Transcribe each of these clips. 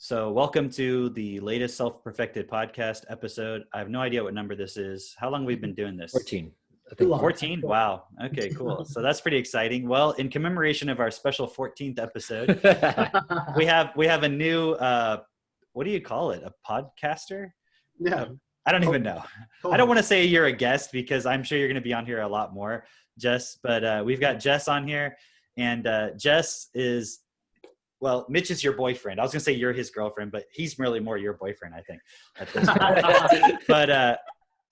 So, welcome to the latest Self-Perfected podcast episode. I have no idea what number this is. How long have we been doing this? 14. I think 14? Wow. Okay, cool. So that's pretty exciting. Well, in commemoration of our special 14th episode, we have a new, what do you call it? A podcaster? Yeah. I don't even know. I don't want to say you're a guest because I'm sure you're going to be on here a lot more, Jess. But we've got Jess on here, and Jess is, well, Mitch is your boyfriend. I was going to say you're his girlfriend, but he's really more your boyfriend, I think, at this point.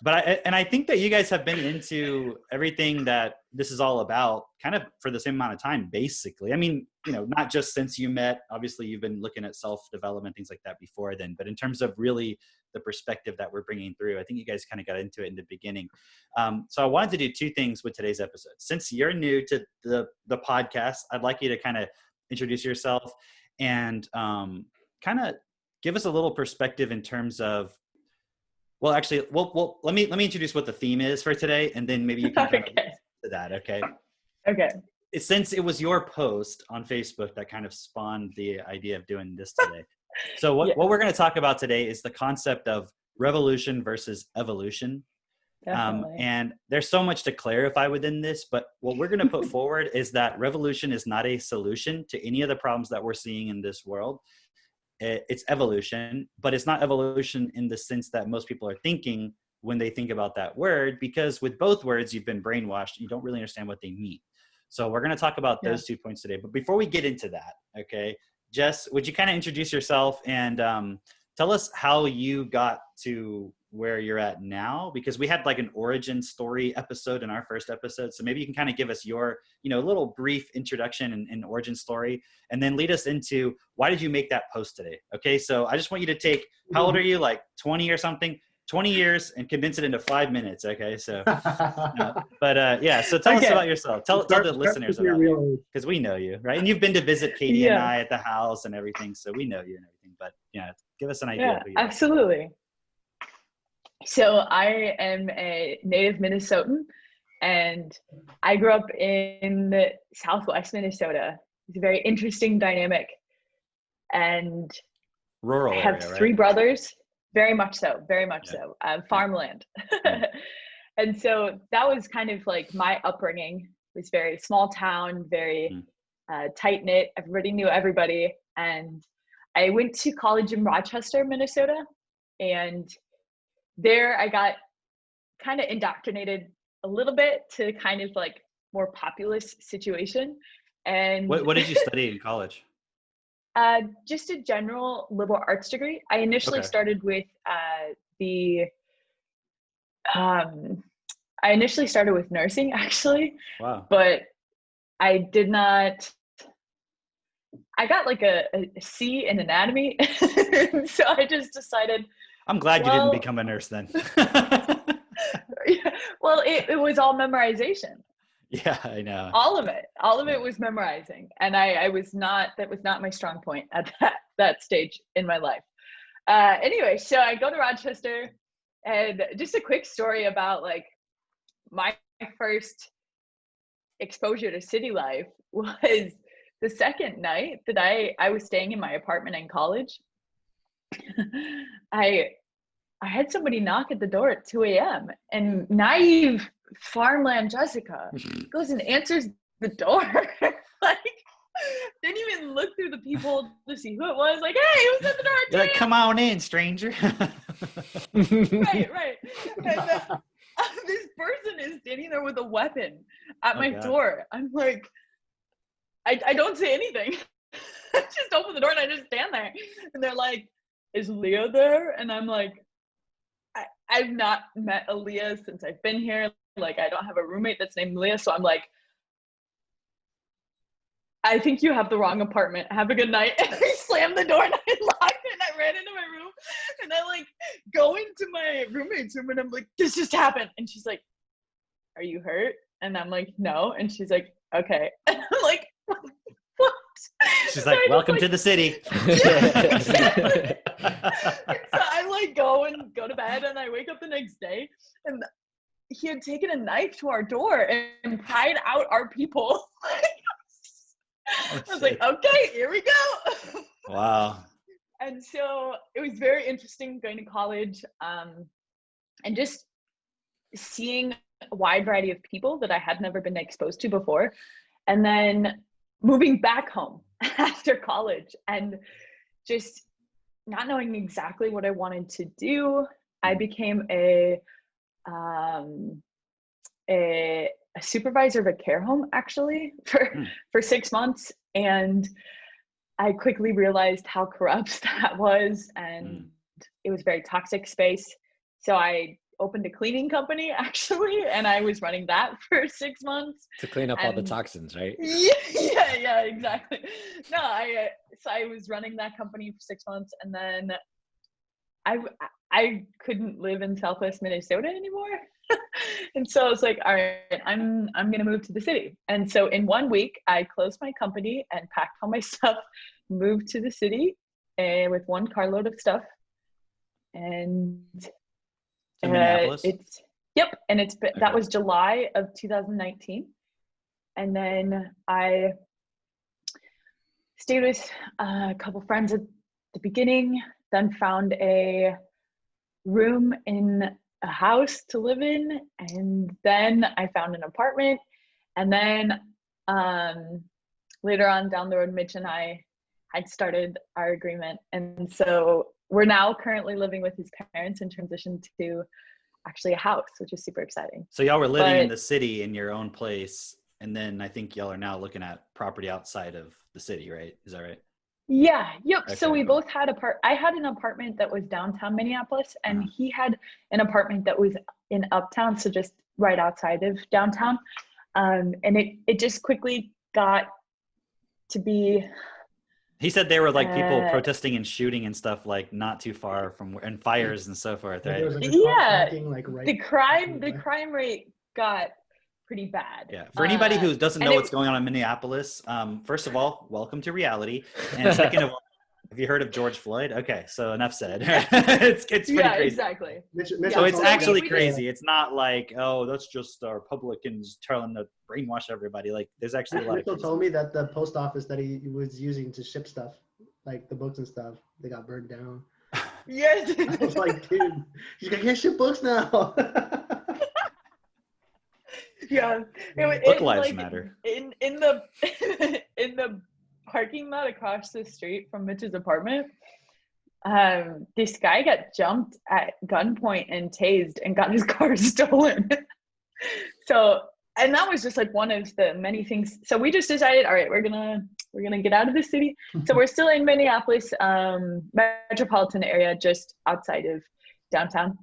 But I think that you guys have been into everything that this is all about kind of for the same amount of time, basically. I mean, not just since you met. Obviously, you've been looking at self-development, things like that before then. But in terms of really the perspective that we're bringing through, I think you guys kind of got into it in the beginning. So I wanted to do two things with today's episode. Since you're new to the podcast, I'd like you to kind of introduce yourself and kind of give us a little perspective in terms of, well, actually, let me introduce what the theme is for today, and then maybe you can kind of to that. Okay. Since it was your post on Facebook that kind of spawned the idea of doing this today. So what we're going to talk about today is the concept of revolution versus evolution. And there's so much to clarify within this, but what we're going to put forward is that revolution is not a solution to any of the problems that we're seeing in this world. It's evolution, but it's not evolution in the sense that most people are thinking when they think about that word, because with both words, you've been brainwashed. You don't really understand what they mean. So we're going to talk about those 2 points today. But before we get into that, okay, Jess, would you kind of introduce yourself and tell us how you got to where you're at now? Because we had like an origin story episode in our first episode. So maybe you can kind of give us your, little brief introduction and origin story, and then lead us into why did you make that post today? Okay. So I just want you to take, how old are you? Like 20 or something, 20 years and condense it into 5 minutes. Okay. So, so tell us about yourself. Tell the listeners about you, because we know you, right? And you've been to visit Katie and I at the house and everything. So we know you and everything, but give us an idea. Yeah, absolutely. So I am a native Minnesotan, and I grew up in Southwest Minnesota. It's a very interesting dynamic, and rural. I have area, three right? brothers. Very much so. Farmland. And so that was kind of like my upbringing. It was very small town, very tight knit. Everybody knew everybody, and I went to college in Rochester, Minnesota, and there I got kind of indoctrinated a little bit to kind of like more populous situation. And what did you study in college? Just a general liberal arts degree. I initially started with nursing, actually. Wow. But I did not. I got like a C in anatomy, so I just decided. I'm glad you didn't become a nurse then. Well, it was all memorization. Yeah, I know. All of it was memorizing. And that was not my strong point at that stage in my life. Anyway, so I go to Rochester, and just a quick story about like my first exposure to city life was the second night that I was staying in my apartment in college. I had somebody knock at the door at 2 a.m. and naive farmland Jessica goes and answers the door. Like, didn't even look through the people to see who it was. Like, hey, who's at the door? You're like, come on in, stranger. Right. And this person is standing there with a weapon at my door. I'm like, I don't say anything. I just open the door and I just stand there. And they're like, is Leah there? And I'm like, I've not met a Leah since I've been here. Like, I don't have a roommate that's named Leah. So I'm like, I think you have the wrong apartment. Have a good night. And I slammed the door and I locked it and I ran into my room. And I like go into my roommate's room and I'm like, this just happened. And she's like, are you hurt? And I'm like, no. And she's like, okay. And I'm like, what? She's like, welcome to the city. Yeah, exactly. So I like go to bed and I wake up the next day and he had taken a knife to our door and pried out our people. I was like, okay, here we go. Wow. And So it was very interesting going to college, and just seeing a wide variety of people that I had never been exposed to before. And then moving back home after college and just not knowing exactly what I wanted to do. I became a supervisor of a care home actually for 6 months, and I quickly realized how corrupt that was, and it was a very toxic space. So I opened a cleaning company actually, and I was running that for 6 months to clean up all the toxins, right? Yeah, exactly. No, I was running that company for 6 months, and then I couldn't live in Southwest Minnesota anymore. And so I was like, all right, I'm gonna move to the city. And so in 1 week, I closed my company and packed all my stuff, moved to the city, with 1 carload of stuff. And Minneapolis? That was July of 2019. And then I stayed with a couple friends at the beginning, then found a room in a house to live in, and then I found an apartment. And then later on down the road, Mitch and I had started our agreement, and so we're now currently living with his parents and transitioned to actually a house, which is super exciting. So y'all were living in the city in your own place, and then I think y'all are now looking at property outside of the city, right? Is that right? Yeah. Yep. Okay, So we cool. both had I had an apartment that was downtown Minneapolis, and he had an apartment that was in uptown, so just right outside of downtown. And it just quickly got to be. He said there were like people protesting and shooting and stuff, like not too far from and fires and so forth, right? Like The crime rate got pretty bad. Yeah. For anybody who doesn't know what's going on in Minneapolis, first of all, welcome to reality. And second of all, have you heard of George Floyd? Okay, so enough said. it's pretty crazy. Exactly. So it's actually crazy. It's not like, oh, that's just our Republicans trying to brainwash everybody. Like, there's actually a lot Mitchell told me that the post office that he was using to ship stuff, like the books and stuff, they got burned down. Yes. I was like, dude, you can't ship books now. Yeah. Book lives matter. In the in the parking lot across the street from Mitch's apartment, this guy got jumped at gunpoint and tased and got his car stolen. So, and that was just like one of the many things. So we just decided, all right, we're gonna get out of the city. So we're still in Minneapolis, metropolitan area, just outside of downtown,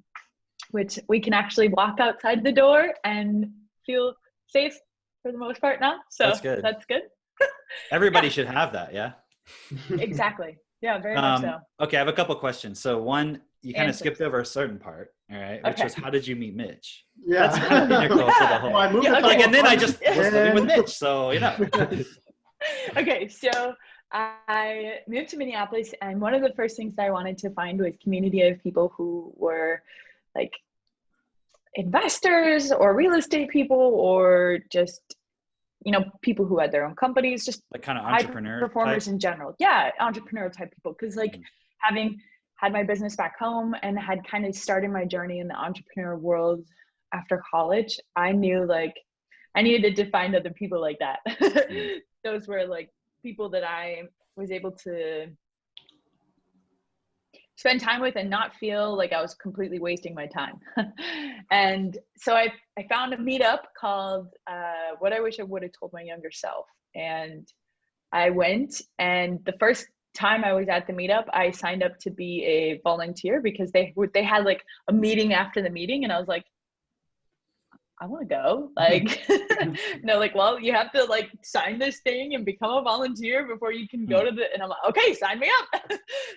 which we can actually walk outside the door and feel safe for the most part now. So that's good. Everybody should have that, yeah? Exactly. Yeah, very much so. Okay, I have a couple questions. So one, you kind of skipped over a certain part, all right? Which was, how did you meet Mitch? Yeah. That's kind of integral to the whole. And then I just was living with Mitch, so, you know. Okay, so I moved to Minneapolis, and one of the first things that I wanted to find was community of people who were like investors or real estate people, or just, you know, people who had their own companies, just like kind of entrepreneur performers type? in general. Yeah, entrepreneur type people. Because like having had my business back home and had kind of started my journey in the entrepreneur world after college, I knew like I needed to find other people like that. Those were like people that I was able to spend time with and not feel like I was completely wasting my time. And so I found a meetup called What I Wish I Would Have Told My Younger Self. And I went, and the first time I was at the meetup, I signed up to be a volunteer because they had like a meeting after the meeting, and I was like, I want to go. Like, no, like, well, you have to like sign this thing and become a volunteer before you can go to the, and I'm like, okay, sign me up.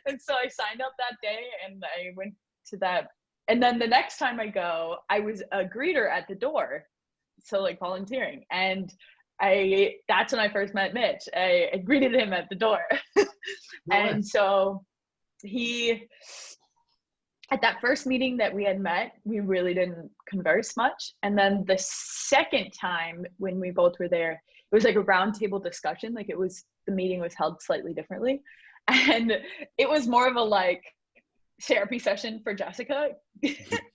And so I signed up that day and I went to that. And then the next time I go, I was a greeter at the door. So like volunteering. And that's when I first met Mitch. I greeted him at the door. And so at that first meeting that we had met, we really didn't converse much. And then the second time when we both were there, it was like a roundtable discussion. Like the meeting was held slightly differently. And it was more of a like therapy session for Jessica.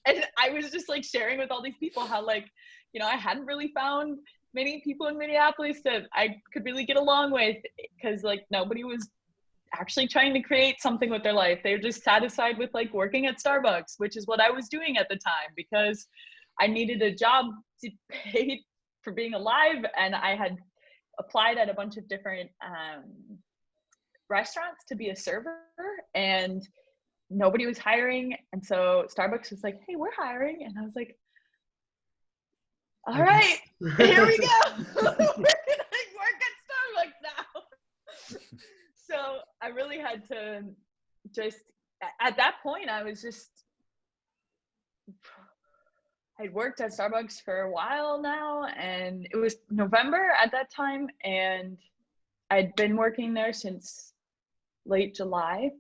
And I was just like sharing with all these people how like, you know, I hadn't really found many people in Minneapolis that I could really get along with, because like nobody was actually trying to create something with their life. They were just satisfied with like working at Starbucks, which is what I was doing at the time, because I needed a job to pay for being alive. And I had applied at a bunch of different restaurants to be a server, and nobody was hiring. And so Starbucks was like, hey, we're hiring. And I was like, all right, here we go. We're gonna work at Starbucks now. So I really had to just, at that point, I'd worked at Starbucks for a while now, and it was November at that time, and I'd been working there since late July,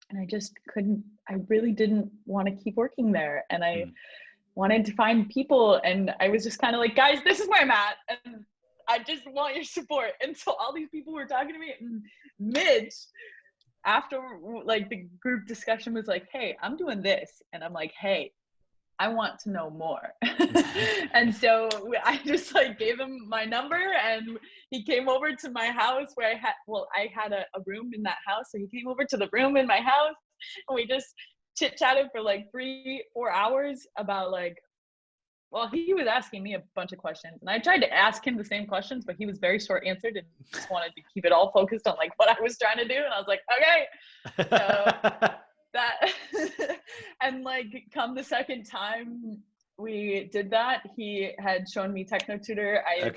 and I really didn't want to keep working there. And I wanted to find people, and I was just kind of like, guys, this is where I'm at, and I just want your support. And so all these people were talking to me, and Mitch, after like the group discussion, was like, hey, I'm doing this. And I'm like, hey, I want to know more. And so I just like gave him my number, and he came over to my house where I had a room in that house. So he came over to the room in my house, and we just chit chatted for like 3-4 hours about like, well, he was asking me a bunch of questions, and I tried to ask him the same questions, but he was very short answered and just wanted to keep it all focused on like what I was trying to do. And I was like, okay. So that, and like come the second time we did that, he had shown me Techno Tutor. I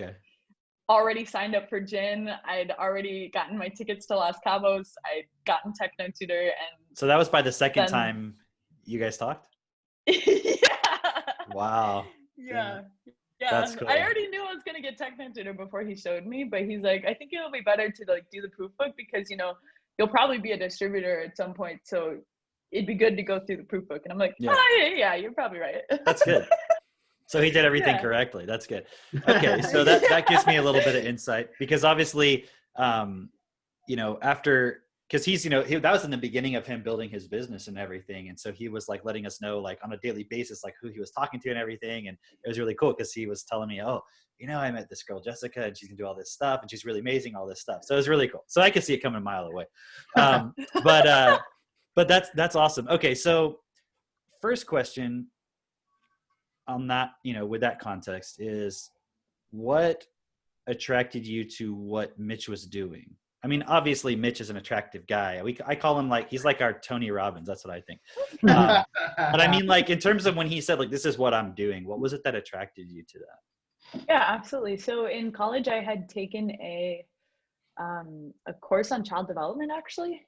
already signed up for Gin. I'd already gotten my tickets to Los Cabos. I'd gotten Techno Tutor. And so that was by the second time you guys talked? Yeah. Wow. Yeah. That's cool. I already knew I was going to get Techno Tutor before he showed me, but he's like, I think it'll be better to like do the proof book, because, you know, you'll probably be a distributor at some point. So it'd be good to go through the proof book. And I'm like, yeah, you're probably right. That's good. So he did everything correctly. That's good. Okay. So that gives me a little bit of insight, because obviously, you know, because he's, you know, that was in the beginning of him building his business and everything. And so he was like letting us know like on a daily basis, like who he was talking to and everything. And it was really cool, because he was telling me, oh, you know, I met this girl, Jessica, and she's gonna do all this stuff, and she's really amazing, all this stuff. So it was really cool. So I could see it coming a mile away. But that's awesome. Okay. So first question on that, you know, with that context is, what attracted you to what Mitch was doing? I mean, obviously Mitch is an attractive guy. I call him like, he's like our Tony Robbins. That's what I think. But I mean, like in terms of when he said like, this is what I'm doing, what was it that attracted you to that? Yeah, absolutely. So in college, I had taken a course on child development, actually.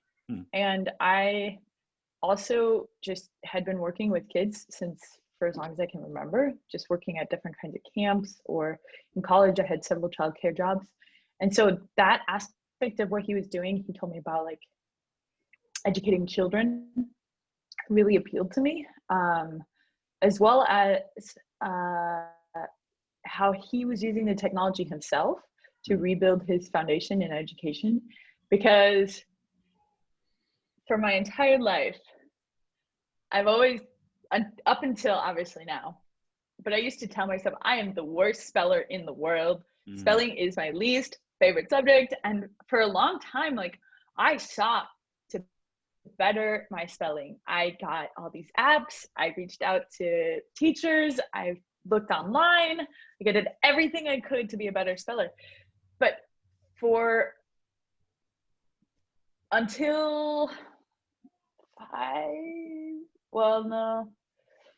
And I also just had been working with kids for as long as I can remember, just working at different kinds of camps, or in college, I had several childcare jobs. And so that aspect of what he was doing, he told me about like educating children, really appealed to me, as well as how he was using the technology himself to rebuild his foundation in education. Because for my entire life, I've always, up until obviously now, but I used to tell myself I am the worst speller in the world. Spelling is my least favorite subject. And for a long time, like I sought to better my spelling. I got all these apps. I reached out to teachers. I looked online. I did everything I could to be a better speller. But until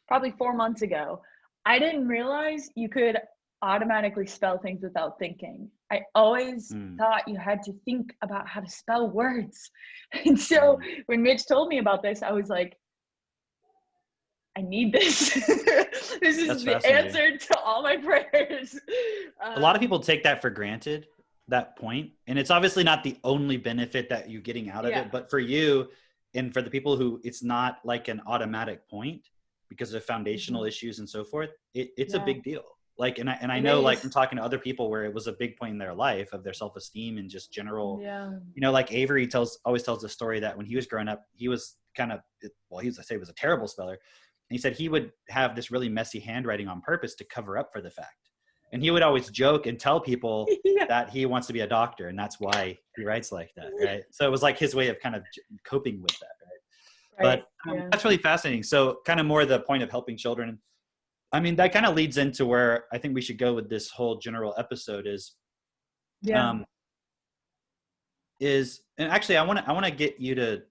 probably 4 months ago, I didn't realize you could automatically spell things without thinking. I always thought you had to think about how to spell words. And so when Mitch told me about this, I was like, I need this. This is the answer to all my prayers. A lot of people take that for granted, that point. And it's obviously not the only benefit that you're getting out of it. But for you and for the people who it's not like an automatic point because of foundational issues and so forth, it's a big deal. Like, and I It know, like, is. I'm talking to other people where it was a big point in their life of their self-esteem and just general, Yeah. you know, like Avery always tells the story that when he was growing up, he was kind of, well, he was a terrible speller. And he said he would have this really messy handwriting on purpose to cover up for the fact. And he would always joke and tell people Yeah. that he wants to be a doctor, and that's why he writes like that, right? So it was like his way of kind of coping with that, right? Right. But Yeah. that's really fascinating. So kind of more the point of helping children. I mean, that kind of leads into where I think we should go with this whole general episode Yeah. And actually I want to get you to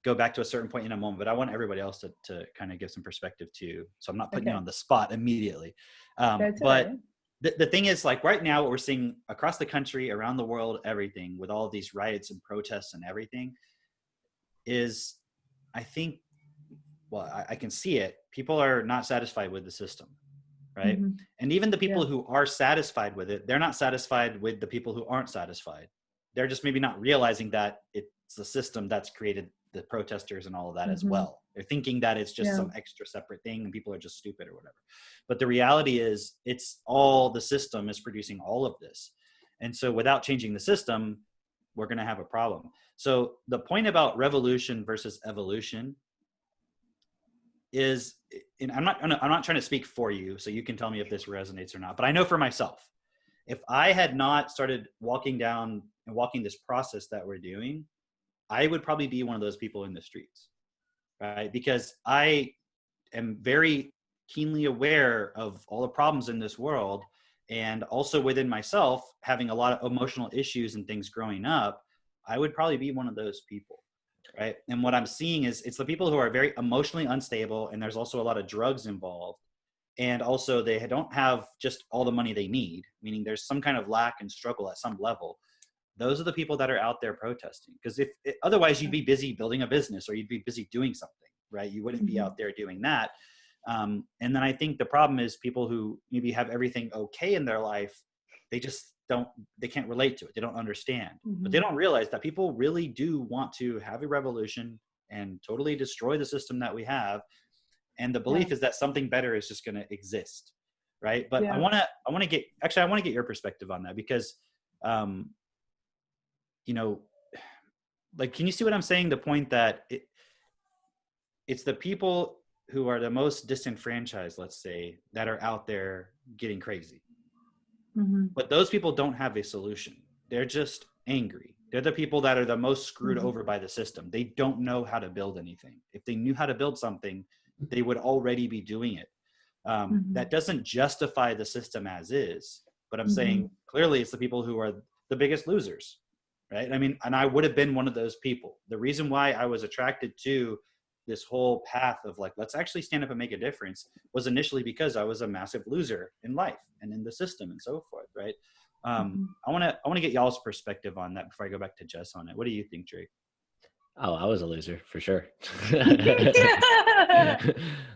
go back to a certain point in a moment, but I want everybody else to kind of give some perspective too. So I'm not putting you Okay. on the spot immediately. That's all But right. the thing is, like right now, what we're seeing across the country, around the world, everything with all these riots and protests and everything is, I think, well, I can see it. People are not satisfied with the system, right? Mm-hmm. And even the people Yeah. who are satisfied with it, they're not satisfied with the people who aren't satisfied. They're just maybe not realizing that it's the system that's created the protesters and all of that as Mm-hmm. well. They're thinking that it's just Yeah. some extra separate thing and people are just stupid or whatever. But the reality is it's all the system is producing all of this. And so without changing the system, we're going to have a problem. So the point about revolution versus evolution is, and I'm not trying to speak for you, so you can tell me if this resonates or not, but I know for myself, if I had not started walking this process that we're doing, I would probably be one of those people in the streets, right? Because I am very keenly aware of all the problems in this world, and also within myself, having a lot of emotional issues and things growing up, I would probably be one of those people, right? And what I'm seeing is it's the people who are very emotionally unstable, and there's also a lot of drugs involved. And also they don't have just all the money they need, meaning there's some kind of lack and struggle at some level. Those are the people that are out there protesting. Because otherwise you'd be busy building a business or you'd be busy doing something, right? You wouldn't be out there doing that. And then I think the problem is people who maybe have everything okay in their life, they can't relate to it. They don't understand, but they don't realize that people really do want to have a revolution and totally destroy the system that we have. And the belief is that something better is just going to exist, right? But I want to get your perspective on that because, you know, like, can you see what I'm saying? The point that it's the people who are the most disenfranchised, let's say, that are out there getting crazy. But those people don't have a solution. They're just angry. They're the people that are the most screwed over by the system. They don't know how to build anything. If they knew how to build something, they would already be doing it. That doesn't justify the system as is, but I'm saying clearly it's the people who are the biggest losers, right? I mean, and I would have been one of those people. The reason why I was attracted to this whole path of like, let's actually stand up and make a difference was initially because I was a massive loser in life and in the system and so forth, right? I want to get y'all's perspective on that before I go back to Jess on it. What do you think, Drake? Oh, I was a loser for sure.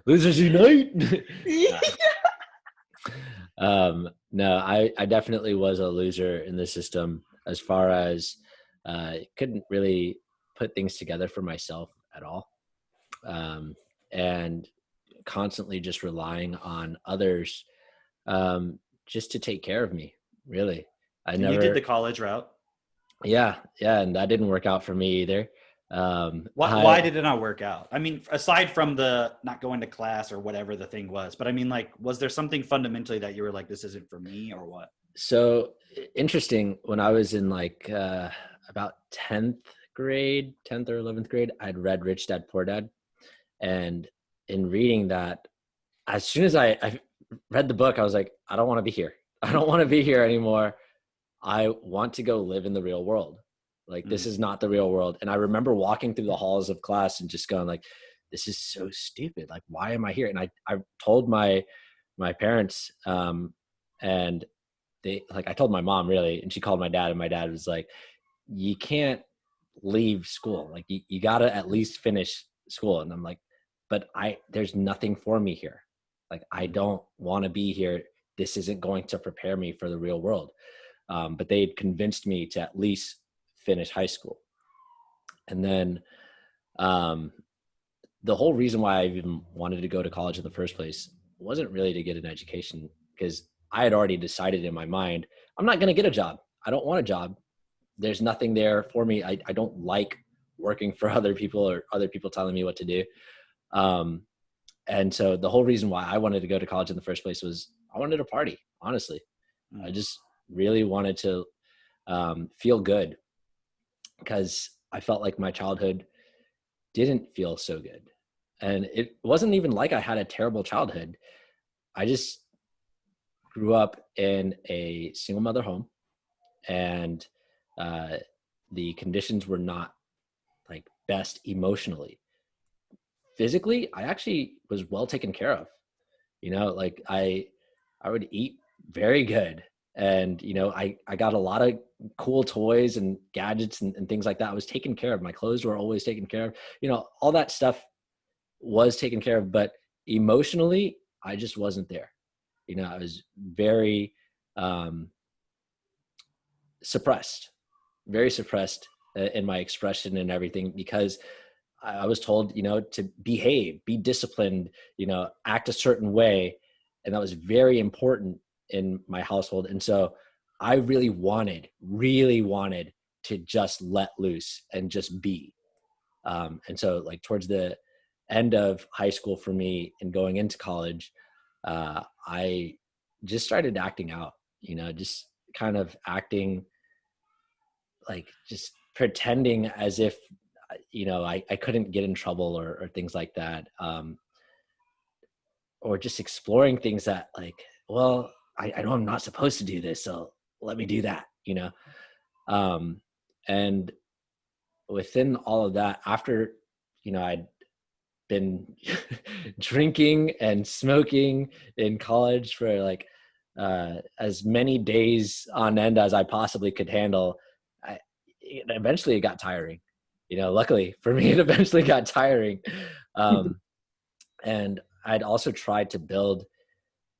Losers unite. No, I definitely was a loser in the system as far as couldn't really put things together for myself at all. And constantly just relying on others just to take care of me, really. You did the college route. Yeah, and that didn't work out for me either. Why did it not work out? I mean, aside from the not going to class or whatever the thing was, but I mean, like, was there something fundamentally that you were like, this isn't for me, or what? So interesting. When I was in like about 10th or 11th grade, I'd read Rich Dad Poor Dad. And in reading that, as soon as I read the book, I was like, I don't want to be here. I don't want to be here anymore. I want to go live in the real world. Like, this is not the real world. And I remember walking through the halls of class and just going like, this is so stupid. Like, why am I here? And I told my parents, and I told my mom really, and she called my dad, and my dad was like, you can't leave school. Like, you got to at least finish school. And I'm like, but there's nothing for me here. Like, I don't want to be here. This isn't going to prepare me for the real world. But they had convinced me to at least finish high school. And then the whole reason why I even wanted to go to college in the first place wasn't really to get an education, because I had already decided in my mind, I'm not going to get a job. I don't want a job. There's nothing there for me. I don't like working for other people or other people telling me what to do. And so the whole reason why I wanted to go to college in the first place was I wanted to party, honestly. I just really wanted to feel good, because I felt like my childhood didn't feel so good. And it wasn't even like I had a terrible childhood. I just grew up in a single mother home, and the conditions were not like best emotionally. Physically, I actually was well taken care of. Like I would eat very good. And, I got a lot of cool toys and gadgets and things like that. I was taken care of. My clothes were always taken care of. All that stuff was taken care of, but emotionally, I just wasn't there. I was very suppressed, very suppressed in my expression and everything, because I was told, to behave, be disciplined, act a certain way. And that was very important in my household. And so I really wanted to just let loose and just be. And so like towards the end of high school for me and going into college, I just started acting out, just kind of acting like just pretending as if, I couldn't get in trouble or things like that. Or just exploring things that like, well, I know I'm not supposed to do this, so let me do that, and within all of that, after, I'd been drinking and smoking in college for like as many days on end as I possibly could handle, eventually it got tiring. Luckily for me, it eventually got tiring. And I'd also tried to build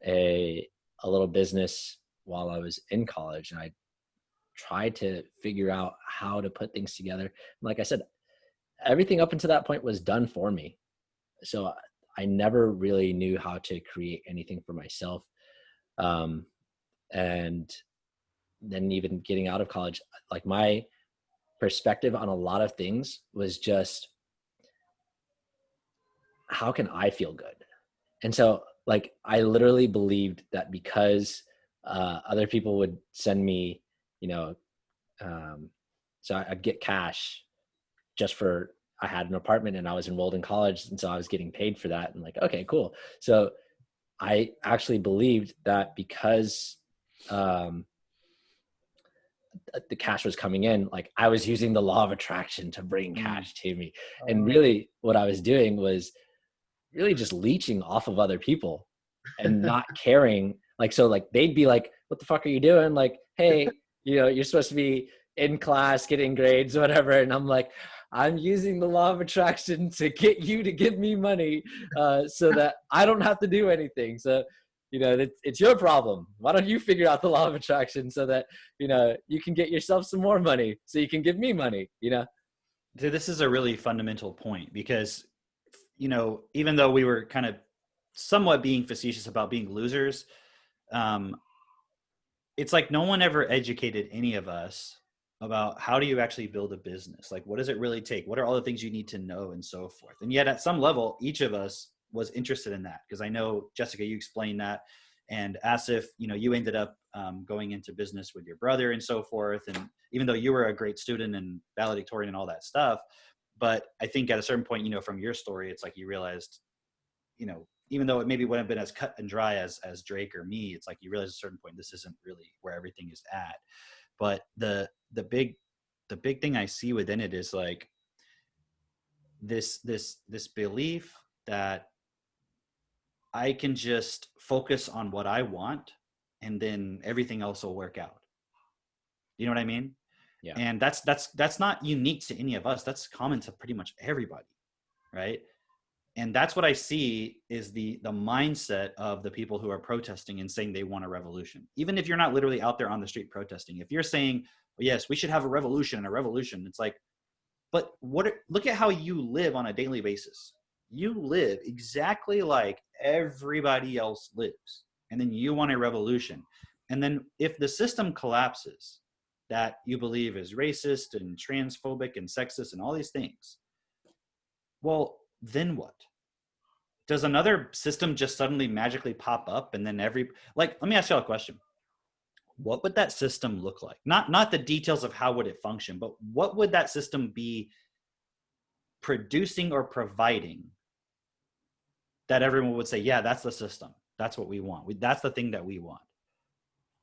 a little business while I was in college, and I tried to figure out how to put things together. Like I said, everything up until that point was done for me. So I never really knew how to create anything for myself. And then even getting out of college, like my perspective on a lot of things was just, how can I feel good? And so like, I literally believed that because other people would send me, so I'd get cash just for, I had an apartment and I was enrolled in college. And so I was getting paid for that. And like, okay, cool. So I actually believed that because the cash was coming in, like I was using the law of attraction to bring cash to me. And really what I was doing was really just leeching off of other people and not caring. Like, so like, they'd be like, what the fuck are you doing? Like, hey, you're supposed to be in class, getting grades, whatever. And I'm like, I'm using the law of attraction to get you to give me money so that I don't have to do anything. So, it's your problem. Why don't you figure out the law of attraction so that, you can get yourself some more money so you can give me money, Dude, this is a really fundamental point because, even though we were kind of somewhat being facetious about being losers, it's like no one ever educated any of us about how do you actually build a business? Like, what does it really take? What are all the things you need to know and so forth? And yet at some level, each of us was interested in that. Because I know, Jessica, you explained that. And Asif, you ended up going into business with your brother and so forth. And even though you were a great student and valedictorian and all that stuff, but I think at a certain point, from your story, it's like you realized, even though it maybe wouldn't have been as cut and dry as Drake or me, it's like you realize at a certain point, this isn't really where everything is at. But the big thing I see within it is like this belief that I can just focus on what I want and then everything else will work out. You know what I mean? Yeah. And that's not unique to any of us. That's common to pretty much everybody, right? And that's what I see is the mindset of the people who are protesting and saying they want a revolution. Even if you're not literally out there on the street protesting, if you're saying, well, yes, we should have a revolution, it's like, but look at how you live on a daily basis. You live exactly like everybody else lives. and then you want a revolution. And then if the system collapses that you believe is racist and transphobic and sexist and all these things, well, then what? Does another system just suddenly magically pop up and then let me ask y'all a question. What would that system look like? Not the details of how would it function, but what would that system be producing or providing that everyone would say, yeah, that's the system. That's what we want. That's the thing that we want.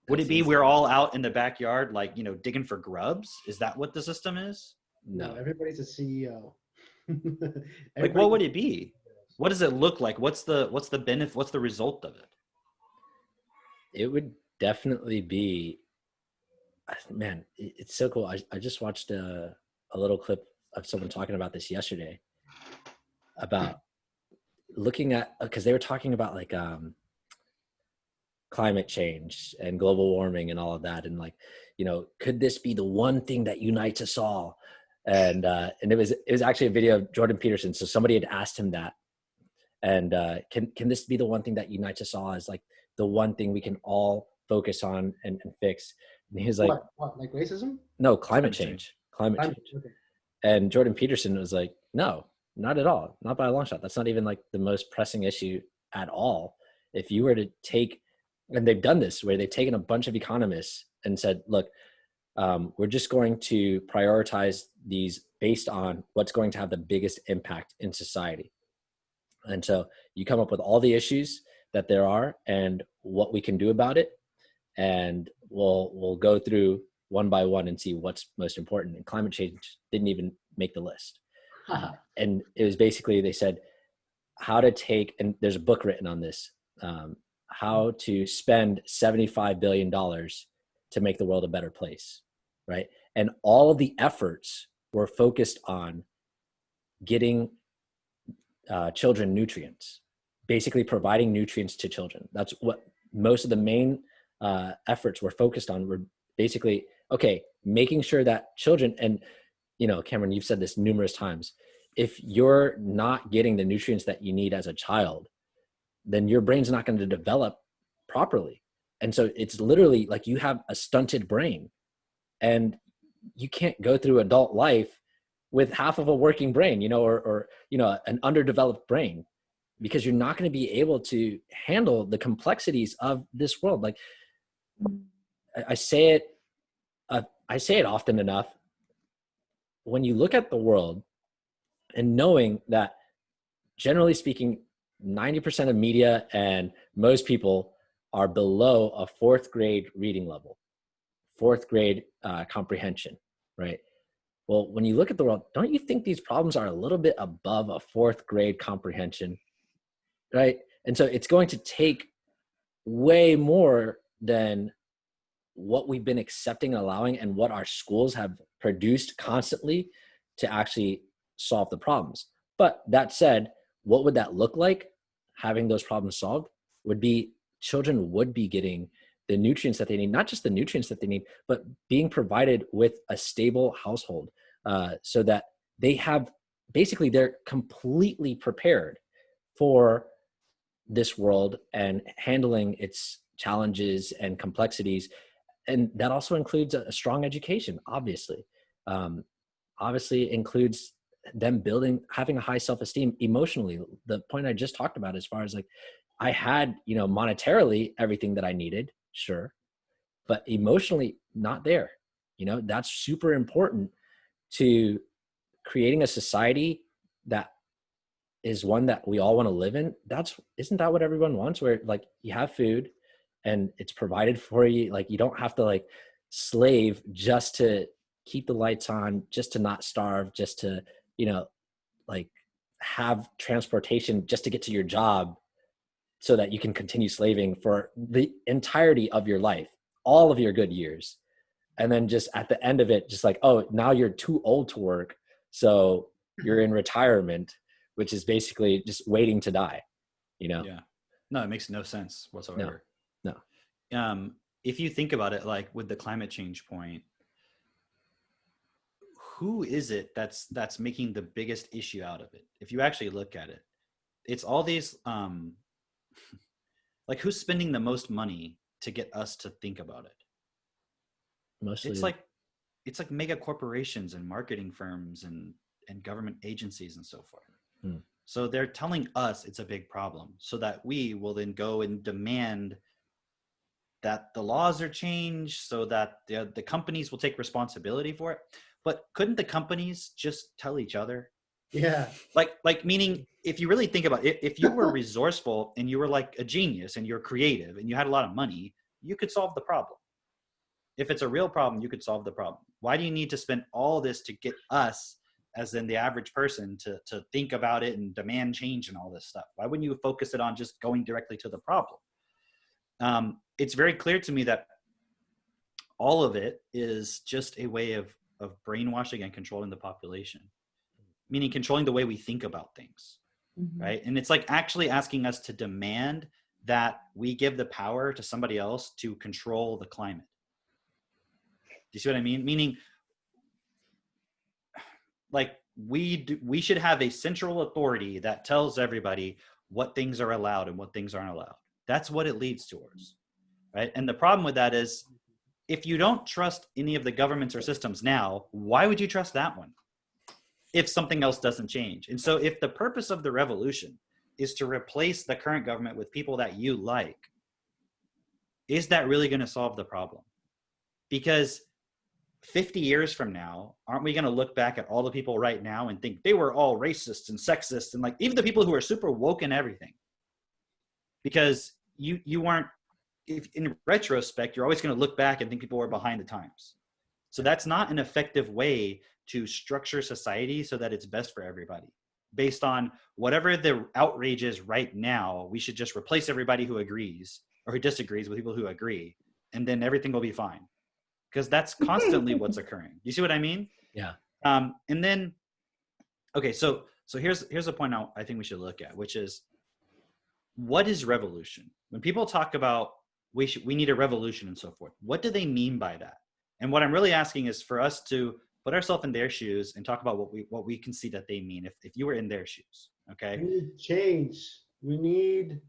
Would it be we're all out in the backyard, like, digging for grubs? Is that what the system is? No, everybody's a CEO. Like, what would it be? What does it look like? What's the benefit? What's the result of it? It would definitely be, man, it's so cool. I just watched a little clip of someone talking about this yesterday, about looking at, because they were talking about like climate change and global warming and all of that, and like, could this be the one thing that unites us all? And it was actually a video of Jordan Peterson. So somebody had asked him that, and can this be the one thing that unites us all, as like the one thing we can all focus on and fix? And he was like, what, like racism? No, climate change. Climate change. Okay. And Jordan Peterson was like, no, not at all. Not by a long shot. That's not even like the most pressing issue at all. If you were to take, and they've done this, where they've taken a bunch of economists and said, look, we're just going to prioritize these based on what's going to have the biggest impact in society. And so you come up with all the issues that there are and what we can do about it. And we'll go through one by one and see what's most important. And climate change didn't even make the list. And it was basically, they said how to take, and there's a book written on this, how to spend $75 billion to make the world a better place, right? And all of the efforts were focused on getting children nutrients, basically providing nutrients to children. That's what most of the main efforts were focused on, were basically, okay, making sure that children, and Cameron, you've said this numerous times, if you're not getting the nutrients that you need as a child, then your brain's not going to develop properly. And so it's literally like you have a stunted brain, and you can't go through adult life with half of a working brain, or an underdeveloped brain, because you're not going to be able to handle the complexities of this world. Like I say it often enough. When you look at the world and knowing that, generally speaking, 90% of media and most people are below a fourth grade reading level, fourth grade comprehension, right? Well, when you look at the world, don't you think these problems are a little bit above a fourth grade comprehension, right? And so it's going to take way more than what we've been accepting and allowing, and what our schools have produced constantly to actually solve the problems. But that said, what would that look like? Having those problems solved would be, children would be getting the nutrients that they need, not just the nutrients that they need, but being provided with a stable household, so that they have, basically, they're completely prepared for this world and handling its challenges and complexities. And that also includes a strong education, obviously. Obviously includes them having a high self-esteem emotionally. The point I just talked about, as far as like, I had, monetarily everything that I needed, sure, but emotionally not there. That's super important to creating a society that is one that we all want to live in. Isn't that what everyone wants? Where like you have food and it's provided for you. Like you don't have to like slave just to keep the lights on, just to not starve, just to, like have transportation just to get to your job, so that you can continue slaving for the entirety of your life, all of your good years. And then just at the end of it, just like, oh, now you're too old to work, so you're in retirement, which is basically just waiting to die, Yeah. No, it makes no sense whatsoever. No. If you think about it, like with the climate change point, who is it that's making the biggest issue out of it? If you actually look at it, it's all these like who's spending the most money to get us to think about it? Mostly. It's like mega corporations and marketing firms and government agencies and so forth. So they're telling us it's a big problem so that we will then go and demand that the laws are changed so that the companies will take responsibility for it. But couldn't the companies just tell each other? Yeah. Like meaning, if you really think about it, if you were resourceful and you were like a genius and you're creative and you had a lot of money, you could solve the problem. If it's a real problem, you could solve the problem. Why do you need to spend all this to get us, as in the average person, to think about it and demand change and all this stuff? Why wouldn't you focus it on just going directly to the problem? It's very clear to me that all of it is just a way of brainwashing and controlling the population, meaning controlling the way we think about things, right? And it's like actually asking us to demand that we give the power to somebody else to control the climate. Do you see what I mean? Meaning, like we should have a central authority that tells everybody what things are allowed and what things aren't allowed. That's what it leads towards, right? And the problem with that is, if you don't trust any of the governments or systems now, why would you trust that one if something else doesn't change? And so if the purpose of the revolution is to replace the current government with people that you like, is that really going to solve the problem? Because 50 years from now, aren't we going to look back at all the people right now and think they were all racist and sexist, and like even the people who are super woke and everything? Because you weren't, if in retrospect, you're always going to look back and think people were behind the times. So that's not an effective way to structure society so that it's best for everybody. Based on whatever the outrage is right now, we should just replace everybody who agrees or who disagrees with people who agree, and then everything will be fine. Because that's constantly what's occurring. You see what I mean? Yeah. And then, okay, so here's a point I think we should look at, which is, what is revolution? When people talk about we need a revolution and so forth, what do they mean by that? And what I'm really asking is for us to put ourselves in their shoes and talk about what we can see that they mean if you were in their shoes. Okay. We need change. We need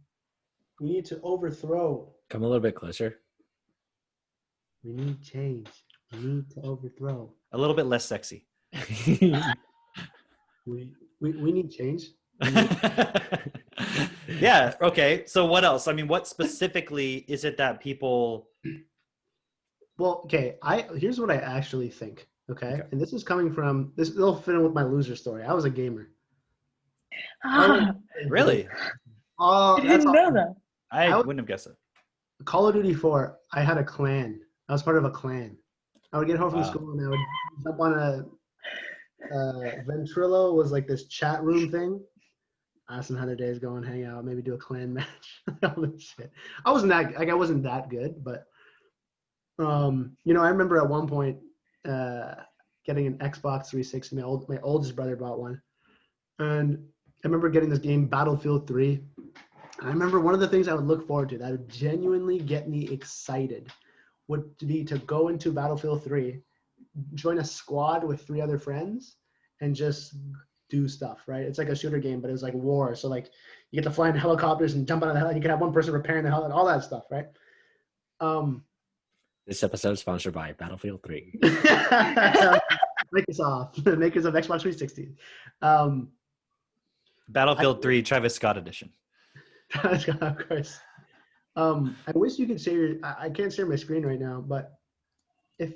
to overthrow. Come a little bit closer. We need change. We need to overthrow. A little bit less sexy. We need change. Yeah. Okay. So what else? I mean, what specifically is it that people? Well, okay. Here's what I actually think. Okay. And this is coming from this. It'll fit in with my loser story. I was a gamer. Really? Oh, I didn't know that. I wouldn't have guessed it. Call of Duty 4. I had a clan. I was part of a clan. I would get home from school and I would jump on a Ventrilo, was like this chat room thing. Ask them how their days going, hang out, maybe do a clan match, all this shit. I wasn't that good, but you know, I remember at one point getting an Xbox 360. My oldest brother bought one, and I remember getting this game Battlefield 3. I remember one of the things I would look forward to that would genuinely get me excited would be to go into Battlefield 3, join a squad with 3 other friends, and just do stuff, right? It's like a shooter game, but it was like war. So like you get to fly in helicopters and jump out of the hell. You can have one person repairing the hell and all that stuff, right? This episode is sponsored by Battlefield 3. Microsoft, makers of Xbox 360. Battlefield 3 Travis Scott edition. Of course. I wish you could share. I can't share my screen right now, but if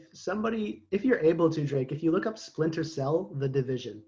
you're able to, Drake, if you look up Splinter Cell: The Division.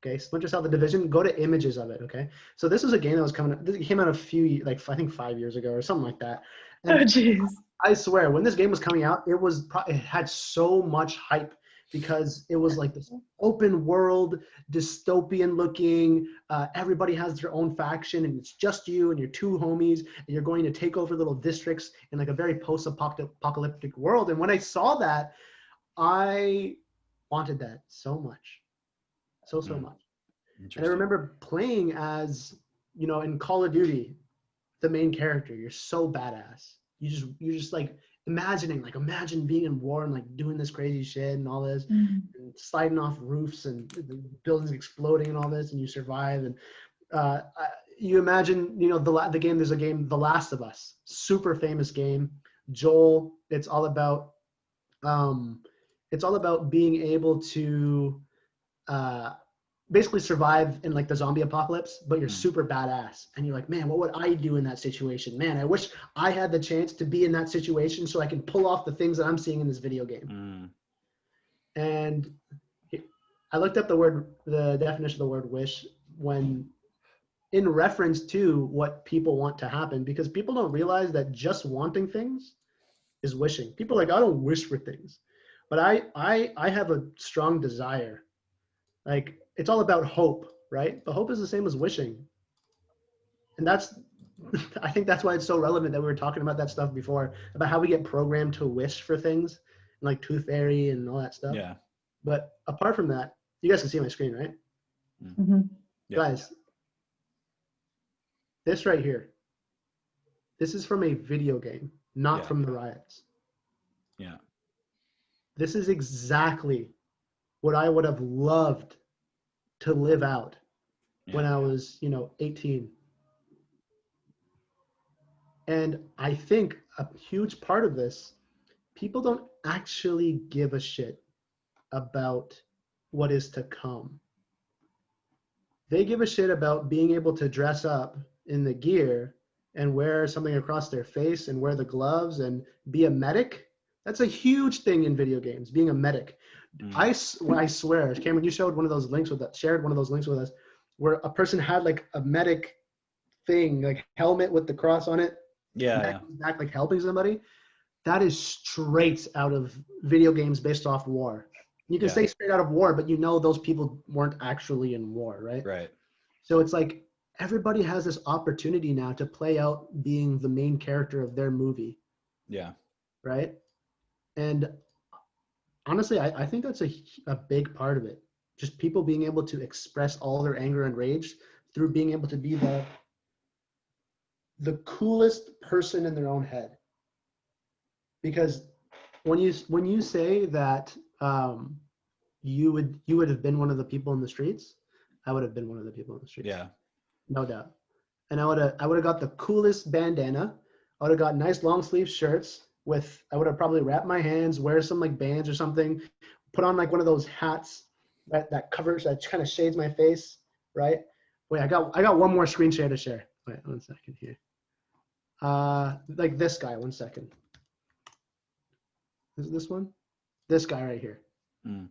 Okay, Splinter Cell: The Division. Go to images of it. Okay, so this was a game that was coming up. This came out I think 5 years ago or something like that. And Oh, jeez. I swear, when this game was coming out, it had so much hype because it was like this open world, dystopian looking. Everybody has their own faction, and it's just you and your 2 homies, and you're going to take over little districts in like a very post-apocalyptic world. And when I saw that, I wanted that so much. So much. And I remember playing as, you know, in Call of Duty, the main character. You're so badass. You're just like imagine being in war and like doing this crazy shit and all this, and sliding off roofs and the buildings exploding and all this, and you survive. And you imagine, you know, the game, there's a game, The Last of Us, super famous game. Joel, it's all about being able to basically survive in like the zombie apocalypse, but you're super badass. And you're like, man, what would I do in that situation? Man, I wish I had the chance to be in that situation so I can pull off the things that I'm seeing in this video game. And I looked up the definition of the word wish when in reference to what people want to happen, because people don't realize that just wanting things is wishing. People are like, I don't wish for things, but I have a strong desire. Like, it's all about hope, right? But hope is the same as wishing. And I think that's why it's so relevant that we were talking about that stuff before, about how we get programmed to wish for things, like Tooth Fairy and all that stuff. Yeah. But apart from that, you guys can see my screen, right? Mm-hmm. Yeah. Guys, this right here, this is from a video game, not from the riots. Yeah. This is exactly what I would have loved to live out when I was, 18. And I think a huge part of this, people don't actually give a shit about what is to come. They give a shit about being able to dress up in the gear and wear something across their face and wear the gloves and be a medic. That's a huge thing in video games, being a medic. I swear, Cameron, you shared one of those links with us, where a person had like a medic thing, like helmet with the cross on it. Yeah. Back, like helping somebody. That is straight out of video games based off war. You can say straight out of war, but you know those people weren't actually in war, right? Right. So it's like everybody has this opportunity now to play out being the main character of their movie. Yeah. Right? And honestly, I think that's a big part of it. Just people being able to express all their anger and rage through being able to be the coolest person in their own head. Because when you say that you would have been one of the people in the streets, I would have been one of the people in the streets. Yeah. No doubt. And I would have got the coolest bandana. I would have got nice long sleeve shirts I would have probably wrapped my hands, wear some like bands or something, put on like one of those hats that covers, that kind of shades my face, right? Wait, I got one more screen share to share. Wait, 1 second here. Like this guy, 1 second. Is it this one? This guy right here. And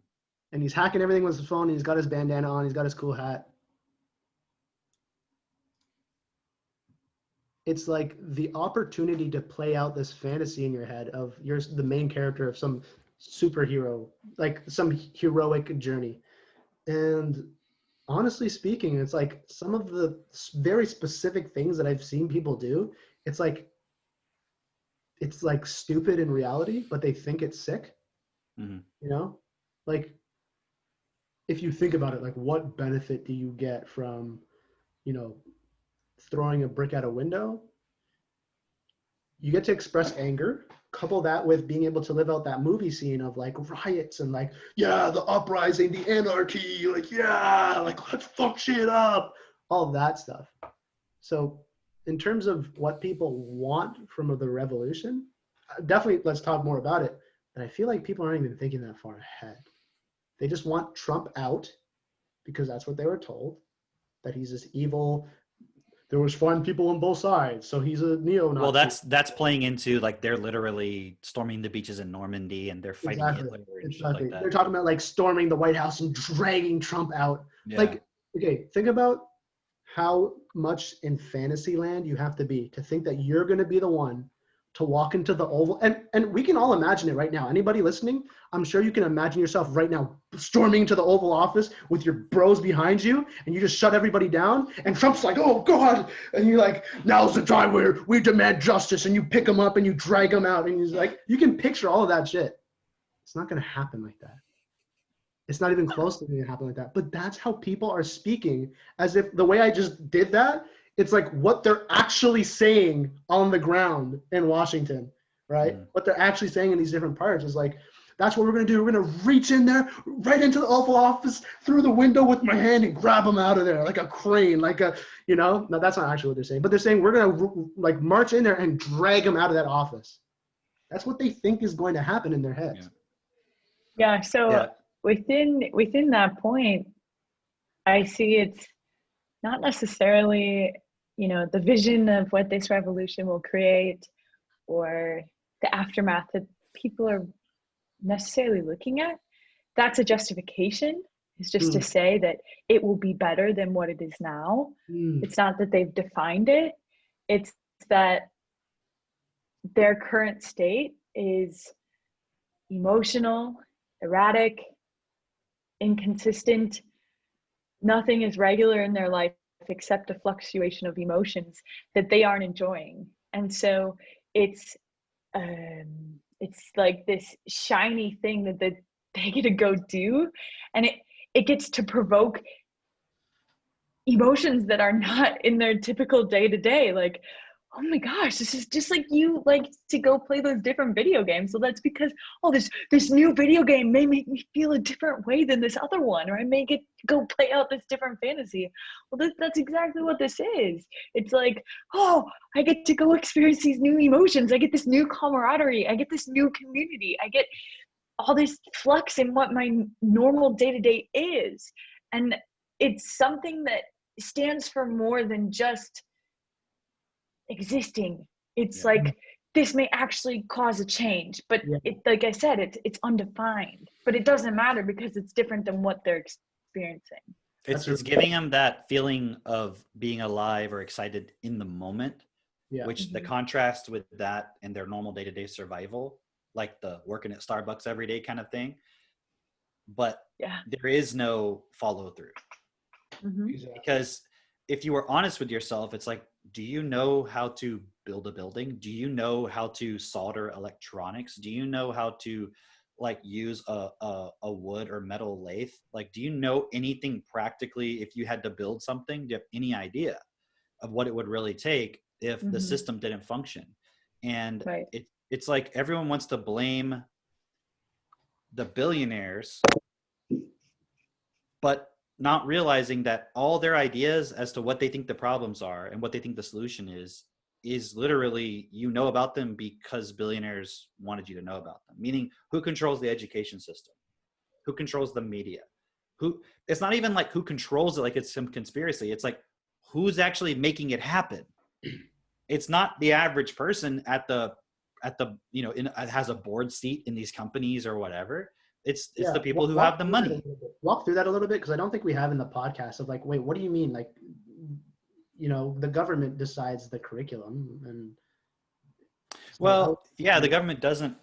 he's hacking everything with his phone. And he's got his bandana on. He's got his cool hat. It's like the opportunity to play out this fantasy in your head of you're the main character of some superhero, like some heroic journey. And honestly speaking, it's like some of the very specific things that I've seen people do, it's like stupid in reality, but they think it's sick. Like if you think about it, like what benefit do you get from, throwing a brick out a window? You get to express anger, couple that with being able to live out that movie scene of like riots and like, yeah, the uprising, the anarchy, like, yeah, like let's fuck shit up, all that stuff. So in terms of what people want from the revolution, definitely let's talk more about it. But I feel like people aren't even thinking that far ahead. They just want Trump out because that's what they were told, that he's this evil, there was fun people on both sides, so he's a neo-Nazi. Well, that's playing into like they're literally storming the beaches in Normandy and they're fighting Hitler and shit like that. They're talking about like storming the White House and dragging Trump out. Yeah. Like, okay, think about how much in fantasy land you have to be to think that you're going to be the one to walk into the Oval. And we can all imagine it right now. Anybody listening, I'm sure you can imagine yourself right now storming into the Oval Office with your bros behind you and you just shut everybody down. And Trump's like, oh, God. And you're like, now's the time where we demand justice. And you pick him up and you drag him out. And he's like, you can picture all of that shit. It's not going to happen like that. It's not even close to going to happen like that. But that's how people are speaking, as if the way I just did that, it's like what they're actually saying on the ground in Washington, right? What they're actually saying in these different parts is like, That's what we're going to do. We're going to reach in there, right into the Oval Office, through the window with my hand and grab them out of there like a crane, like a, you know, no, that's not actually what they're saying, but they're saying we're going to like march in there and drag them out of that office. That's what they think is going to happen in their heads. Yeah. So within that point, I see it's not necessarily, you know, the vision of what this revolution will create or the aftermath that people are necessarily looking at. That's a justification. It's just to say that it will be better than what it is now. It's not that they've defined it. It's that their current state is emotional, erratic, inconsistent. Nothing is regular in their life except a fluctuation of emotions that they aren't enjoying. And so it's like this shiny thing that they get to go do, and it gets to provoke emotions that are not in their typical day-to-day, like, oh my gosh, this is just like you like to go play those different video games. So that's because, oh, this new video game may make me feel a different way than this other one, or I may get to go play out this different fantasy. Well, that's exactly what this is. It's like, oh, I get to go experience these new emotions. I get this new camaraderie. I get this new community. I get all this flux in what my normal day-to-day is. And it's something that stands for more than just existing. It's like, this may actually cause a change, but it, like I said, it's undefined, but it doesn't matter because it's different than what they're experiencing. It's giving them that feeling of being alive or excited in the moment, which the contrast with that and their normal day-to-day survival, like the working at Starbucks every day kind of thing. But there is no follow through. Because if you were honest with yourself, it's like, do you know how to build a building? Do you know how to solder electronics? Do you know how to like use a wood or metal lathe? Like, do you know anything practically? If you had to build something, do you have any idea of what it would really take if the system didn't function? And it's like everyone wants to blame the billionaires, but not realizing that all their ideas as to what they think the problems are and what they think the solution is literally, you know about them because billionaires wanted you to know about them. Meaning, who controls the education system? Who controls the media? It's not even like who controls it like it's some conspiracy. It's like, who's actually making it happen? It's not the average person at the you know, has a board seat in these companies or whatever. It's the people who have the money. Walk through that a little bit, because I don't think we have in the podcast of like, wait, what do you mean? Like, you know, the government decides the curriculum, and well, the government doesn't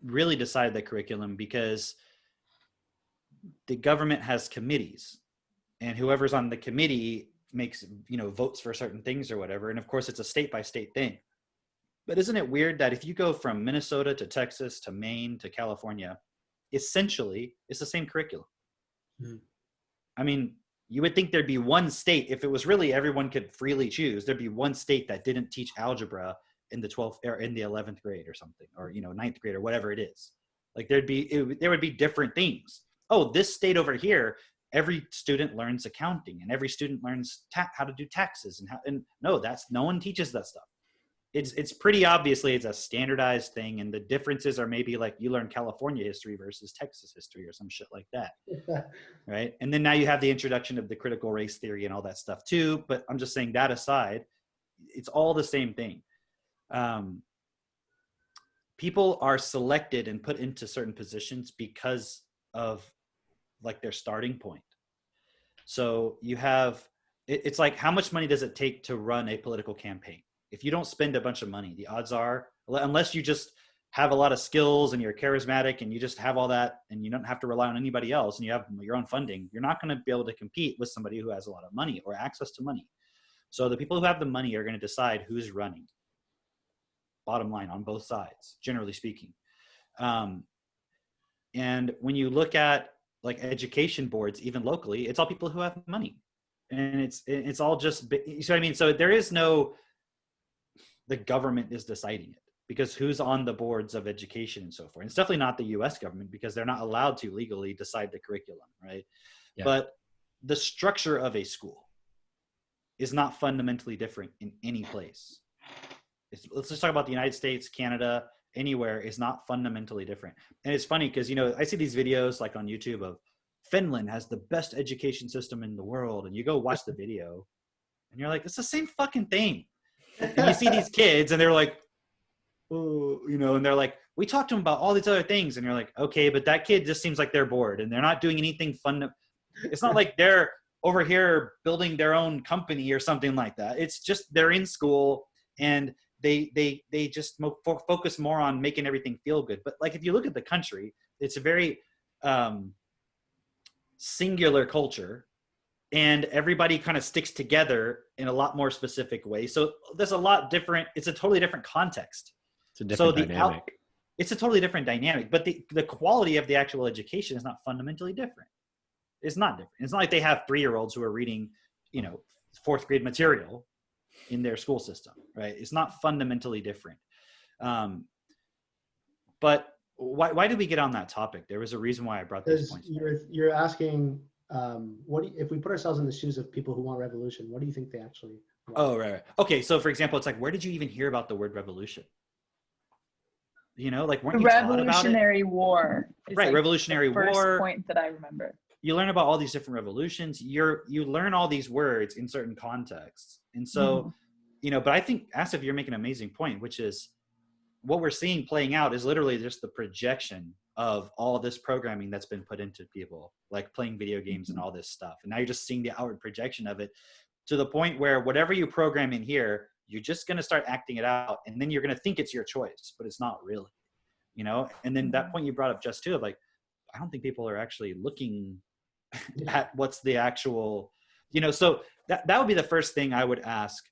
really decide the curriculum because the government has committees, and whoever's on the committee makes, you know, votes for certain things or whatever. And of course, it's a state by state thing. But isn't it weird that if you go from Minnesota to Texas to Maine to California, essentially it's the same curriculum? I mean, you would think there'd be one state, if it was really everyone could freely choose, there'd be one state that didn't teach algebra in the 12th or in the 11th grade or something, or, you know, 9th grade or whatever it is. Like there would be different things. Oh, this state over here, every student learns accounting and every student learns how to do taxes and no one teaches that stuff. It's pretty obviously it's a standardized thing, and the differences are maybe like you learn California history versus Texas history or some shit like that. Right? And then now you have the introduction of the critical race theory and all that stuff too, but I'm just saying that aside, it's all the same thing. People are selected and put into certain positions because of like their starting point. So you have, it's like, how much money does it take to run a political campaign? If you don't spend a bunch of money, the odds are, unless you just have a lot of skills and you're charismatic and you just have all that and you don't have to rely on anybody else and you have your own funding, you're not going to be able to compete with somebody who has a lot of money or access to money. So the people who have the money are going to decide who's running. Bottom line, on both sides, generally speaking. And when you look at like education boards, even locally, it's all people who have money. And it's all just, you see what I mean? So there is no, the government is deciding it. because who's on the boards of education and so forth? It's definitely not the US government, because they're not allowed to legally decide the curriculum, right? Yeah. But the structure of a school is not fundamentally different in any place. Let's just talk about the United States, Canada, anywhere is not fundamentally different. And it's funny because, I see these videos like on YouTube of Finland has the best education system in the world. And you go watch the video and you're like, it's the same fucking thing. And you see these kids and they're like, oh, and they're like, we talked to them about all these other things. And you're like, okay, but that kid just seems like they're bored and they're not doing anything fun. It's not like they're over here building their own company or something like that. It's just they're in school and they just focus more on making everything feel good. But like if you look at the country, it's a very singular culture, and everybody kind of sticks together in a lot more specific way. So there's a lot different. It's a totally different context. It's a different dynamic. It's a totally different dynamic. But the quality of the actual education is not fundamentally different. It's not different. It's not like they have 3-year-olds who are reading, 4th grade material in their school system, right? It's not fundamentally different. But why did we get on that topic? There was a reason why I brought these points. You're asking, if we put ourselves in the shoes of people who want revolution, what do you think they actually want? Oh, right. Okay, so for example, it's like, where did you even hear about the word revolution? Like, weren't you taught about it? Revolutionary War. Right, Revolutionary War. First point that I remember. You learn about all these different revolutions. You learn all these words in certain contexts. And so, but I think, Asif, you're making an amazing point, which is what we're seeing playing out is literally just the projection of all this programming that's been put into people, like playing video games and all this stuff. And now you're just seeing the outward projection of it to the point where whatever you program in here, you're just going to start acting it out. And then you're going to think it's your choice, but it's not really, and then that point you brought up just too, of like, I don't think people are actually looking at what's the actual, so that would be the first thing I would ask.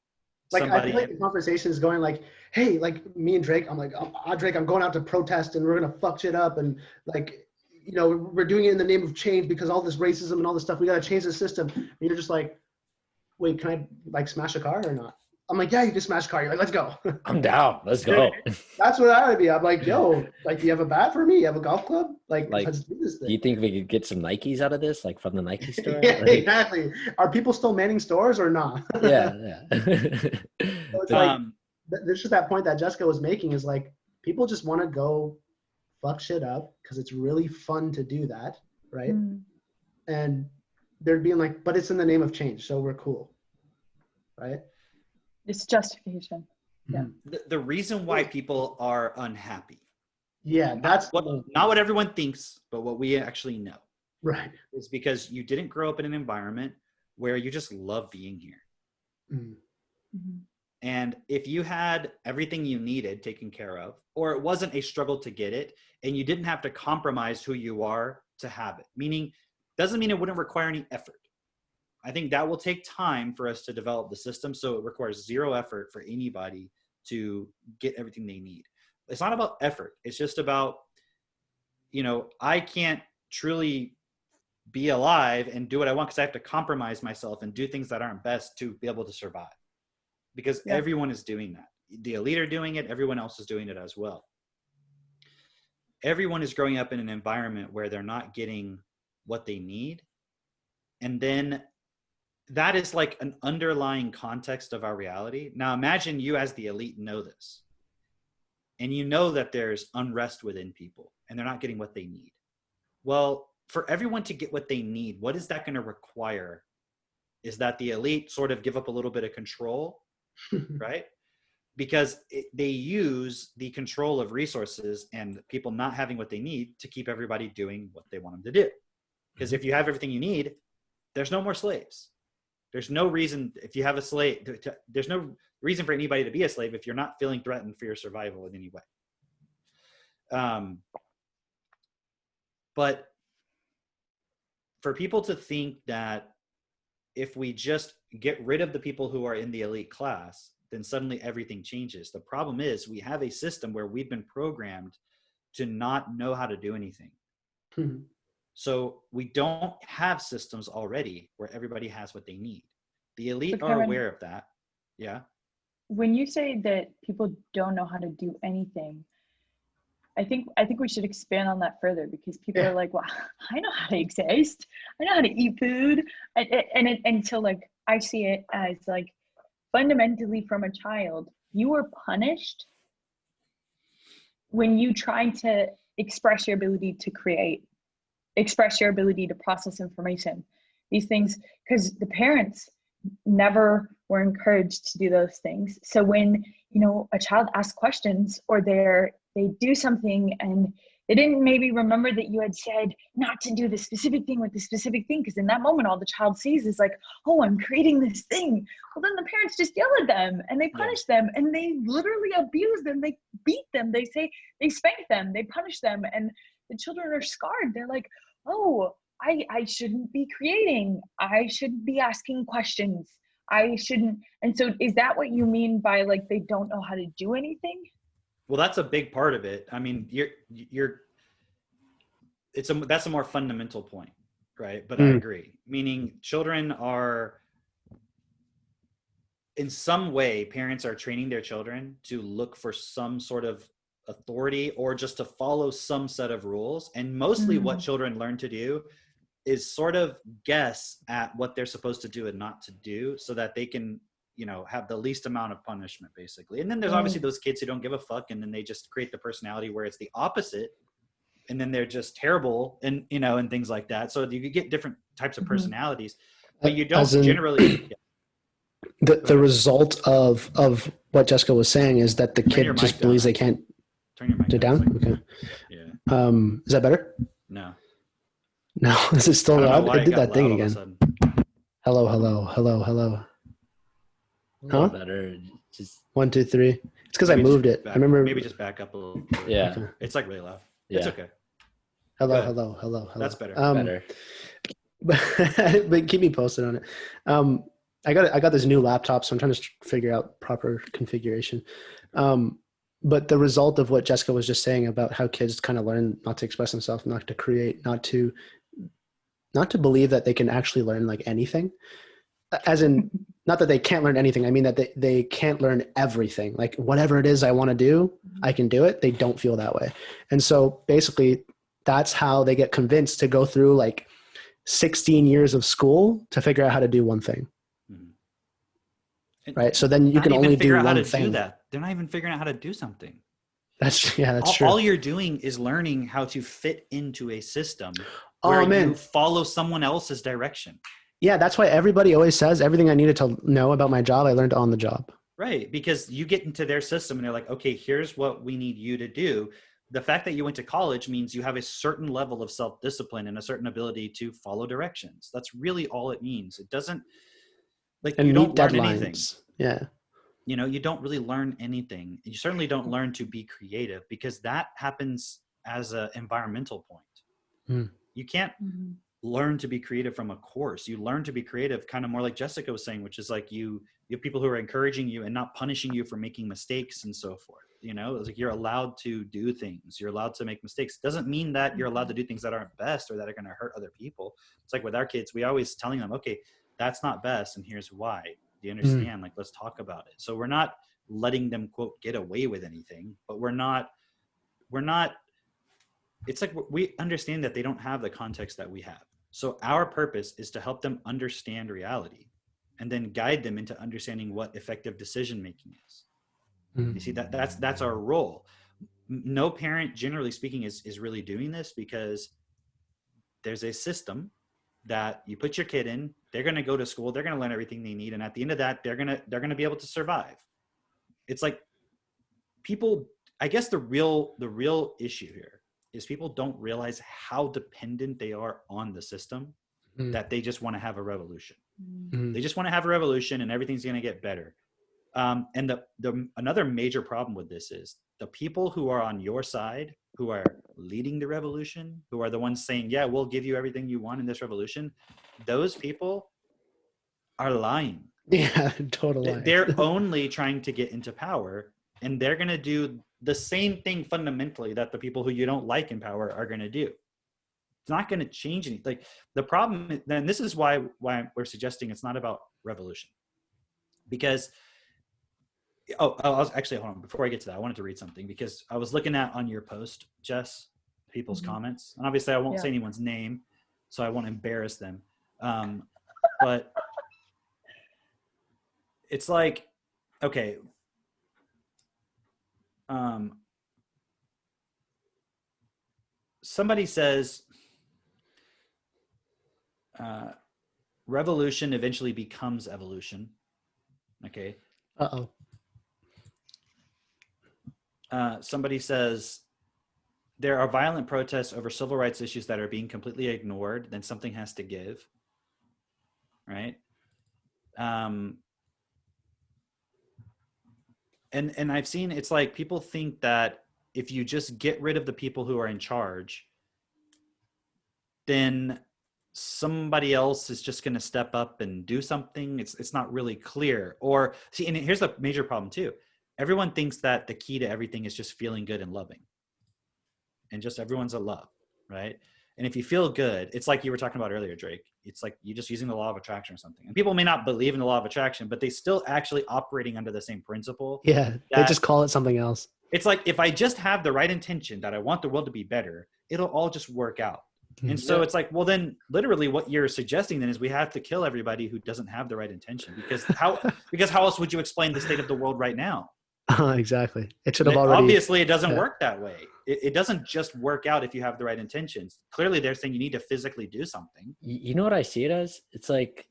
Like, somebody. I feel like the conversation is going like, hey, like me and Drake, I'm like, Drake, I'm going out to protest and we're going to fuck shit up. And like, we're doing it in the name of change because all this racism and all this stuff, we got to change the system. And you're just like, wait, can I like smash a car or not? I'm like, yeah, you can smash a car. You're like, let's go. I'm down. Let's go. That's what I would be. I'm like, yo, like, do you have a bat for me? You have a golf club? Like let's do this thing. Do you think we could get some Nikes out of this, like from the Nike store? Yeah, exactly. Are people still manning stores or not? Yeah. So it's like, there's just that point that Jessica was making is like, people just want to go fuck shit up because it's really fun to do that, right? And they're being like, but it's in the name of change, so we're cool, right? It's justification. Yeah. The reason why people are unhappy. Yeah, that's not what everyone thinks, but what we actually know. Right. Is because you didn't grow up in an environment where you just love being here. And if you had everything you needed taken care of, or it wasn't a struggle to get it, and you didn't have to compromise who you are to have it, meaning doesn't mean it wouldn't require any effort. I think that will take time for us to develop the system. So it requires zero effort for anybody to get everything they need. It's not about effort. It's just about, I can't truly be alive and do what I want because I have to compromise myself and do things that aren't best to be able to survive. Because everyone is doing that. The elite are doing it. Everyone else is doing it as well. Everyone is growing up in an environment where they're not getting what they need. And then that is like an underlying context of our reality. Now imagine you as the elite know this. And you know that there's unrest within people and they're not getting what they need. Well, for everyone to get what they need, what is that going to require? Is that the elite sort of give up a little bit of control, right? Because they use the control of resources and people not having what they need to keep everybody doing what they want them to do. Because if you have everything you need, there's no more slaves. There's no reason, if you have a slave, there's no reason for anybody to be a slave if you're not feeling threatened for your survival in any way. But for people to think that if we just get rid of the people who are in the elite class, then suddenly everything changes. The problem is we have a system where we've been programmed to not know how to do anything. So we don't have systems already where everybody has what they need. The elite are aware of that. Yeah. when you say that people don't know how to do anything, I think we should expand on that further, because people are like, well, I know how to exist. I know how to eat food. And so like, I see it as like, fundamentally from a child, you were punished when you try to express your ability to create, express your ability to process information, these things, because the parents never were encouraged to do those things. So when, you know, a child asks questions, or they do something and they didn't maybe remember that you had said not to do the specific thing with the specific thing, because in that moment all the child sees is like, oh, I'm creating this thing. Well, then the parents just yell at them and they punish them, and they literally abuse them. They beat them. They say, they spank them, they punish them, and the children are scarred. They're like, oh, I shouldn't be creating. I should be asking questions. I shouldn't. And so is that what you mean by like, they don't know how to do anything? Well, that's a big part of it. I mean, that's a more fundamental point, right? But I agree. Meaning children are, in some way, parents are training their children to look for some sort of authority or just to follow some set of rules. And mostly what children learn to do is sort of guess at what they're supposed to do and not to do, so that they can, you know, have the least amount of punishment, basically. And then there's obviously those kids who don't give a fuck, and then they just create the personality where it's the opposite, and then they're just terrible, and, you know, and things like that. So you get different types of personalities, but you don't generally. The result of what Jessica was saying is that the kid just believes they can't. Turn your mic down. Okay. Yeah. Is that better? No. No. Is it still loud? It did that thing again. Hello. Huh? Better. Just 1, 2, 3. It's because I moved it. I remember. Maybe just back up a little. Yeah. Okay. It's like really loud. Yeah. It's okay. Hello. That's better. Better. But keep me posted on it. I got this new laptop, so I'm trying to figure out proper configuration. But the result of what Jessica was just saying about how kids kind of learn not to express themselves, not to create, not to believe that they can actually learn like anything, as in not that they can't learn anything. I mean that they can't learn everything. Like whatever it is I want to do, I can do it. They don't feel that way. And so basically that's how they get convinced to go through like 16 years of school to figure out how to do one thing. Right. So then you can only do one thing. They're not even figuring out how to do something. That's true. All you're doing is learning how to fit into a system where you follow someone else's direction. Yeah, that's why everybody always says everything I needed to know about my job, I learned on the job. Right, because you get into their system and they're like, okay, here's what we need you to do. The fact that you went to college means you have a certain level of self-discipline and a certain ability to follow directions. That's really all it means. It doesn't, like, you don't learn anything. Yeah. You know, you don't really learn anything. You certainly don't learn to be creative, because that happens as an environmental point. You can't learn to be creative from a course. You learn to be creative kind of more like Jessica was saying, which is like you have people who are encouraging you and not punishing you for making mistakes and so forth. You know, it's like you're allowed to do things. You're allowed to make mistakes. Doesn't mean that you're allowed to do things that aren't best or that are going to hurt other people. It's like with our kids, we always telling them, okay, that's not best, and here's why. Do you understand? Like, let's talk about it. So we're not letting them, quote, get away with anything, but we're not, it's like we understand that they don't have the context that we have. So our purpose is to help them understand reality and then guide them into understanding what effective decision-making is. You see, that's our role. No parent, generally speaking, is really doing this, because there's a system that you put your kid in. They're going to go to school. They're going to learn everything they need. And at the end of that, they're going to be able to survive. It's like people, I guess the real issue here is people don't realize how dependent they are on the system, that they just want to have a revolution. They just want to have a revolution and everything's going to get better. And the another major problem with this is the people who are on your side, who are leading the revolution, who are the ones saying, yeah, we'll give you everything you want in this revolution. Those people are lying. Yeah, totally. They're only trying to get into power, and they're going to do the same thing fundamentally that the people who you don't like in power are going to do. It's not going to change anything. Like the problem, then this is why we're suggesting it's not about revolution, because I was actually, hold on, before I get to that, I wanted to read something because I was looking at on your post, Jess, people's comments, and obviously I won't say anyone's name, so I won't embarrass them. But it's like, okay, somebody says revolution eventually becomes evolution. Okay. Somebody says there are violent protests over civil rights issues that are being completely ignored, then something has to give. Right. And I've seen, it's like people think that if you just get rid of the people who are in charge, then somebody else is just going to step up and do something. It's not really clear. Or see, and here's the major problem too. Everyone thinks that the key to everything is just feeling good and loving, and just everyone's a love, right? And if you feel good, it's like you were talking about earlier, Drake. It's like you're just using the law of attraction or something. And people may not believe in the law of attraction, but they still actually operating under the same principle. Yeah, they just call it something else. It's like if I just have the right intention that I want the world to be better, it'll all just work out. And so it's like, well, then literally what you're suggesting then is we have to kill everybody who doesn't have the right intention, because how else would you explain the state of the world right now? Exactly. It should have already. Obviously, it doesn't work that way. It doesn't just work out if you have the right intentions. Clearly, they're saying you need to physically do something. You know what I see it as? It's like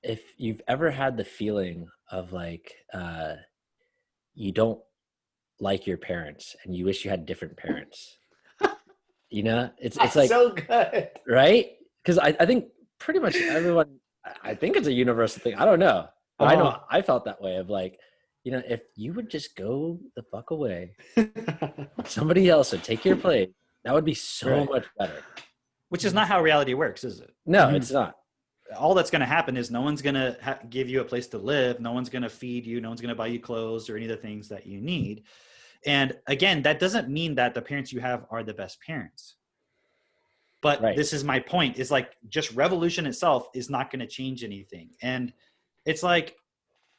if you've ever had the feeling of like you don't like your parents and you wish you had different parents. You know, it's like so good, right? Because I think pretty much everyone. I think it's a universal thing. I don't know, but I know I felt that way of like, you know, if you would just go the fuck away, somebody else would take your place. That would be so much better. Which is not how reality works, is it? No, it's not. All that's going to happen is no one's going to give you a place to live. No one's going to feed you. No one's going to buy you clothes or any of the things that you need. And again, that doesn't mean that the parents you have are the best parents. But this is my point, is like just revolution itself is not going to change anything. And it's like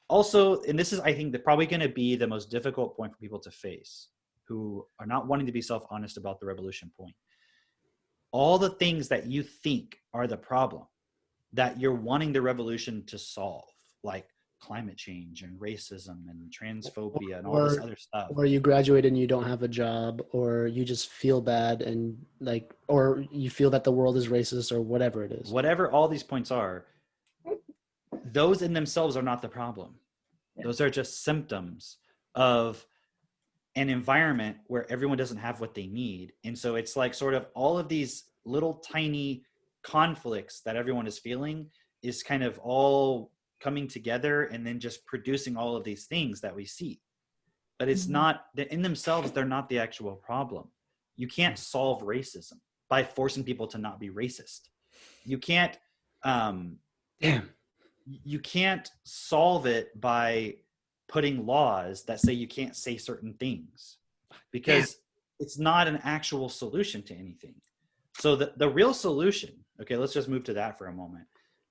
also, and this is, I think, probably going to be the most difficult point for people to face who are not wanting to be self-honest about the revolution point. All the things that you think are the problem that you're wanting the revolution to solve, like climate change and racism and transphobia and all this other stuff. Or you graduate and you don't have a job, or you just feel bad and like, or you feel that the world is racist or whatever it is. Whatever all these points are, those in themselves are not the problem. Those are just symptoms of an environment where everyone doesn't have what they need. And so it's like sort of all of these little tiny conflicts that everyone is feeling is kind of all coming together and then just producing all of these things that we see. But it's not, in themselves, they're not the actual problem. You can't solve racism by forcing people to not be racist. You can't, you can't solve it by putting laws that say you can't say certain things, because it's not an actual solution to anything. So the real solution, okay, let's just move to that for a moment,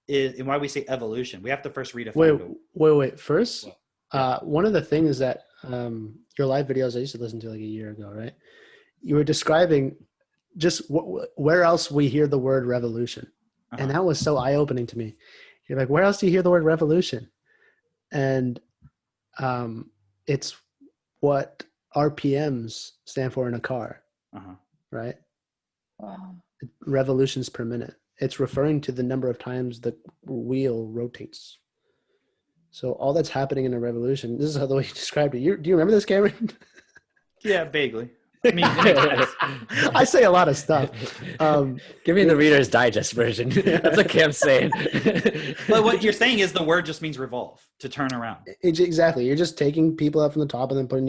is, and why we say evolution, we have to first redefine. Wait. First, one of the things that your live videos I used to listen to like a year ago, right? You were describing just where else we hear the word revolution. And that was so eye-opening to me. You're like, where else do you hear the word revolution? And it's what RPMs stand for in a car, right? Wow. Revolutions per minute. It's referring to the number of times the wheel rotates. So all that's happening in a revolution, this is how the way you described it. Do you remember this, Cameron? Yeah, vaguely. I mean, I say a lot of stuff. Give me the Reader's Digest version. That's what Cam's saying. But what you're saying is the word just means revolve, to turn around. Exactly. You're just taking people up from the top and then putting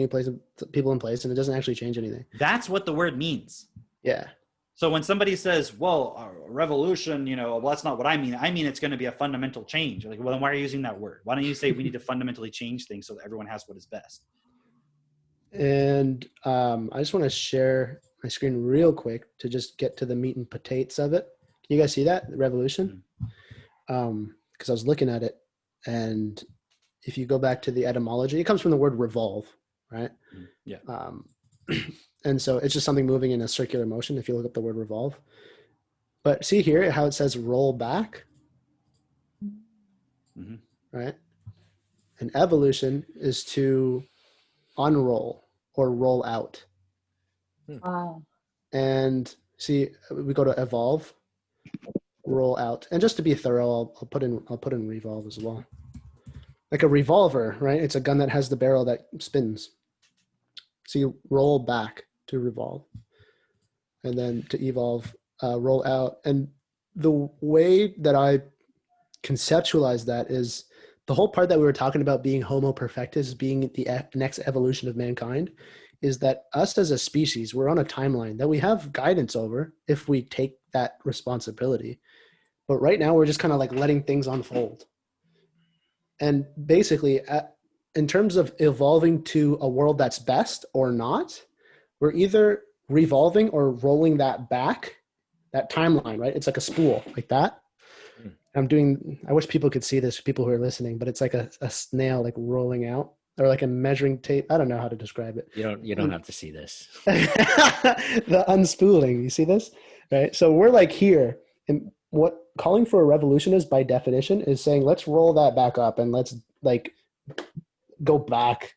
people in place, and it doesn't actually change anything. That's what the word means. Yeah. So when somebody says, well, revolution, well, that's not what I mean. I mean, it's going to be a fundamental change. Like, well, then why are you using that word? Why don't you say we need to fundamentally change things so that everyone has what is best? And I just want to share my screen real quick to just get to the meat and potatoes of it. Can you guys see that, the revolution? Because I was looking at it, and if you go back to the etymology, it comes from the word revolve, right? Yeah. And so it's just something moving in a circular motion if you look up the word revolve. But see here how it says roll back, right? And evolution is to unroll or roll out. Wow. And see, we go to evolve, roll out. And just to be thorough, I'll put in revolve as well. Like a revolver, right? It's a gun that has the barrel that spins. So you roll back to revolve, and then to evolve, roll out. And the way that I conceptualize that is the whole part that we were talking about being Homo perfectus, being the next evolution of mankind, is that us as a species, we're on a timeline that we have guidance over if we take that responsibility. But right now we're just kind of like letting things unfold. And basically, in terms of evolving to a world that's best or not, we're either revolving or rolling that back, that timeline, right? It's like a spool like that. I wish people could see this, people who are listening, but it's like a snail like rolling out, or like a measuring tape. I don't know how to describe it. You don't have to see this. The unspooling, you see this? Right? So we're like here, and what calling for a revolution is by definition is saying, let's roll that back up and let's like go back.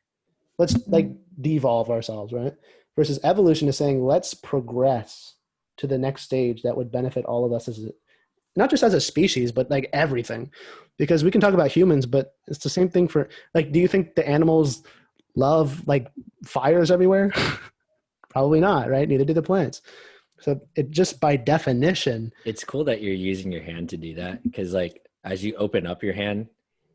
Let's like devolve ourselves, right? Versus evolution is saying, let's progress to the next stage that would benefit all of us as not just as a species, but like everything. Because we can talk about humans, but it's the same thing for like, do you think the animals love like fires everywhere? Probably not, right? Neither do the plants. So it just by definition. It's cool that you're using your hand to do that, because like as you open up your hand,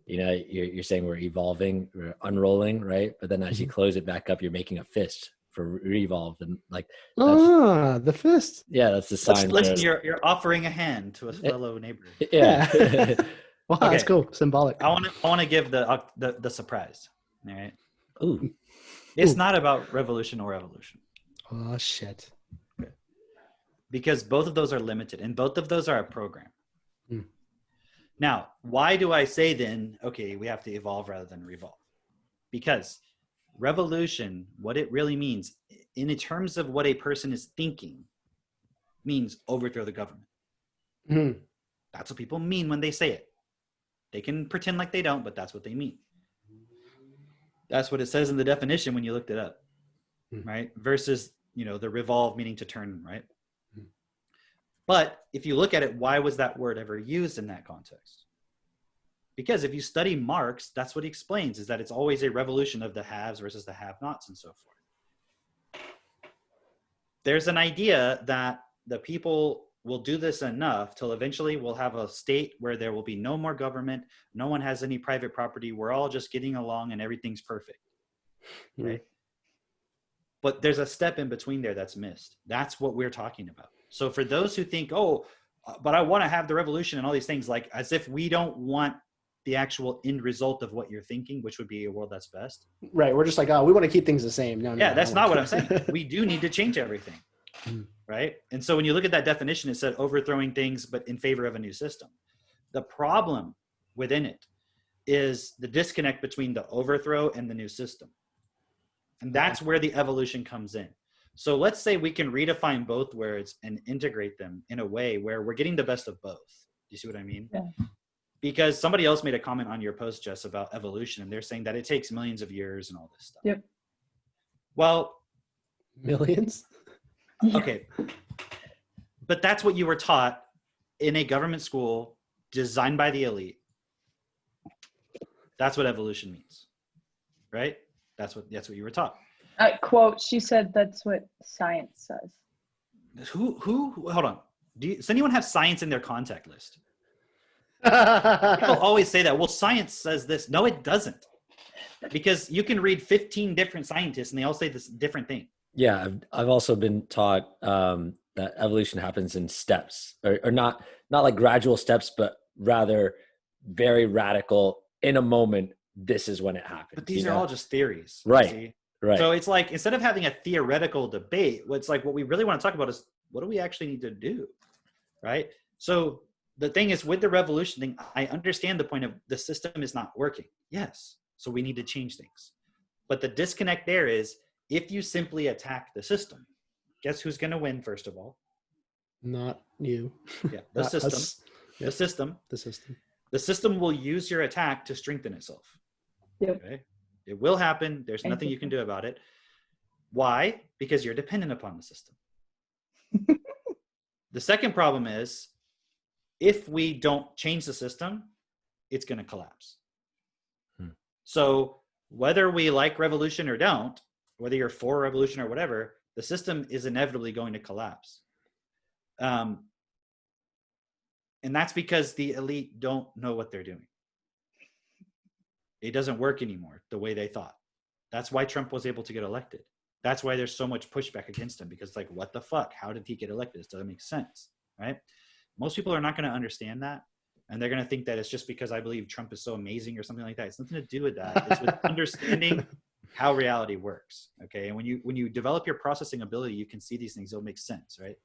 you know, you're saying we're evolving, we're unrolling, right? But then as you close it back up, you're making a fist for revolve, and like the fist. Yeah, that's the sign. You're offering a hand to a fellow neighbor. Yeah. Wow, okay. That's cool. Symbolic. I want to give the surprise. All right. Ooh. It's not about revolution or evolution. Oh shit. Because both of those are limited, and both of those are a program. Now, why do I say then, okay, we have to evolve rather than revolve? Because revolution, what it really means, in terms of what a person is thinking, means overthrow the government. That's what people mean when they say it. They can pretend like they don't, but that's what they mean. That's what it says in the definition when you looked it up, right? Versus, you know, the revolve meaning to turn, right? But if you look at it, why was that word ever used in that context? Because if you study Marx, that's what he explains, is that it's always a revolution of the haves versus the have-nots and so forth. There's an idea that the people will do this enough till eventually we'll have a state where there will be no more government, no one has any private property, we're all just getting along and everything's perfect, right? But there's a step in between there that's missed. That's what we're talking about. So for those who think, oh, but I want to have the revolution and all these things, like as if we don't want the actual end result of what you're thinking, which would be a world that's best. Right. We're just like, oh, we want to keep things the same. No, yeah, that's not what I'm saying. We do need to change everything. Right. And so when you look at that definition, it said overthrowing things, but in favor of a new system. The problem within it is the disconnect between the overthrow and the new system. And that's where the evolution comes in. So let's say we can redefine both words and integrate them in a way where we're getting the best of both. Do you see what I mean? Yeah. Because somebody else made a comment on your post, Jess, about evolution, and they're saying that it takes millions of years and all this stuff. Yep. Well, millions? Okay. But that's what you were taught in a government school designed by the elite. That's what evolution means. Right? That's what you were taught. Quote, she said that's what science says. Who hold on. Does anyone have science in their contact list? People always say that. Well, science says this. No, it doesn't. Because you can read 15 different scientists and they all say this different thing. Yeah, I've also been taught that evolution happens in steps, or not like gradual steps, but rather very radical. In a moment, this is when it happens. But these are all just theories. Right. See? Right. So it's like, instead of having a theoretical debate, what we really want to talk about is what do we actually need to do? Right. So the thing is, with the revolution thing, I understand the point of the system is not working. Yes. So we need to change things. But the disconnect there is, if you simply attack the system, guess who's going to win first of all? Not you. Yeah, the Not system. us. The Yep. system. The system. The system will use your attack to strengthen itself. Yep. Okay? It will happen. There's nothing you can do about it. Why? Because you're dependent upon the system. The second problem is, if we don't change the system, it's going to collapse. So whether we like revolution or don't, whether you're for revolution or whatever, the system is inevitably going to collapse. And that's because the elite don't know what they're doing. It doesn't work anymore the way they thought. That's why Trump was able to get elected. That's why there's so much pushback against him, because like, what the fuck? How did he get elected? This doesn't make sense, right? Most people are not going to understand that. And they're going to think that it's just because I believe Trump is so amazing or something like that. It's nothing to do with that. It's with understanding how reality works. Okay. And when you develop your processing ability, you can see these things. It'll make sense. Right.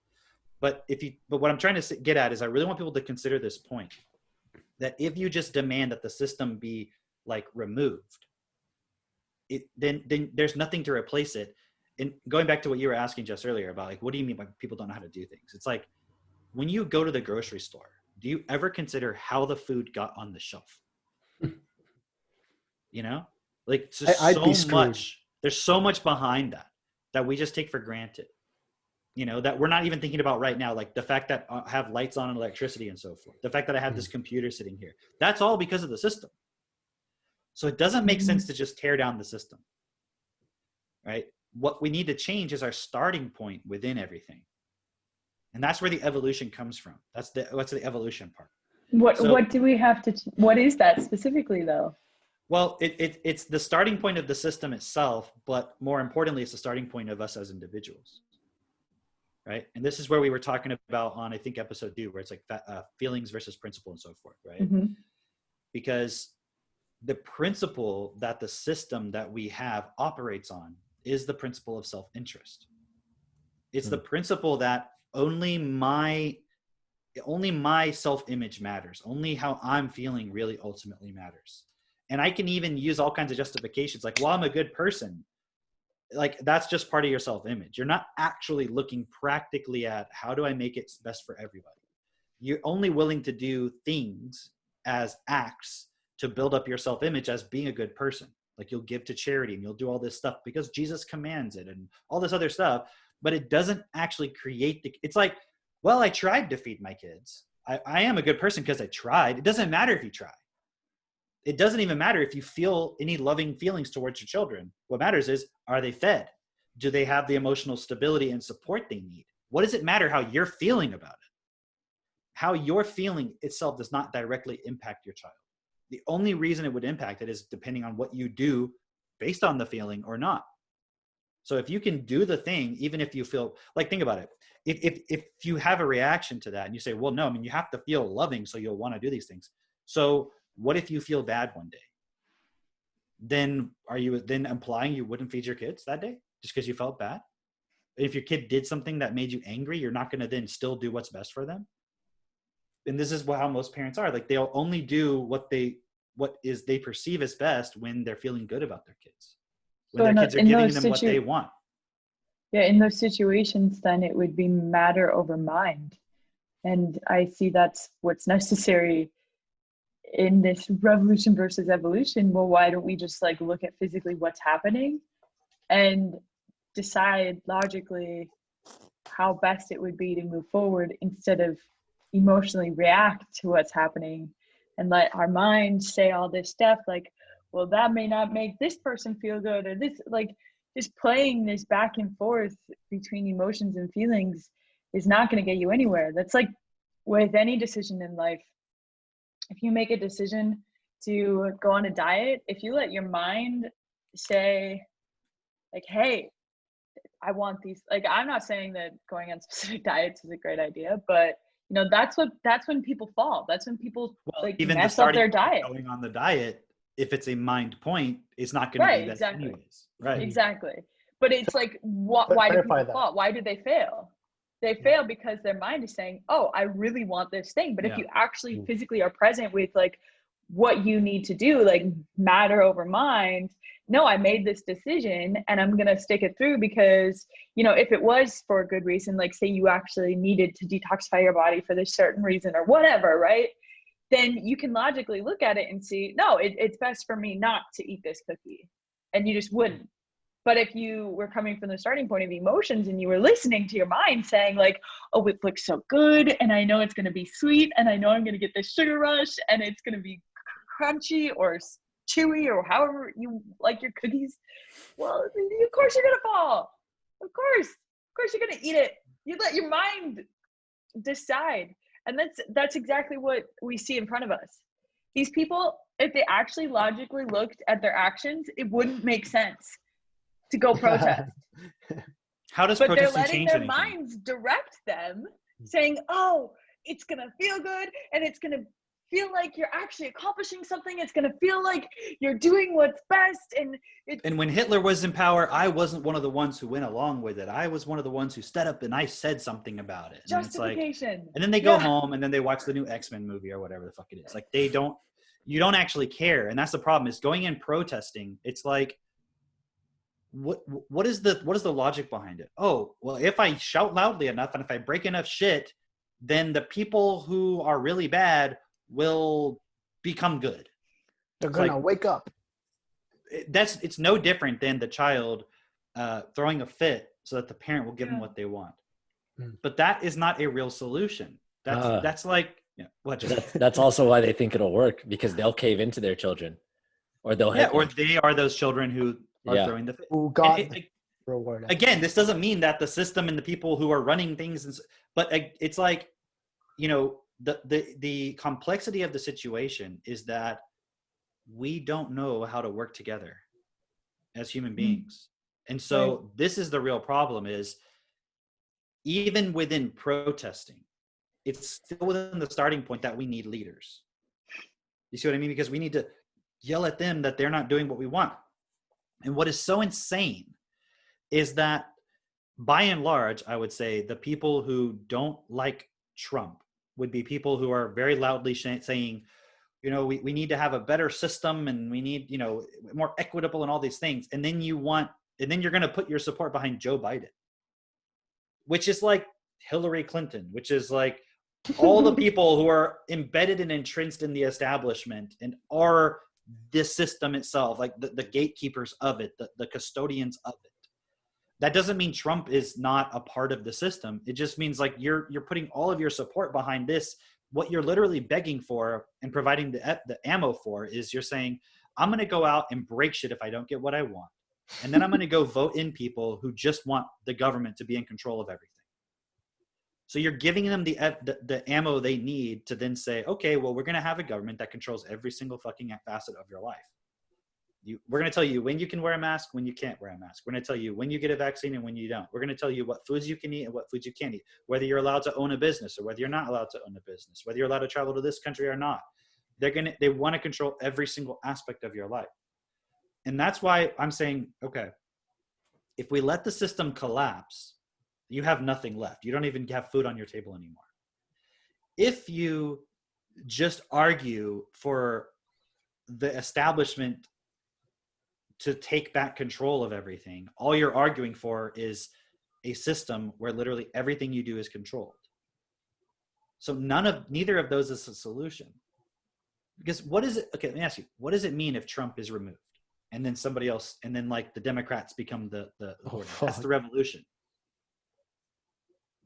But what I'm trying to get at is, I really want people to consider this point, that if you just demand that the system be like removed, then there's nothing to replace it. And going back to what you were asking just earlier about, like, what do you mean by people don't know how to do things? It's like, when you go to the grocery store, do you ever consider how the food got on the shelf? You know, like, there's so much behind that we just take for granted, you know, that we're not even thinking about right now. Like the fact that I have lights on and electricity and so forth. The fact that I have this computer sitting here, that's all because of the system. So it doesn't make sense to just tear down the system, right? What we need to change is our starting point within everything. And that's where the evolution comes from. That's the evolution part. What do we have to, what is that specifically though? Well, it's the starting point of the system itself, but more importantly, it's the starting point of us as individuals, right? And this is where we were talking about on, I think, episode 2, where it's like feelings versus principle and so forth, right? Mm-hmm. Because the principle that the system that we have operates on is the principle of self-interest. It's the principle that only my self-image matters. Only how I'm feeling really ultimately matters. And I can even use all kinds of justifications like, well, I'm a good person. Like, that's just part of your self-image. You're not actually looking practically at how do I make it best for everybody. You're only willing to do things as acts to build up your self-image as being a good person. Like, you'll give to charity and you'll do all this stuff because Jesus commands it and all this other stuff, but it doesn't actually create it's like, well, I tried to feed my kids. I am a good person because I tried. It doesn't matter if you try. It doesn't even matter if you feel any loving feelings towards your children. What matters is, are they fed? Do they have the emotional stability and support they need? What does it matter how you're feeling about it? How you're feeling itself does not directly impact your child. The only reason it would impact it is depending on what you do based on the feeling or not. So if you can do the thing, even if you feel like, think about it. If you have a reaction to that and you say, well, no, I mean, you have to feel loving, so you'll want to do these things. So what if you feel bad one day? Then are you then implying you wouldn't feed your kids that day just because you felt bad? If your kid did something that made you angry, you're not going to then still do what's best for them. And this is how most parents are. Like, they'll only do what they perceive as best when they're feeling good about their kids. When their kids are giving them what they want. Yeah, in those situations, then it would be matter over mind. And I see that's what's necessary in this revolution versus evolution. Well, why don't we just like look at physically what's happening and decide logically how best it would be to move forward, instead of emotionally react to what's happening and let our mind say all this stuff like, well, that may not make this person feel good, or this, like, just playing this back and forth between emotions and feelings is not going to get you anywhere. That's like with any decision in life. If you make a decision to go on a diet, if you let your mind say like, hey, I want these, like, I'm not saying that going on specific diets is a great idea, but you know, that's when people fall. That's when people like even mess up their diet. Going on the diet, if it's a mind point, it's not going to be best anyways. Right. Exactly. But it's like, why do people fall? Why do they fail? They fail because their mind is saying, oh, I really want this thing. But if you actually physically are present with like, what you need to do, like matter over mind. No, I made this decision and I'm going to stick it through because, you know, if it was for a good reason, like say you actually needed to detoxify your body for this certain reason or whatever, right? Then you can logically look at it and see, no, it's best for me not to eat this cookie. And you just wouldn't. But if you were coming from the starting point of emotions and you were listening to your mind saying like, oh, it looks so good and I know it's going to be sweet and I know I'm going to get this sugar rush and it's going to be crunchy or chewy or however you like your cookies, well, of course you're going to fall. Of course you're going to eat it. You let your mind decide. And that's exactly what we see in front of us. These people, if they actually logically looked at their actions, it wouldn't make sense to go protest. How does but they're protesting letting change their anything? minds direct them, saying, oh, it's going to feel good and it's going to feel like you're actually accomplishing something. It's going to feel like you're doing what's best. And when Hitler was in power, I wasn't one of the ones who went along with it. I was one of the ones who stood up and I said something about it. And justification. It's like, and then they go home and then they watch the new X-Men movie or whatever the fuck it is. Like you don't actually care. And that's the problem is going in protesting. It's like, what is the logic behind it? Oh, well, if I shout loudly enough and if I break enough shit, then the people who are really bad will become good. They're going to wake up. It's no different than the child throwing a fit so that the parent will give them what they want. But that is not a real solution. That's like, what? That's also why they think it'll work, because they'll cave into their children, or they'll hit or them. they are those children who are throwing the fit. Who got reward. Again, this doesn't mean that the system and the people who are running things, but it's like, the complexity of the situation is that we don't know how to work together as human beings. And so this is the real problem is even within protesting, it's still within the starting point that we need leaders. You see what I mean? Because we need to yell at them that they're not doing what we want. And what is so insane is that by and large, I would say the people who don't like Trump would be people who are very loudly saying, we need to have a better system and we need, more equitable and all these things. And then you're going to put your support behind Joe Biden, which is like Hillary Clinton, which is like all the people who are embedded and entrenched in the establishment and are this system itself, like the gatekeepers of it, the custodians of it. That doesn't mean Trump is not a part of the system. It just means like you're putting all of your support behind this. What you're literally begging for and providing the ammo for is you're saying, I'm going to go out and break shit if I don't get what I want. And then I'm going to go vote in people who just want the government to be in control of everything. So you're giving them the ammo they need to then say, okay, well, we're going to have a government that controls every single fucking facet of your life. We're going to tell you when you can wear a mask, when you can't wear a mask. We're going to tell you when you get a vaccine and when you don't. We're going to tell you what foods you can eat and what foods you can't eat, whether you're allowed to own a business or whether you're not allowed to own a business, whether you're allowed to travel to this country or not. They want to control every single aspect of your life. And that's why I'm saying, okay, if we let the system collapse, you have nothing left. You don't even have food on your table anymore. If you just argue for the establishment to take back control of everything, all you're arguing for is a system where literally everything you do is controlled. So neither of those is a solution. Because what is it? Okay, let me ask you, what does it mean if Trump is removed and then somebody else, and then like the Democrats become the that's the revolution.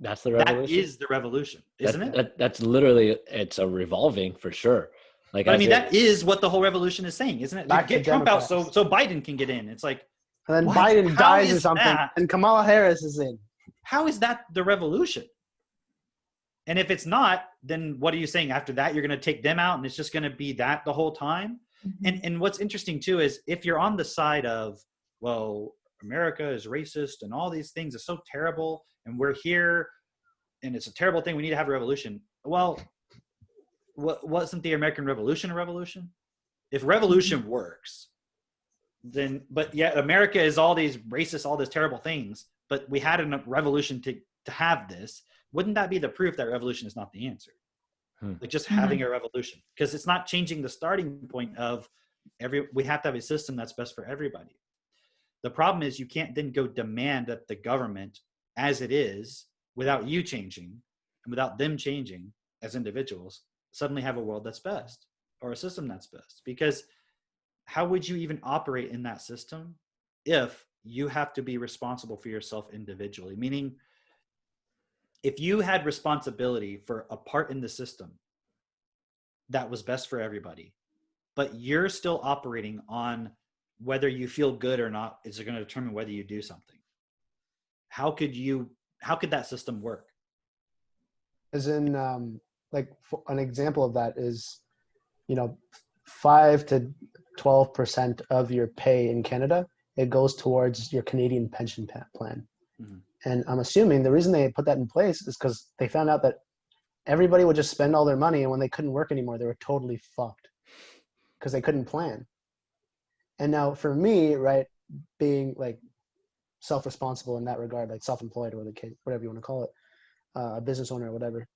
That's the revolution. That is the revolution, isn't it? That's literally, it's a revolving for sure. Like, but I mean, that is what the whole revolution is saying, isn't it? Get Trump out so Biden can get in. It's like, and then Biden dies or something, and Kamala Harris is in. How is that the revolution? And if it's not, then what are you saying? After that, you're going to take them out, and it's just going to be that the whole time? Mm-hmm. And what's interesting too is if you're on the side of, well, America is racist and all these things are so terrible, and we're here, and it's a terrible thing. We need to have a revolution. Well, wasn't the American Revolution a revolution? If revolution works, then, but yet America is all these racist, all these terrible things, but we had a revolution to have this. Wouldn't that be the proof that revolution is not the answer? like just having a revolution, because it's not changing the starting point of we have to have a system that's best for everybody. The problem is you can't then go demand that the government as it is, without you changing and without them changing as individuals, suddenly have a world that's best or a system that's best. Because how would you even operate in that system if you have to be responsible for yourself individually? Meaning, if you had responsibility for a part in the system that was best for everybody, but you're still operating on whether you feel good or not is going to determine whether you do something. How could that system work? As in, an example of that is, 5 to 12% of your pay in Canada, it goes towards your Canadian pension plan. Mm-hmm. And I'm assuming the reason they put that in place is because they found out that everybody would just spend all their money, and when they couldn't work anymore, they were totally fucked because they couldn't plan. And now for me, right, being like self-responsible in that regard, like self-employed or whatever you want to call it, a business owner or whatever,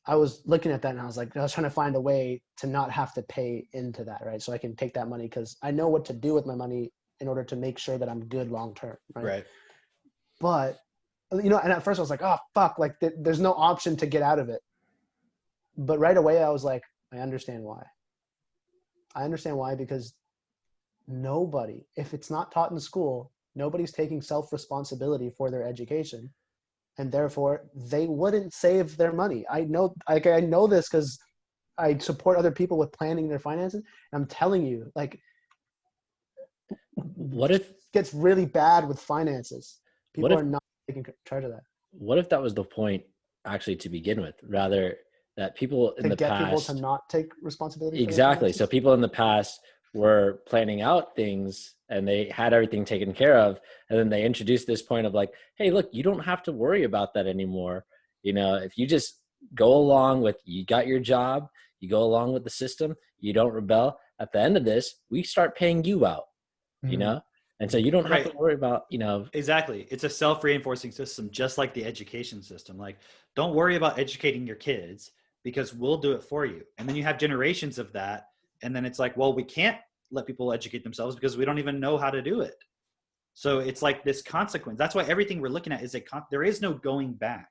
I was looking at that and I was trying to find a way to not have to pay into that, right? So I can take that money because I know what to do with my money in order to make sure that I'm good long-term, right? Right. But, and at first I was like, oh, fuck, like there's no option to get out of it. But right away I was like, I understand why. Because nobody, if it's not taught in school, nobody's taking self-responsibility for their education, and therefore they wouldn't save their money. I know this because I support other people with planning their finances. I'm telling you, what if it gets really bad with finances? People are not taking charge of that. What if that was the point actually to begin with, rather that people in the past to get people to not take responsibility? Exactly. So people in the past were planning out things and they had everything taken care of. And then they introduced this point of like, hey, look, you don't have to worry about that anymore. If you just go along with, you got your job, you go along with the system, you don't rebel. At the end of this, we start paying you out, And so you don't have to worry about, Exactly. It's a self-reinforcing system, just like the education system. Like, don't worry about educating your kids because we'll do it for you. And then you have generations of that. And then it's like, well, we can't let people educate themselves because we don't even know how to do it. So it's like this consequence. That's why everything we're looking at is there is no going back.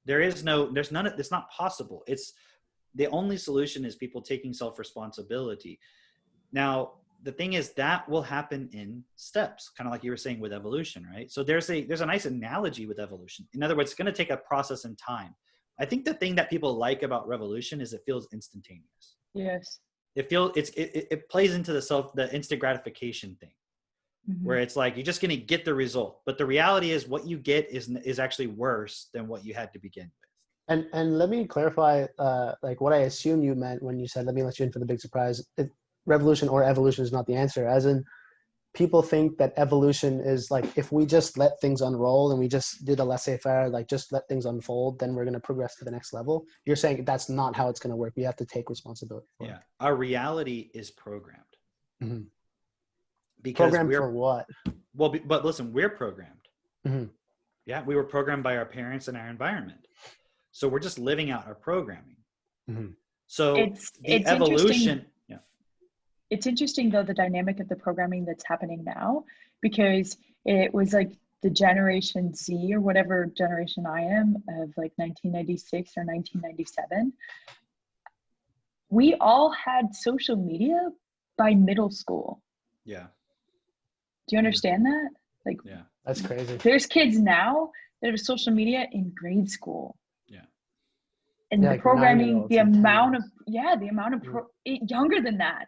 There's none of, it's not possible. It's the only solution is people taking self-responsibility. Now, the thing is that will happen in steps, kind of like you were saying with evolution, right? So there's a nice analogy with evolution. In other words, it's going to take a process in time. I think the thing that people like about revolution is it feels instantaneous. Yes. It plays into the instant gratification thing, where it's like, you're just going to get the result. But the reality is what you get is actually worse than what you had to begin with. And let me clarify, what I assume you meant when you said, let me let you in for the big surprise. Revolution or evolution is not the answer. As in, people think that evolution is like, if we just let things unroll and we just do the laissez-faire, just let things unfold, then we're going to progress to the next level. You're saying that's not how it's going to work. We have to take responsibility for it. Our reality is programmed. Mm-hmm. Because programmed for what? Well, but listen, we're programmed. Mm-hmm. Yeah, we were programmed by our parents and our environment. So we're just living out our programming. Mm-hmm. So it's evolution. It's interesting, though, the dynamic of the programming that's happening now, because it was like the Generation Z or whatever generation I am of 1996 or 1997. We all had social media by middle school. Yeah. Do you understand that? Yeah, that's crazy. There's kids now that have social media in grade school. Yeah. And the programming, the amount of younger than that.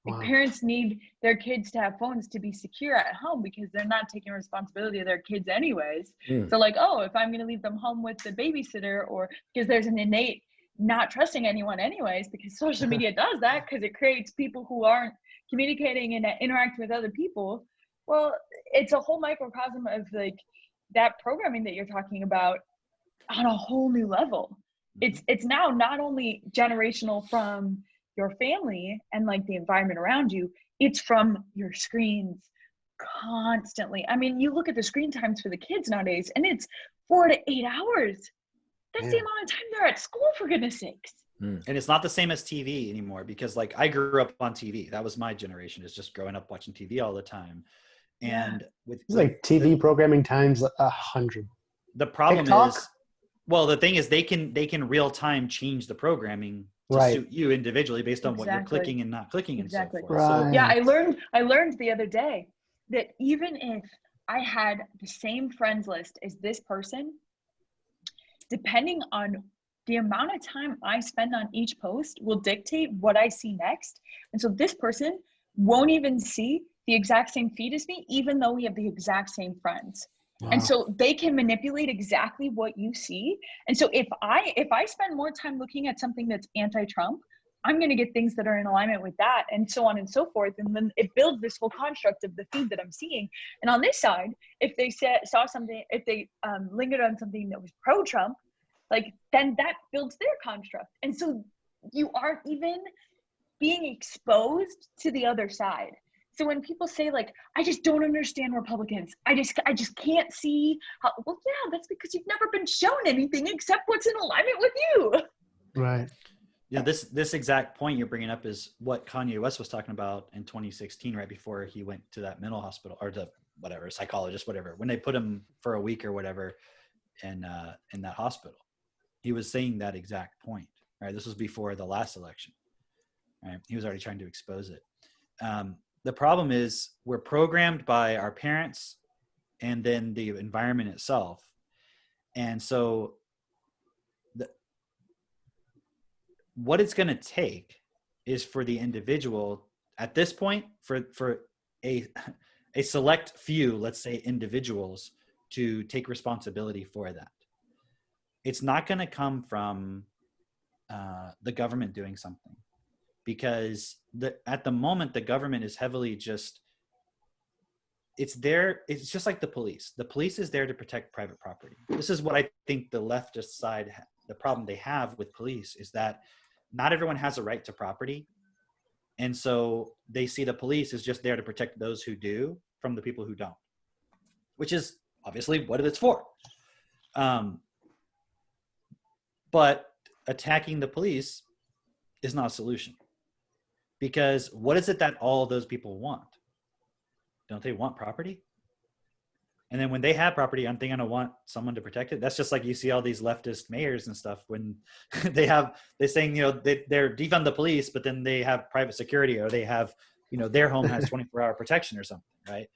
Wow. Parents need their kids to have phones to be secure at home because they're not taking responsibility of their kids anyways. So if I'm going to leave them home with the babysitter, or because there's an innate not trusting anyone anyways, because social media does that, because it creates people who aren't communicating and interacting with other people. Well, it's a whole microcosm of that programming that you're talking about on a whole new level. It's now not only generational from your family and the environment around you, it's from your screens constantly. I mean, you look at the screen times for the kids nowadays and it's 4 to 8 hours. That's Yeah. the amount of time they're at school, for goodness sakes. And it's not the same as TV anymore, because like I grew up on TV. That was my generation, is just growing up watching TV all the time. And with It's like TV programming times 100. the problem TikTok? is, well, the thing is they can real time change the programming to Right. suit you individually based on what you're Exactly. clicking and not clicking Exactly. and so forth. So Right. Yeah, I learned the other day that even if I had the same friends list as this person, depending on the amount of time I spend on each post will dictate what I see next. And so this person won't even see the exact same feed as me, even though we have the exact same friends. Wow. And so they can manipulate exactly what you see. And so if I spend more time looking at something that's anti-Trump, I'm going to get things that are in alignment with that, and so on and so forth. And then it builds this whole construct of the feed that I'm seeing. And on this side, if they saw something, if they lingered on something that was pro-Trump, like then that builds their construct. And so you aren't even being exposed to the other side. So when people say like, I just don't understand Republicans, I just can't see how, well, yeah, that's because you've never been shown anything except what's in alignment with you. Right. yeah, this exact point you're bringing up is what Kanye West was talking about in 2016, right before he went to that mental hospital, or the whatever psychologist, whatever, when they put him for a week or whatever in that hospital. He was saying that exact point, right? This was before the last election, right? He was already trying to expose it. The problem is we're programmed by our parents and then the environment itself. And so what it's going to take is for the individual at this point, for a select few, let's say individuals, to take responsibility for that. It's not going to come from the government doing something, because at the moment the government is heavily just, it's just like the police. The police is there to protect private property. This is what I think the leftist side, the problem they have with police is that not everyone has a right to property. And so they see the police is just there to protect those who do from the people who don't, which is obviously what it's for. But attacking the police is not a solution, because what is it that all those people want? Don't they want property? And then when they have property, aren't they going to want someone to protect it? That's just like you see all these leftist mayors and stuff when they're saying, they're defund the police, but then they have private security, or they have, their home has 24-hour protection or something, right?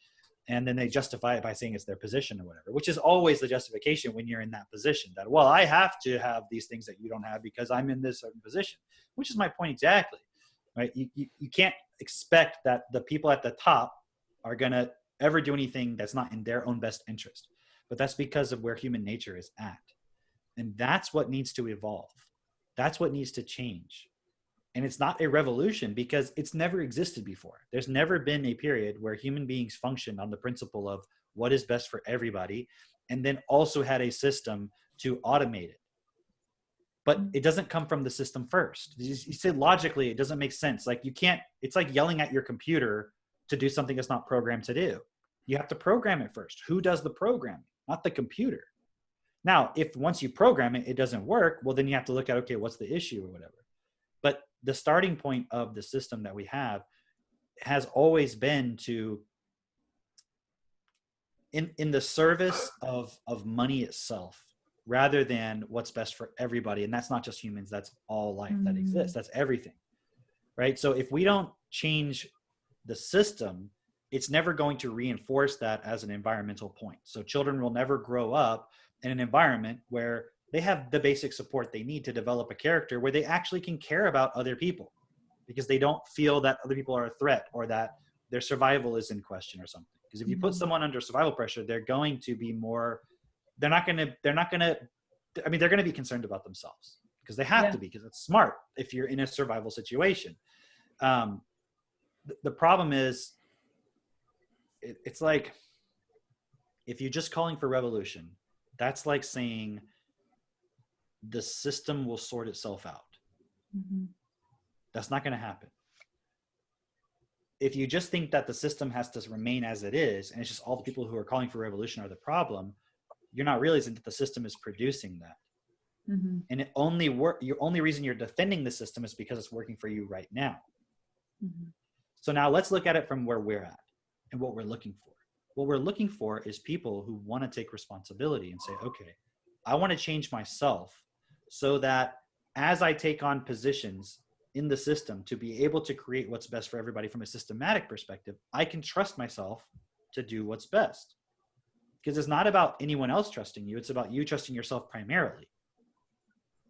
And then they justify it by saying it's their position or whatever, which is always the justification when you're in that position, that, well, I have to have these things that you don't have because I'm in this certain position, which is my point exactly, right? You can't expect that the people at the top are going to ever do anything that's not in their own best interest. But that's because of where human nature is at. And that's what needs to evolve. That's what needs to change. And it's not a revolution because it's never existed before. There's never been a period where human beings functioned on the principle of what is best for everybody, and then also had a system to automate it. But it doesn't come from the system first. You say logically, it doesn't make sense. Like it's like yelling at your computer to do something that's not programmed to do. You have to program it first. Who does the programming? Not the computer. Now, if once you program it, it doesn't work, well, then you have to look at, okay, what's the issue or whatever. But the starting point of the system that we have has always been to, in the service of money itself, rather than what's best for everybody. And that's not just humans, that's all life that exists. That's everything, right? So if we don't change the system, it's never going to reinforce that as an environmental point. So children will never grow up in an environment where they have the basic support they need to develop a character where they actually can care about other people, because they don't feel that other people are a threat or that their survival is in question or something. Because if you put someone under survival pressure, they're going to be more, they're going to be concerned about themselves, because they have to be, because it's smart if you're in a survival situation. The problem is, it's like, if you're just calling for revolution, that's like saying the system will sort itself out. That's not going to happen. If you just think that the system has to remain as it is, and it's just all the people who are calling for revolution are the problem, you're not realizing that the system is producing that. And it only your only reason you're defending the system is because it's working for you right now. So now let's look at it from where we're at and what we're looking for. What we're looking for is people who want to take responsibility and say, okay, I want to change myself so that as I take on positions in the system to be able to create what's best for everybody from a systematic perspective, I can trust myself to do what's best. Because it's not about anyone else trusting you. It's about you trusting yourself primarily.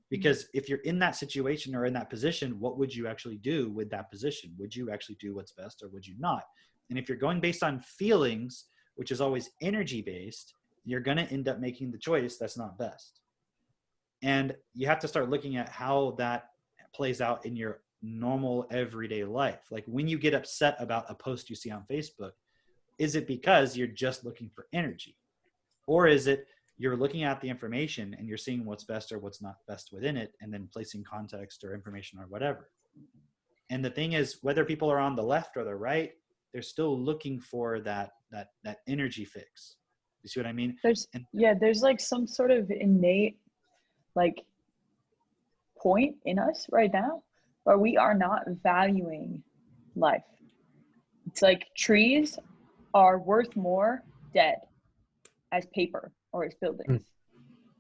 Because if you're in that situation or in that position, what would you actually do with that position? Would you actually do what's best or would you not? And if you're going based on feelings, which is always energy based, you're going to end up making the choice that's not best. And you have to start looking at how that plays out in your normal everyday life. Like when you get upset about a post you see on Facebook, is it because you're just looking for energy? Or is it you're looking at the information and you're seeing what's best or what's not best within it and then placing context or information or whatever? And the thing is, whether people are on the left or the right, they're still looking for that energy fix. You see what I mean? There's like some sort of innate like point in us right now where we are not valuing life. It's like trees are worth more dead as paper or as buildings.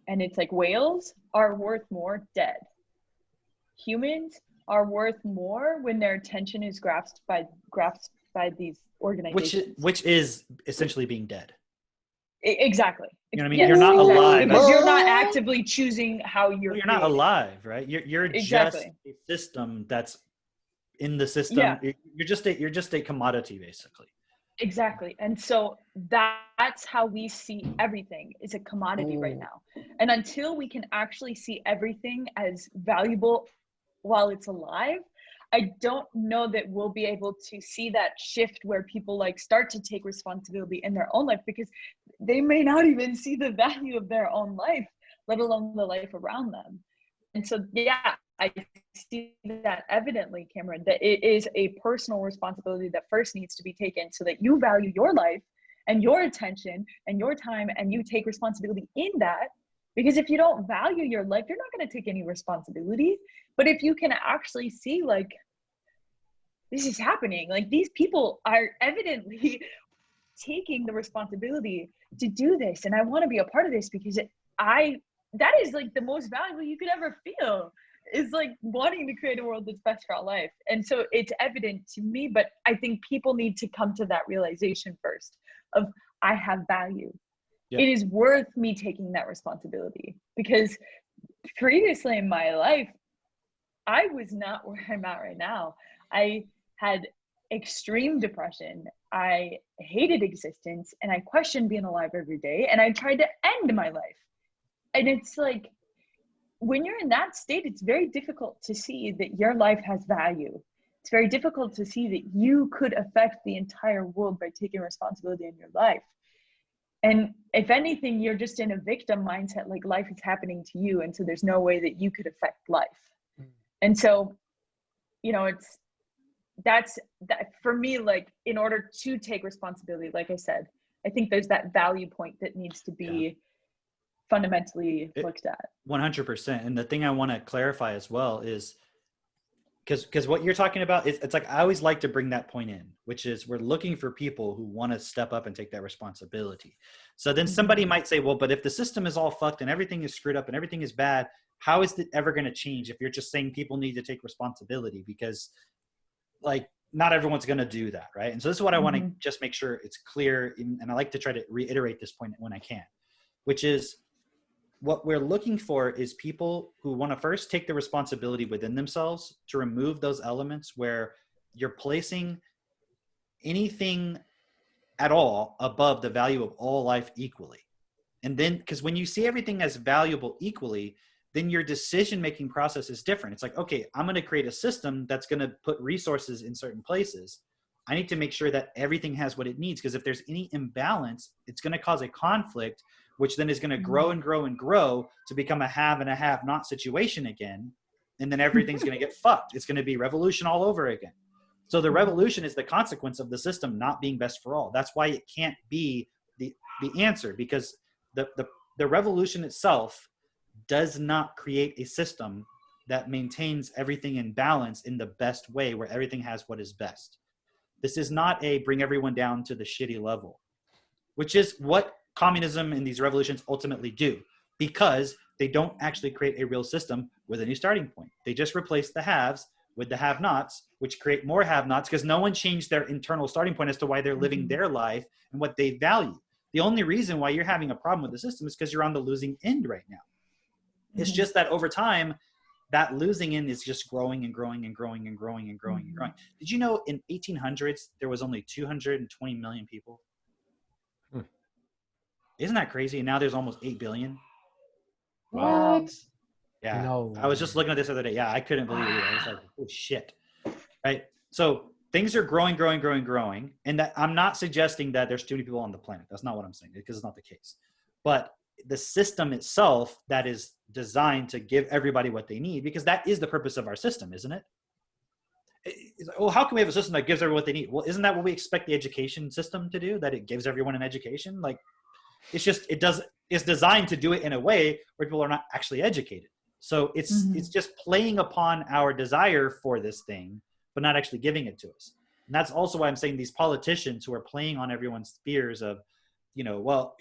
And it's like whales are worth more dead. Humans are worth more when their attention is grasped by these organizations. Which is essentially being dead. Exactly. You know what I mean? Yes, you're not alive. Because you're not actively choosing how you're not alive, right? You're exactly. just a system that's in the system. Yeah. You're just a commodity, basically. Exactly. And so that's how we see everything, is a commodity right now. And until we can actually see everything as valuable while it's alive, I don't know that we'll be able to see that shift where people like start to take responsibility in their own life, because they may not even see the value of their own life, let alone the life around them. And so, yeah, I see that evidently, Cameron, that it is a personal responsibility that first needs to be taken so that you value your life and your attention and your time, and you take responsibility in that. Because if you don't value your life, you're not going to take any responsibility. But if you can actually see, like, this is happening, like these people are evidently taking the responsibility to do this, and I want to be a part of this, because that is like the most valuable you could ever feel, is like wanting to create a world that's best for our life. And so it's evident to me, but I think people need to come to that realization first of, I have value. Yeah. It is worth me taking that responsibility, because previously in my life, I was not where I'm at right now. I had extreme depression. I hated existence, and I questioned being alive every day, and I tried to end my life. And it's like, when you're in that state, it's very difficult to see that your life has value. It's very difficult to see that you could affect the entire world by taking responsibility in your life. And if anything, you're just in a victim mindset, like life is happening to you, and so there's no way that you could affect life. And so, you know, that's that for me, like, in order to take responsibility, like I said, I think there's that value point that needs to be fundamentally looked at. 100%. And the thing I want to clarify as well is, because what you're talking about is, it's like, I always like to bring that point in, which is we're looking for people who want to step up and take that responsibility. So then somebody might say, well, but if the system is all fucked and everything is screwed up and everything is bad, how is it ever going to change if you're just saying people need to take responsibility? Because like, not everyone's going to do that, right? And so this is what I want to just make sure it's clear, and I like to try to reiterate this point when I can, which is, what we're looking for is people who want to first take the responsibility within themselves to remove those elements where you're placing anything at all above the value of all life equally. And then, because when you see everything as valuable equally, then your decision-making process is different. It's like, okay, I'm going to create a system that's going to put resources in certain places. I need to make sure that everything has what it needs, because if there's any imbalance, it's going to cause a conflict, which then is going to grow and grow and grow to become a have and a have not situation again. And then everything's going to get fucked. It's going to be revolution all over again. So the revolution is the consequence of the system not being best for all. That's why it can't be the answer, because the revolution itself does not create a system that maintains everything in balance in the best way, where everything has what is best. This is not a bring everyone down to the shitty level, which is what communism and these revolutions ultimately do, because they don't actually create a real system with a new starting point. They just replace the haves with the have-nots, which create more have-nots because no one changed their internal starting point as to why they're living their life and what they value. The only reason why you're having a problem with the system is because you're on the losing end right now. It's just that over time, that losing end is just growing and growing and growing and growing and growing and growing. Did you know in 1800s, there was only 220 million people? Isn't that crazy? And now there's almost 8 billion. What? Yeah. No I was just looking at this the other day. Yeah, I couldn't believe it either. I was like, oh shit. Right? So things are growing, growing, growing, growing. And that I'm not suggesting that there's too many people on the planet. That's not what I'm saying, because it's not the case. But the system itself that is designed to give everybody what they need, because that is the purpose of our system, isn't it? Well, how can we have a system that gives everyone what they need? Well, isn't that what we expect the education system to do? That it gives everyone an education? Like, it's just, it's designed to do it in a way where people are not actually educated. So it's just playing upon our desire for this thing, but not actually giving it to us. And that's also why I'm saying these politicians who are playing on everyone's fears of, or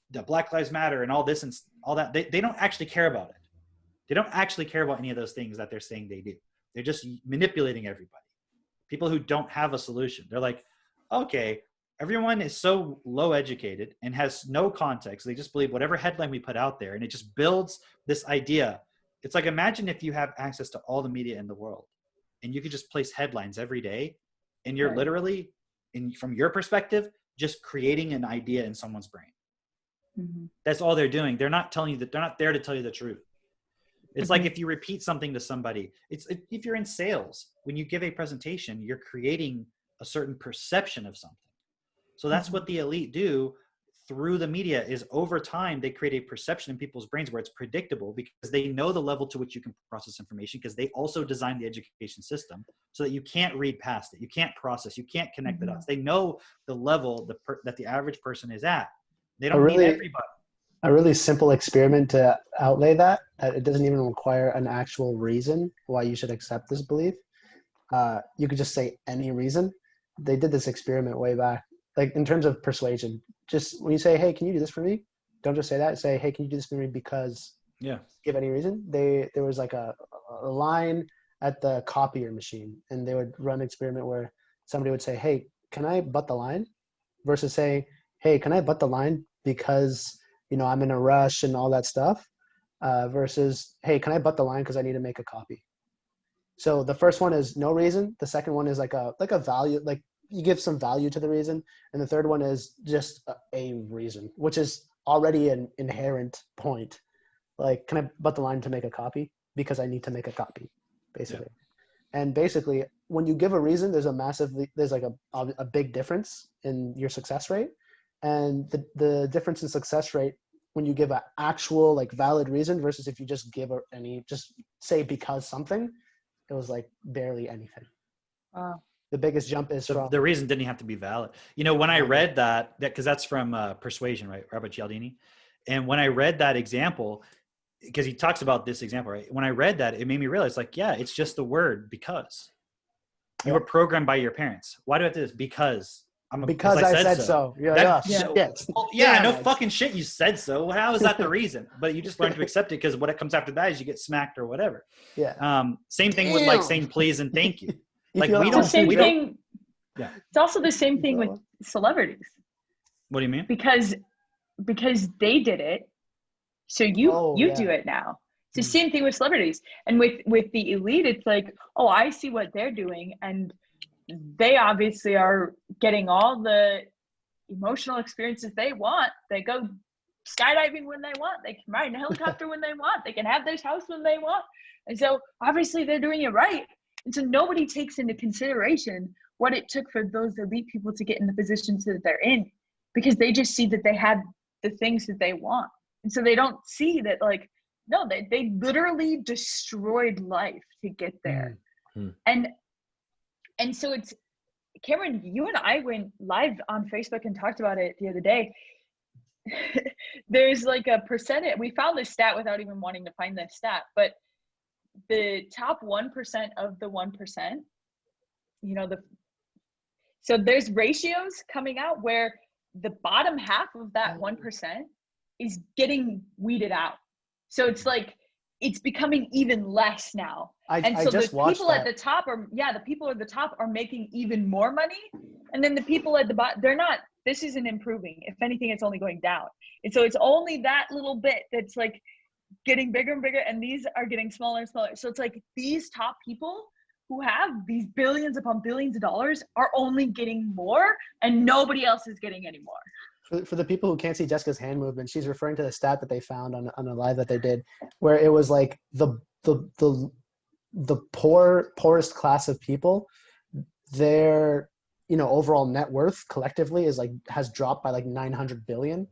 the Black Lives Matter and all this and all that, they don't actually care about it. They don't actually care about any of those things that they're saying they do. They're just manipulating everybody. People who don't have a solution. They're like, okay, everyone is so low educated and has no context. They just believe whatever headline we put out there, and it just builds this idea. It's like, imagine if you have access to all the media in the world and you could just place headlines every day, and you're literally, from your perspective, just creating an idea in someone's brain. That's all they're doing. They're not telling you that, they're not there to tell you the truth. It's like if you repeat something to somebody, if you're in sales, when you give a presentation, you're creating a certain perception of something. So that's what the elite do through the media, is over time, they create a perception in people's brains where it's predictable, because they know the level to which you can process information, because they also designed the education system so that you can't read past it. You can't process, you can't connect the dots. They know the level that the average person is at. They don't need everybody. A really simple experiment to outlay that it doesn't even require an actual reason why you should accept this belief. You could just say any reason. They did this experiment way back, like in terms of persuasion. Just when you say, hey, can you do this for me? Don't just say that. Say, hey, can you do this for me because, give any reason. There was like a line at the copier machine, and they would run an experiment where somebody would say, hey, can I butt the line? Versus say, hey, can I butt the line because, I'm in a rush and all that stuff, versus, hey, can I butt the line because I need to make a copy? So the first one is no reason. The second one is like a value, like you give some value to the reason. And the third one is just a reason, which is already an inherent point. Like, can I butt the line to make a copy? Because I need to make a copy, basically. Yeah. And basically, when you give a reason, there's like a big difference in your success rate. And the difference in success rate when you give an actual like valid reason versus if you just give just say because something, it was like barely anything. The biggest jump is from the reason didn't have to be valid. When I read that because that's from Persuasion, right? Robert Cialdini. And when I read that example, because he talks about this example, right? When I read that, it made me realize, like, yeah, it's just the word because. You were programmed by your parents. Why do I do this? Because I said so. No fucking shit. You said so. How is that the reason? But you just learn to accept it, because what it comes after that is you get smacked or whatever. Yeah. Same thing with like saying please and thank you. Like we don't. Yeah. It's also the same thing with celebrities. What do you mean? Because they did it, so you do it now. It's the same thing with celebrities. And with the elite, it's like, oh, I see what they're doing, and they obviously are getting all the emotional experiences they want. They go skydiving when they want. They can ride in a helicopter when they want. They can have this house when they want. And so obviously they're doing it right. And so nobody takes into consideration what it took for those elite people to get in the positions that they're in, because they just see that they had the things that they want. And so they don't see that, like, no, they literally destroyed life to get there. And so it's, Cameron, you and I went live on Facebook and talked about it the other day. there's like a percentage. We found this stat without even wanting to find this stat, but the top 1% of the 1%, you know, so there's ratios coming out where the bottom half of that 1% is getting weeded out. So it's like, it's becoming even less now. And so the people at the top the people at the top are making even more money. And then the people at the bottom, this isn't improving. If anything, it's only going down. And so it's only that little bit that's like getting bigger and bigger. And these are getting smaller and smaller. So it's like these top people who have these billions upon billions of dollars are only getting more, and nobody else is getting any more. For the people who can't see Jessica's hand movement, she's referring to the stat that they found on a live that they did, where it was like the poorest class of people, their overall net worth collectively has dropped by like 900 billion,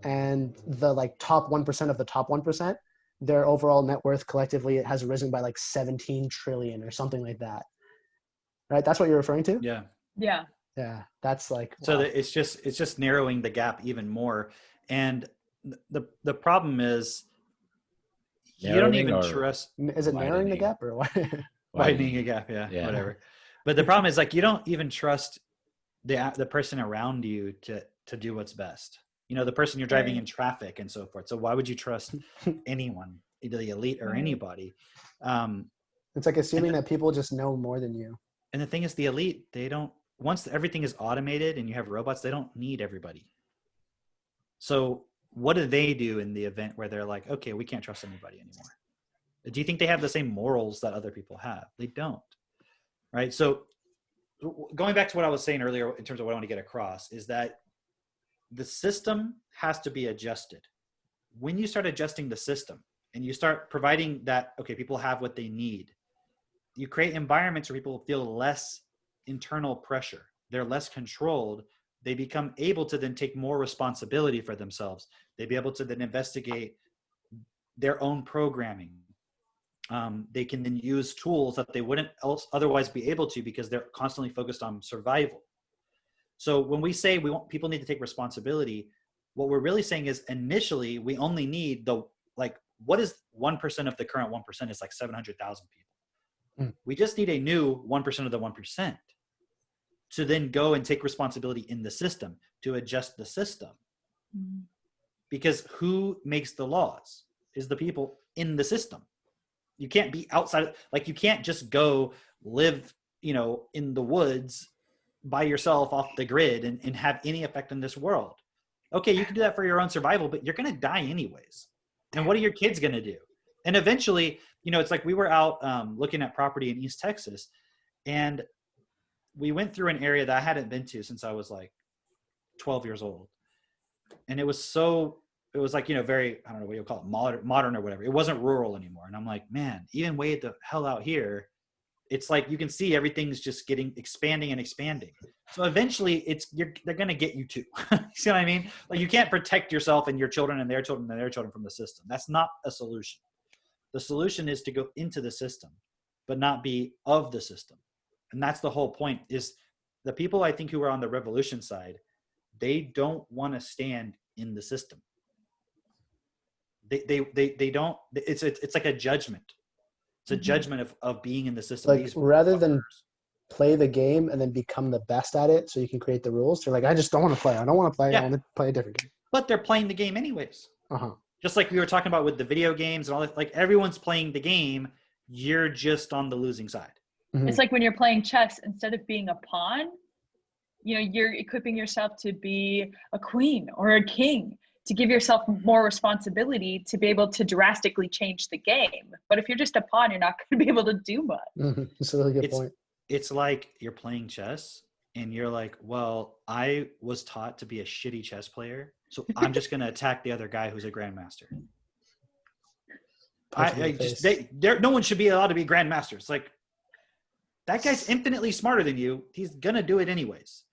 and the like top 1% of the top 1%, their overall net worth collectively has risen by like 17 trillion or something like that. Right? That's what you're referring to? Yeah. Yeah. Yeah. That's like, wow. So it's just narrowing the gap even more. And the problem is you don't even trust. Is it narrowing the gap or what? Widening a gap. Yeah, whatever. But the problem is like, you don't even trust the person around you to do what's best. The person you're driving in traffic and so forth. So why would you trust anyone, either the elite or anybody? It's like assuming that people just know more than you. And the thing is, the elite, once everything is automated and you have robots, they don't need everybody. So what do they do in the event where they're like, okay, we can't trust anybody anymore? Do you think they have the same morals that other people have? They don't. Right? So going back to what I was saying earlier in terms of what I want to get across is that the system has to be adjusted. When you start adjusting the system and you start providing that, okay, people have what they need, you create environments where people feel less internal pressure. They're less controlled. They become able to then take more responsibility for themselves. They be able to then investigate their own programming. They can then use tools that they wouldn't otherwise be able to because they're constantly focused on survival. So when we say people need to take responsibility, what we're really saying is initially we only need what is 1% of the current 1% is like 700,000 people. We just need a new 1% of the 1% to then go and take responsibility in the system, to adjust the system. Because who makes the laws is the people in the system. You can't be outside, you can't just go live, in the woods by yourself off the grid and have any effect in this world. Okay, you can do that for your own survival, but you're going to die anyways. And what are your kids going to do? And eventually, it's like we were out looking at property in East Texas, and we went through an area that I hadn't been to since I was like 12 years old. And it was like, very, I don't know what you call it, modern or whatever. It wasn't rural anymore. And I'm like, man, even way the hell out here, it's like you can see everything's just expanding and expanding. So eventually they're going to get you too. You see what I mean? Like you can't protect yourself and your children and their children and their children from the system. That's not a solution. The solution is to go into the system, but not be of the system. And that's the whole point is the people I think who are on the revolution side, they don't want to stand in the system. They don't, it's like a judgment. It's a judgment of being in the system. Like rather than play the game and then become the best at it so you can create the rules, they're like, I just don't want to play. I don't want to play. I want to play a different game. But they're playing the game anyways. Just like we were talking about with the video games and all that, like everyone's playing the game. You're just on the losing side. It's like when you're playing chess, instead of being a pawn, you're equipping yourself to be a queen or a king, to give yourself more responsibility to be able to drastically change the game. But if you're just a pawn, you're not going to be able to do much. That's a really good point. It's like you're playing chess and you're like, well, I was taught to be a shitty chess player, so I'm just going to attack the other guy who's a grandmaster. No one should be allowed to be grandmaster. It's like, that guy's infinitely smarter than you. He's going to do it anyways.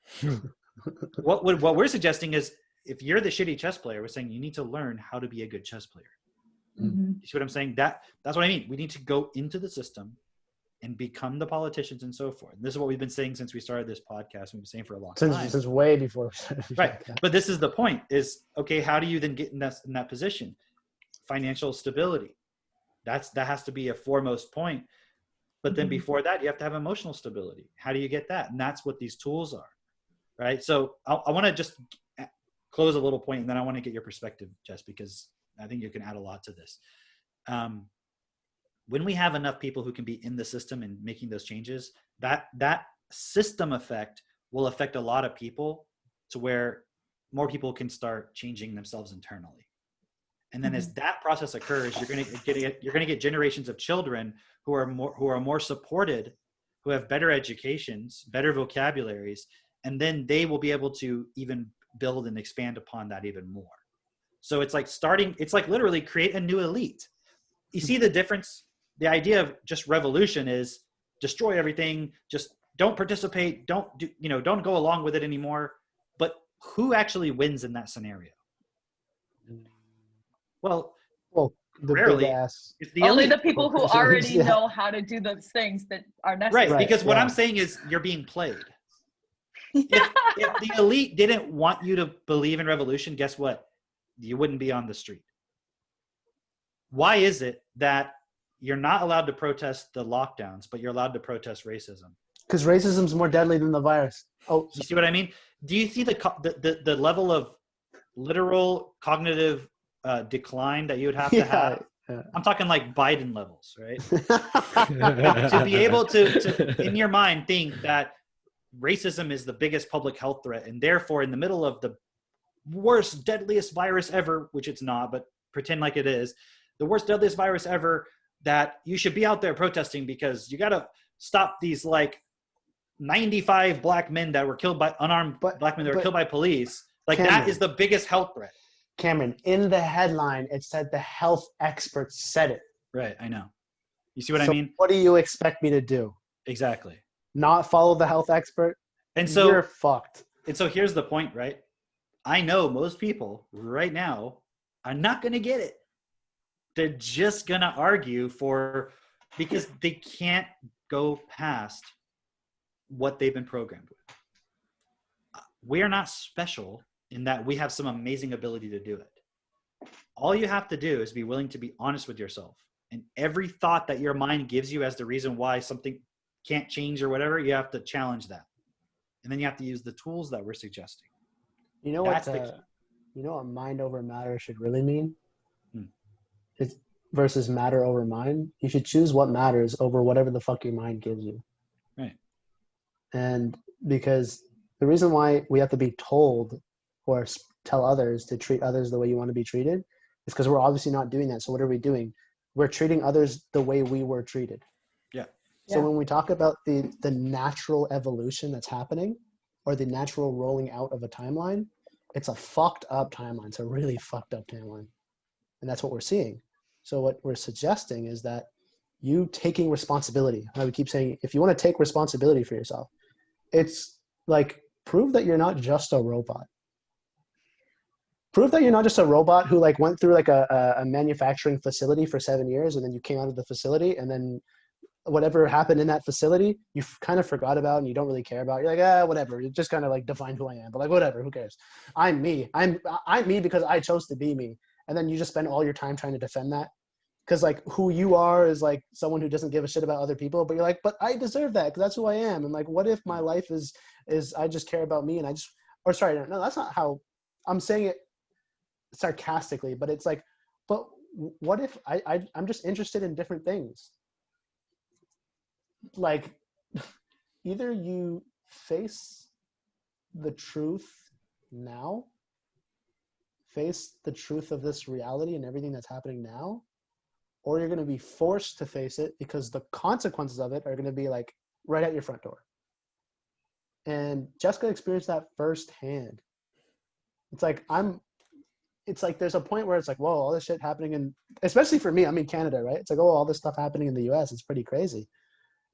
What we're suggesting is, if you're the shitty chess player, we're saying you need to learn how to be a good chess player. You see what I'm saying? That's what I mean. We need to go into the system and become the politicians and so forth. And this is what we've been saying since we started this podcast. We've been saying for a long time. Since way before. Right. But this is the point is, okay, how do you then get in that position? Financial stability. That has to be a foremost point. But then before that, you have to have emotional stability. How do you get that? And that's what these tools are. Right. So I want to just close a little point, and then I want to get your perspective, Jess, because I think you can add a lot to this. When we have enough people who can be in the system and making those changes, that system effect will affect a lot of people to where more people can start changing themselves internally. And then as that process occurs, you're going to get generations of children who are more supported, who have better educations, better vocabularies, and then they will be able to even build and expand upon that even more. So it's like literally create a new elite. You see the difference? The idea of just revolution is destroy everything, just don't participate, don't go along with it anymore. But who actually wins in that scenario? Well, the rarely. big ass. It's the Only elite. the people who already know how to do those things that are necessary. Right, because what I'm saying is you're being played. If the elite didn't want you to believe in revolution, guess what? You wouldn't be on the street. Why is it that you're not allowed to protest the lockdowns, but you're allowed to protest racism? Because racism's more deadly than the virus. Oh, you see what I mean? Do you see the level of literal cognitive decline that you would have to have? Yeah. I'm talking like Biden levels, right? To be able to, in your mind, think that racism is the biggest public health threat, and therefore in the middle of the worst, deadliest virus ever, which it's not, but pretend like it is, the worst, deadliest virus ever, that you should be out there protesting because you got to stop these like 95 black men that were killed by unarmed black men that were killed by police. Like Cameron, that is the biggest health threat. Cameron, in the headline, it said the health experts said it. Right, I know. You see what I mean? What do you expect me to do? Exactly. Not follow the health expert? And so you're fucked. And so here's the point, right? I know most people right now are not going to get it. They're just going to argue because they can't go past what they've been programmed with. We are not special in that we have some amazing ability to do it. All you have to do is be willing to be honest with yourself. And every thought that your mind gives you as the reason why something can't change or whatever, you have to challenge that. And then you have to use the tools that we're suggesting. You know what mind over matter should really mean? It's versus matter over mind. You should choose what matters over whatever the fuck your mind gives you. Right. And because the reason why we have to be told or tell others to treat others the way you want to be treated is because we're obviously not doing that. So what are we doing? We're treating others the way we were treated. Yeah. So when we talk about the natural evolution that's happening or the natural rolling out of a timeline, it's a fucked up timeline. It's a really fucked up timeline. And that's what we're seeing. So what we're suggesting is that you taking responsibility. I would keep saying, if you want to take responsibility for yourself, it's like, prove that you're not just a robot. Prove that you're not just a robot who like went through like a manufacturing facility for 7 years and then you came out of the facility and then whatever happened in that facility, you kind of forgot about and you don't really care about. You're like, whatever. You just kind of like define who I am, but like, whatever, who cares? I'm me. I'm me because I chose to be me. And then you just spend all your time trying to defend that. Because like who you are is like someone who doesn't give a shit about other people, but you're like, but I deserve that because that's who I am. And like, what if my life is I just care about me and no, that's not how I'm saying it sarcastically, but it's like, but what if I'm just interested in different things? Like either you face the truth now, face the truth of this reality and everything that's happening now, or you're going to be forced to face it because the consequences of it are going to be like right at your front door. And Jessica experienced that firsthand. It's like there's a point where it's like, whoa, all this shit happening especially for me, I'm in Canada, right? It's like, oh, all this stuff happening in the US, it's pretty crazy.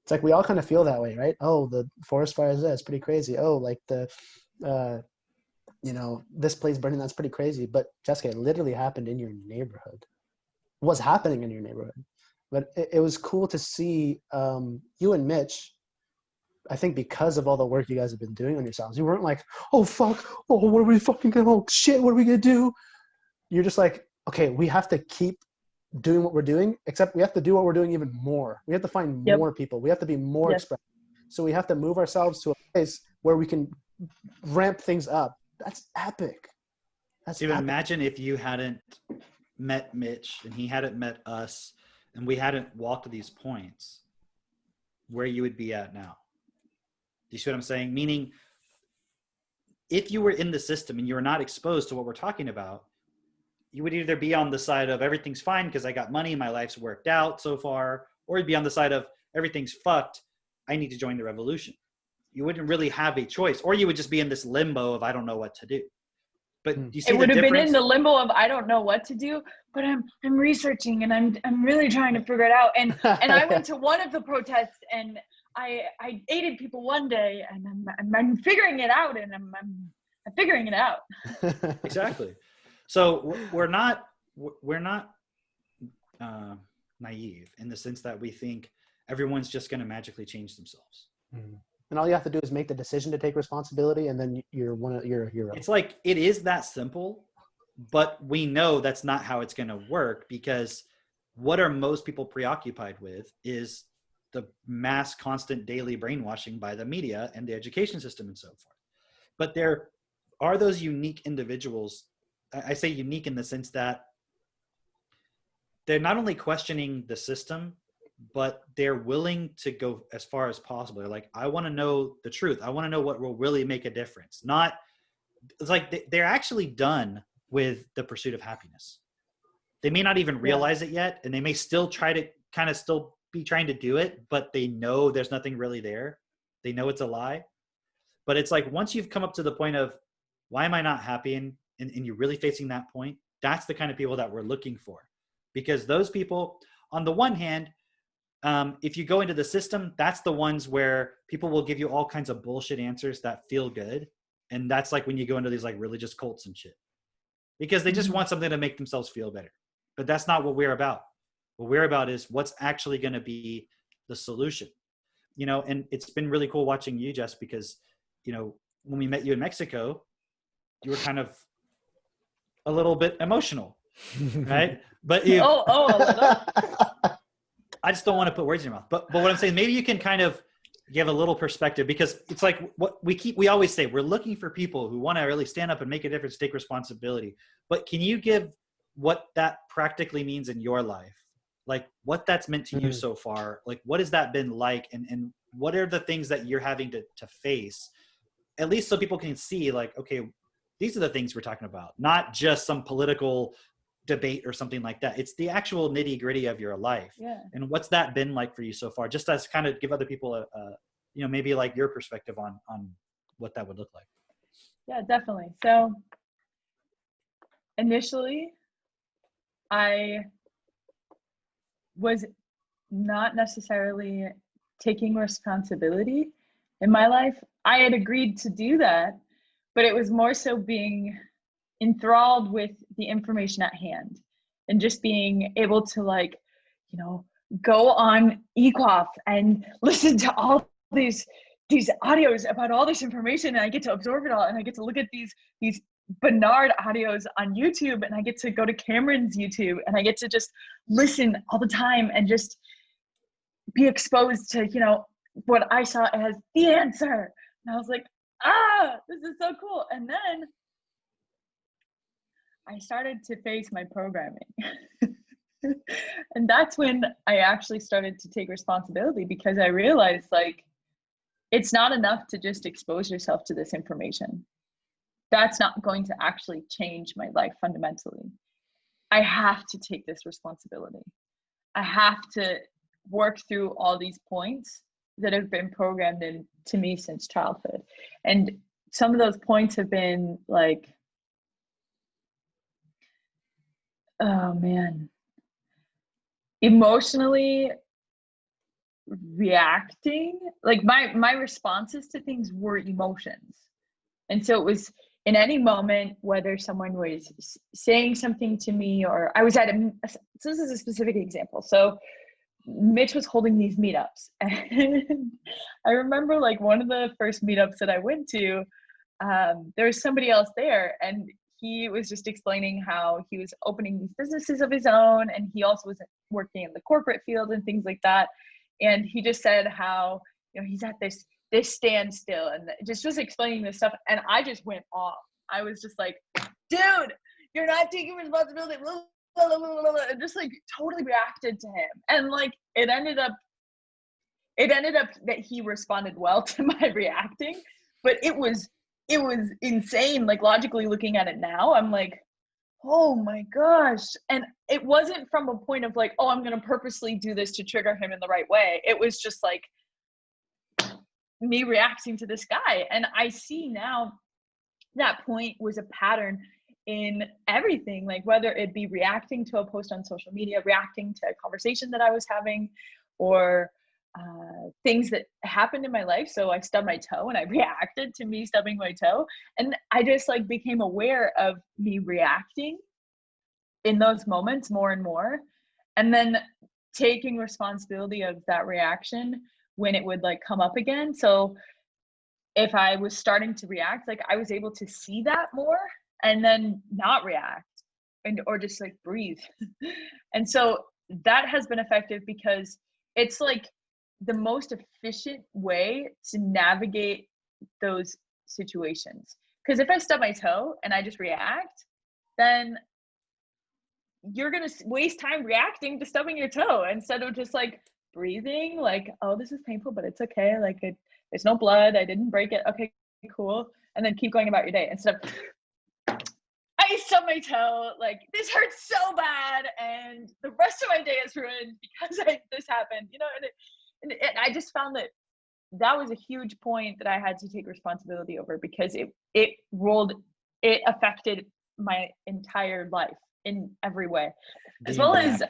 It's like, we all kind of feel that way, right? Oh, the forest fires, it's pretty crazy. Oh, like this place burning, that's pretty crazy. But Jessica, it literally happened in your neighborhood. What's happening in your neighborhood? but it was cool to see you and Mitch. I think because of all the work you guys have been doing on yourselves, you weren't like, oh fuck, oh what are we fucking gonna, oh shit, what are we gonna do? You're just like, okay, we have to keep doing what we're doing, except we have to do what we're doing even more. We have to find more people. We have to be more expressive. So we have to move ourselves to a place where we can ramp things up. That's epic. So even imagine if you hadn't met Mitch and he hadn't met us and we hadn't walked to these points, where you would be at now. Do you see what I'm saying? Meaning, if you were in the system and you were not exposed to what we're talking about, you would either be on the side of everything's fine because I got money, my life's worked out so far, or you'd be on the side of everything's fucked, I need to join the revolution. You wouldn't really have a choice, or you would just be in this limbo of I don't know what to do. But do you see it would the have difference? been in the limbo of I don't know what to do, but I'm researching and I'm really trying to figure it out. And I went to one of the protests and I aided people one day and I'm figuring it out and I'm figuring it out. Exactly. So we're not naive in the sense that we think everyone's just going to magically change themselves. And all you have to do is make the decision to take responsibility, and then you're a hero. It's like, it is that simple, but we know that's not how it's going to work, because what are most people preoccupied with is the mass constant daily brainwashing by the media and the education system and so forth. But there are those unique individuals. I say unique in the sense that they're not only questioning the system, but they're willing to go as far as possible. They're like, I want to know the truth. I want to know what will really make a difference. Not, it's like they're actually done with the pursuit of happiness. They may not even realize it yet, and they may still try to kind of still be trying to do it, but they know there's nothing really there. They know it's a lie. But it's like, once you've come up to the point of, why am I not happy? And you're really facing that point, that's the kind of people that we're looking for. Because those people, on the one hand, if you go into the system, that's the ones where people will give you all kinds of bullshit answers that feel good. And that's like when you go into these like religious cults and shit, because they just want something to make themselves feel better. But that's not what we're about. What we're about is what's actually going to be the solution. You know, and it's been really cool watching you, Jess, because, you know, when we met you in Mexico, you were kind of a little bit emotional, right? But you, a little. I just don't want to put words in your mouth. But what I'm saying, maybe you can kind of give a little perspective, because it's like what we always say, we're looking for people who want to really stand up and make a difference, take responsibility. But can you give what that practically means in your life? Like what that's meant to you so far? Like what has that been like? And what are the things that you're having to face, at least so people can see like, okay, these are the things we're talking about, not just some political debate or something like that. It's the actual nitty gritty of your life. Yeah. And what's that been like for you so far? Just as kind of give other people a you know, maybe like your perspective on what that would look like. Yeah, definitely. So initially I was not necessarily taking responsibility in my life. I had agreed to do that, but it was more so being enthralled with the information at hand and just being able to, like, you know, go on eQuaf and listen to all these audios about all this information, and I get to absorb it all, and I get to look at these Bernard audios on YouTube, and I get to go to Cameron's YouTube, and I get to just listen all the time and just be exposed to, you know, what I saw as the answer. And I was like, this is so cool. And then I started to face my programming. And that's when I actually started to take responsibility, because I realized, like, it's not enough to just expose yourself to this information. That's not going to actually change my life fundamentally. I have to take this responsibility. I have to work through all these points that have been programmed into me since childhood. And some of those points have been like, oh man, emotionally reacting. Like my responses to things were emotions. And so it was in any moment, whether someone was saying something to me, or I was at so this is a specific example. So Mitch was holding these meetups. And I remember like one of the first meetups that I went to, there was somebody else there, and he was just explaining how he was opening these businesses of his own, and he also was working in the corporate field and things like that. And he just said how, he's at this standstill, and just was explaining this stuff. And I just went off. I was just like, dude, you're not taking responsibility. And just like totally reacted to him. And like, it ended up that he responded well to my reacting, but it was insane. Like logically looking at it now, I'm like, oh my gosh. And it wasn't from a point of like, oh, I'm going to purposely do this to trigger him in the right way. It was just like me reacting to this guy. And I see now that point was a pattern in everything, like whether it be reacting to a post on social media, reacting to a conversation that I was having, or things that happened in my life. So I stubbed my toe and I reacted to me stubbing my toe. And I just like became aware of me reacting in those moments more and more. And then taking responsibility of that reaction when it would like come up again. So if I was starting to react, like I was able to see that more and then not react or just like breathe. And so that has been effective because it's like the most efficient way to navigate those situations. Because if I stub my toe and I just react, then you're going to waste time reacting to stubbing your toe instead of just like breathing, like, oh, this is painful, but it's okay. Like there's no blood. I didn't break it. Okay, cool. And then keep going about your day instead of, I stubbed my toe, like this hurts so bad and the rest of my day is ruined because this happened, and I just found that was a huge point that I had to take responsibility over because it affected my entire life in every way, as well as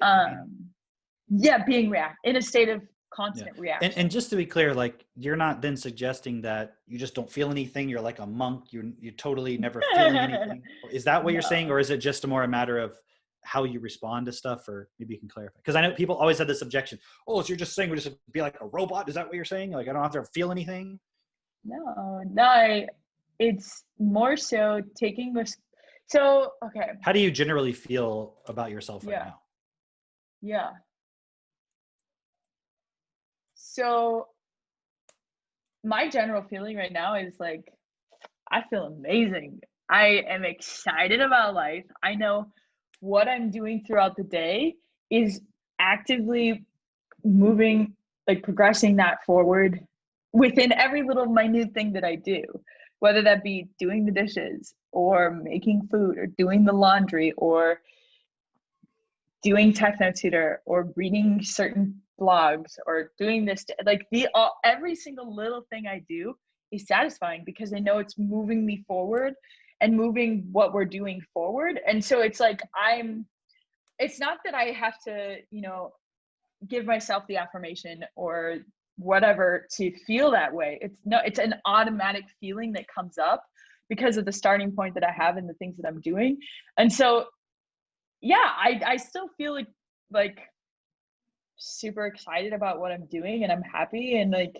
being in a state of constant reaction. And just to be clear, like you're not then suggesting that you just don't feel anything, you're like a monk, you're totally never feeling anything. Is that what you're saying, or is it just a matter of how you respond to stuff? Or maybe you can clarify, because I know people always have this objection, so you're just saying we just be like a robot? Is that what you're saying? Like I don't have to feel anything? No, it's more so taking this. So okay, how do you generally feel about yourself right now? Yeah. So my general feeling right now is like, I feel amazing. I am excited about life. I know what I'm doing throughout the day is actively moving, like progressing that forward within every little minute thing that I do, whether that be doing the dishes or making food or doing the laundry or doing techno tutor or reading certain blogs or doing this, like every single little thing I do is satisfying because I know it's moving me forward and moving what we're doing forward. And so it's like it's not that I have to, give myself the affirmation or whatever to feel that way. It's an automatic feeling that comes up because of the starting point that I have and the things that I'm doing. And so yeah, I still feel like super excited about what I'm doing and I'm happy, and like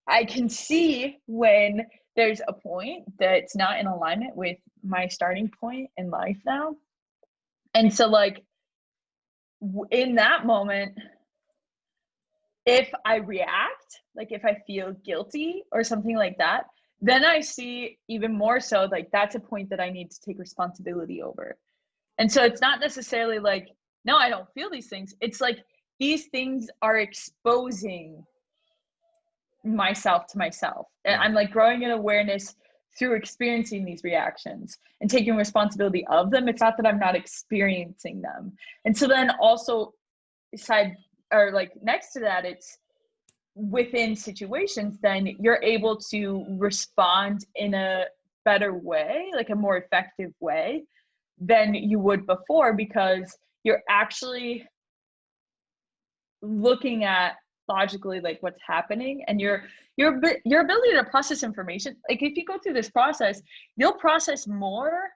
I can see when there's a point that's not in alignment with my starting point in life now. And so like in that moment, if I react, like if I feel guilty or something like that, then I see even more so like that's a point that I need to take responsibility over. And so it's not necessarily like, no, I don't feel these things. It's like these things are exposing myself to myself. And I'm like growing in awareness through experiencing these reactions and taking responsibility of them. It's not that I'm not experiencing them. And so then also next to that, it's within situations, then you're able to respond in a better way, like a more effective way than you would before, because you're actually looking at logically like what's happening, and your ability to process information. Like if you go through this process, you'll process more.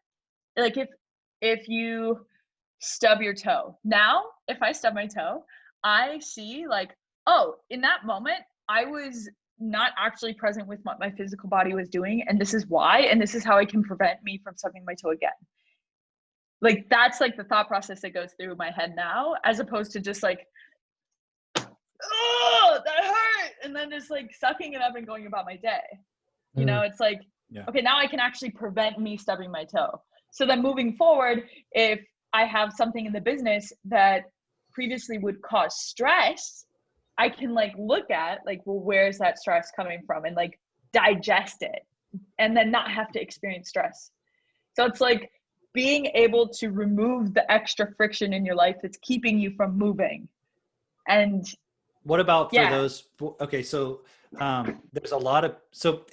Like if you stub your toe now, if I stub my toe, I see like, oh, in that moment, I was not actually present with what my physical body was doing. And this is why, and this is how it can prevent me from stubbing my toe again. Like, that's like the thought process that goes through my head now, as opposed to just like, oh, that hurt. And then just like sucking it up and going about my day. You know, it's like, okay, now I can actually prevent me stubbing my toe. So then moving forward, if I have something in the business that previously would cause stress, I can like look at like, well, where's that stress coming from, and like digest it, and then not have to experience stress. So it's like being able to remove the extra friction in your life that's keeping you from moving. And what about for those? Okay, so there's a lot of, so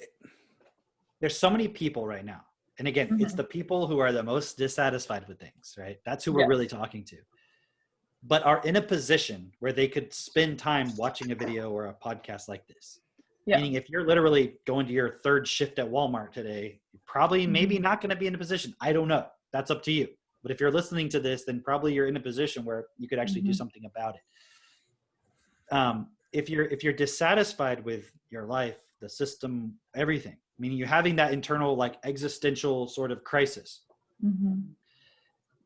there's so many people right now. And again, it's the people who are the most dissatisfied with things, right? That's who we're really talking to. But are in a position where they could spend time watching a video or a podcast like this. Meaning if you're literally going to your third shift at Walmart today, you're probably maybe not going to be in a position. I don't know. That's up to you. But if you're listening to this, then probably you're in a position where you could actually do something about it. If you're dissatisfied with your life, the system, everything, meaning you're having that internal like existential sort of crisis.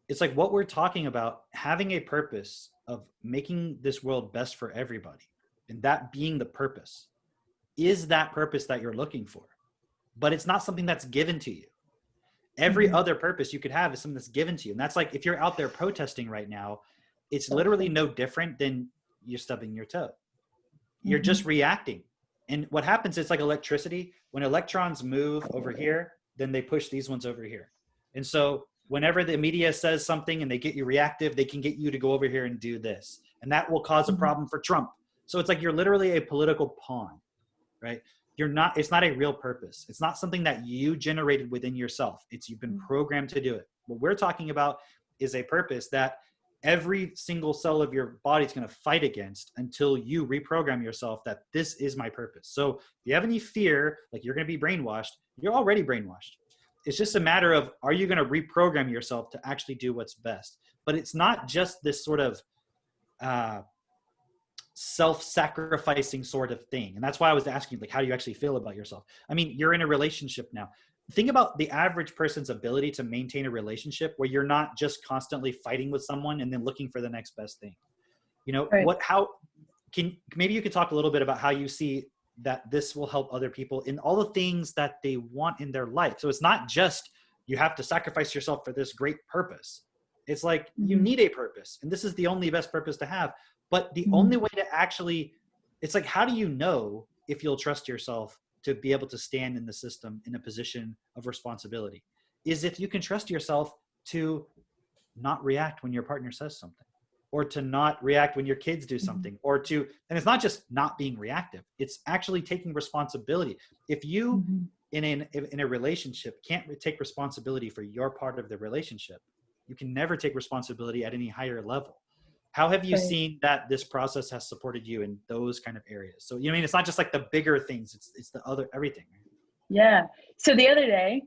It's like what we're talking about, having a purpose of making this world best for everybody, and that being the purpose is that purpose that you're looking for. But it's not something that's given to you. Every other purpose you could have is something that's given to you. And that's like, if you're out there protesting right now, it's literally no different than you're stubbing your toe. You're just reacting. And what happens, it's like electricity. When electrons move over here, then they push these ones over here. And so whenever the media says something and they get you reactive, they can get you to go over here and do this. And that will cause a problem for Trump. So it's like you're literally a political pawn, right? It's not a real purpose. It's not something that you generated within yourself. You've been programmed to do it. What we're talking about is a purpose that every single cell of your body is going to fight against until you reprogram yourself that this is my purpose. So if you have any fear, like you're going to be brainwashed, you're already brainwashed. It's just a matter of, are you going to reprogram yourself to actually do what's best? But it's not just this sort of self-sacrificing sort of thing. And that's why I was asking, like, how do you actually feel about yourself? I mean, you're in a relationship now. Think about the average person's ability to maintain a relationship where you're not just constantly fighting with someone and then looking for the next best thing. You know, maybe you could talk a little bit about how you see that this will help other people in all the things that they want in their life. So it's not just you have to sacrifice yourself for this great purpose. It's like you need a purpose, and this is the only best purpose to have. But the only way to actually, it's like, how do you know if you'll trust yourself to be able to stand in the system in a position of responsibility? Is if you can trust yourself to not react when your partner says something, or to not react when your kids do something, or to, and it's not just not being reactive, it's actually taking responsibility. If you in a relationship can't take responsibility for your part of the relationship, you can never take responsibility at any higher level. How have you seen that this process has supported you in those kind of areas? So, you know, I mean, it's not just like the bigger things, it's the other, everything. Yeah. So the other day,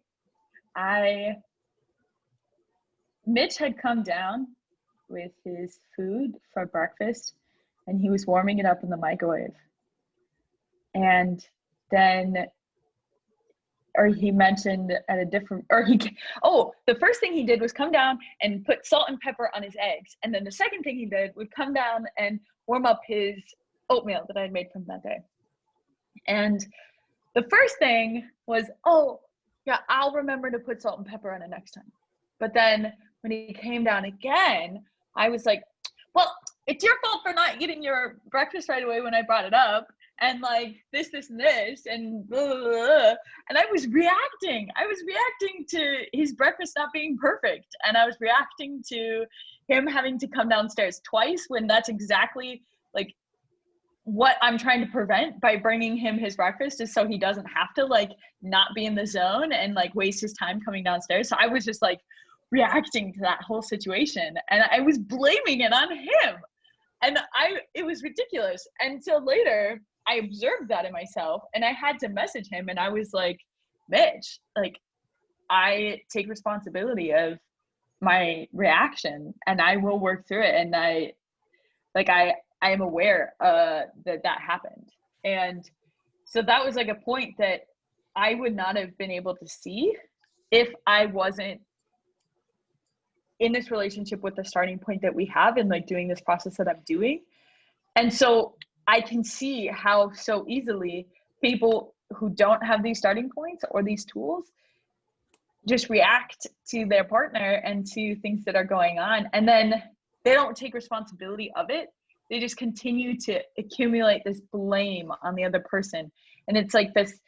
Mitch had come down with his food for breakfast, and he was warming it up in the microwave. And then, he mentioned at a different, the first thing he did was come down and put salt and pepper on his eggs. And then the second thing he did would come down and warm up his oatmeal that I had made from that day. And the first thing was, oh yeah, I'll remember to put salt and pepper on it next time. But then when he came down again, I was like, well, it's your fault for not eating your breakfast right away when I brought it up. And like this, and this, and blah, blah, blah. And I was reacting to his breakfast not being perfect. And I was reacting to him having to come downstairs twice, when that's exactly like what I'm trying to prevent by bringing him his breakfast, is so he doesn't have to like not be in the zone and like waste his time coming downstairs. So I was just like reacting to that whole situation, and I was blaming it on him. And it was ridiculous. And so later I observed that in myself, and I had to message him, and I was like, Mitch, like, I take responsibility of my reaction, and I will work through it. And I I am aware that happened. And so that was like a point that I would not have been able to see if I wasn't in this relationship with the starting point that we have and like doing this process that I'm doing. And so I can see how so easily people who don't have these starting points or these tools just react to their partner and to things that are going on. And then they don't take responsibility of it. They just continue to accumulate this blame on the other person. And it's like this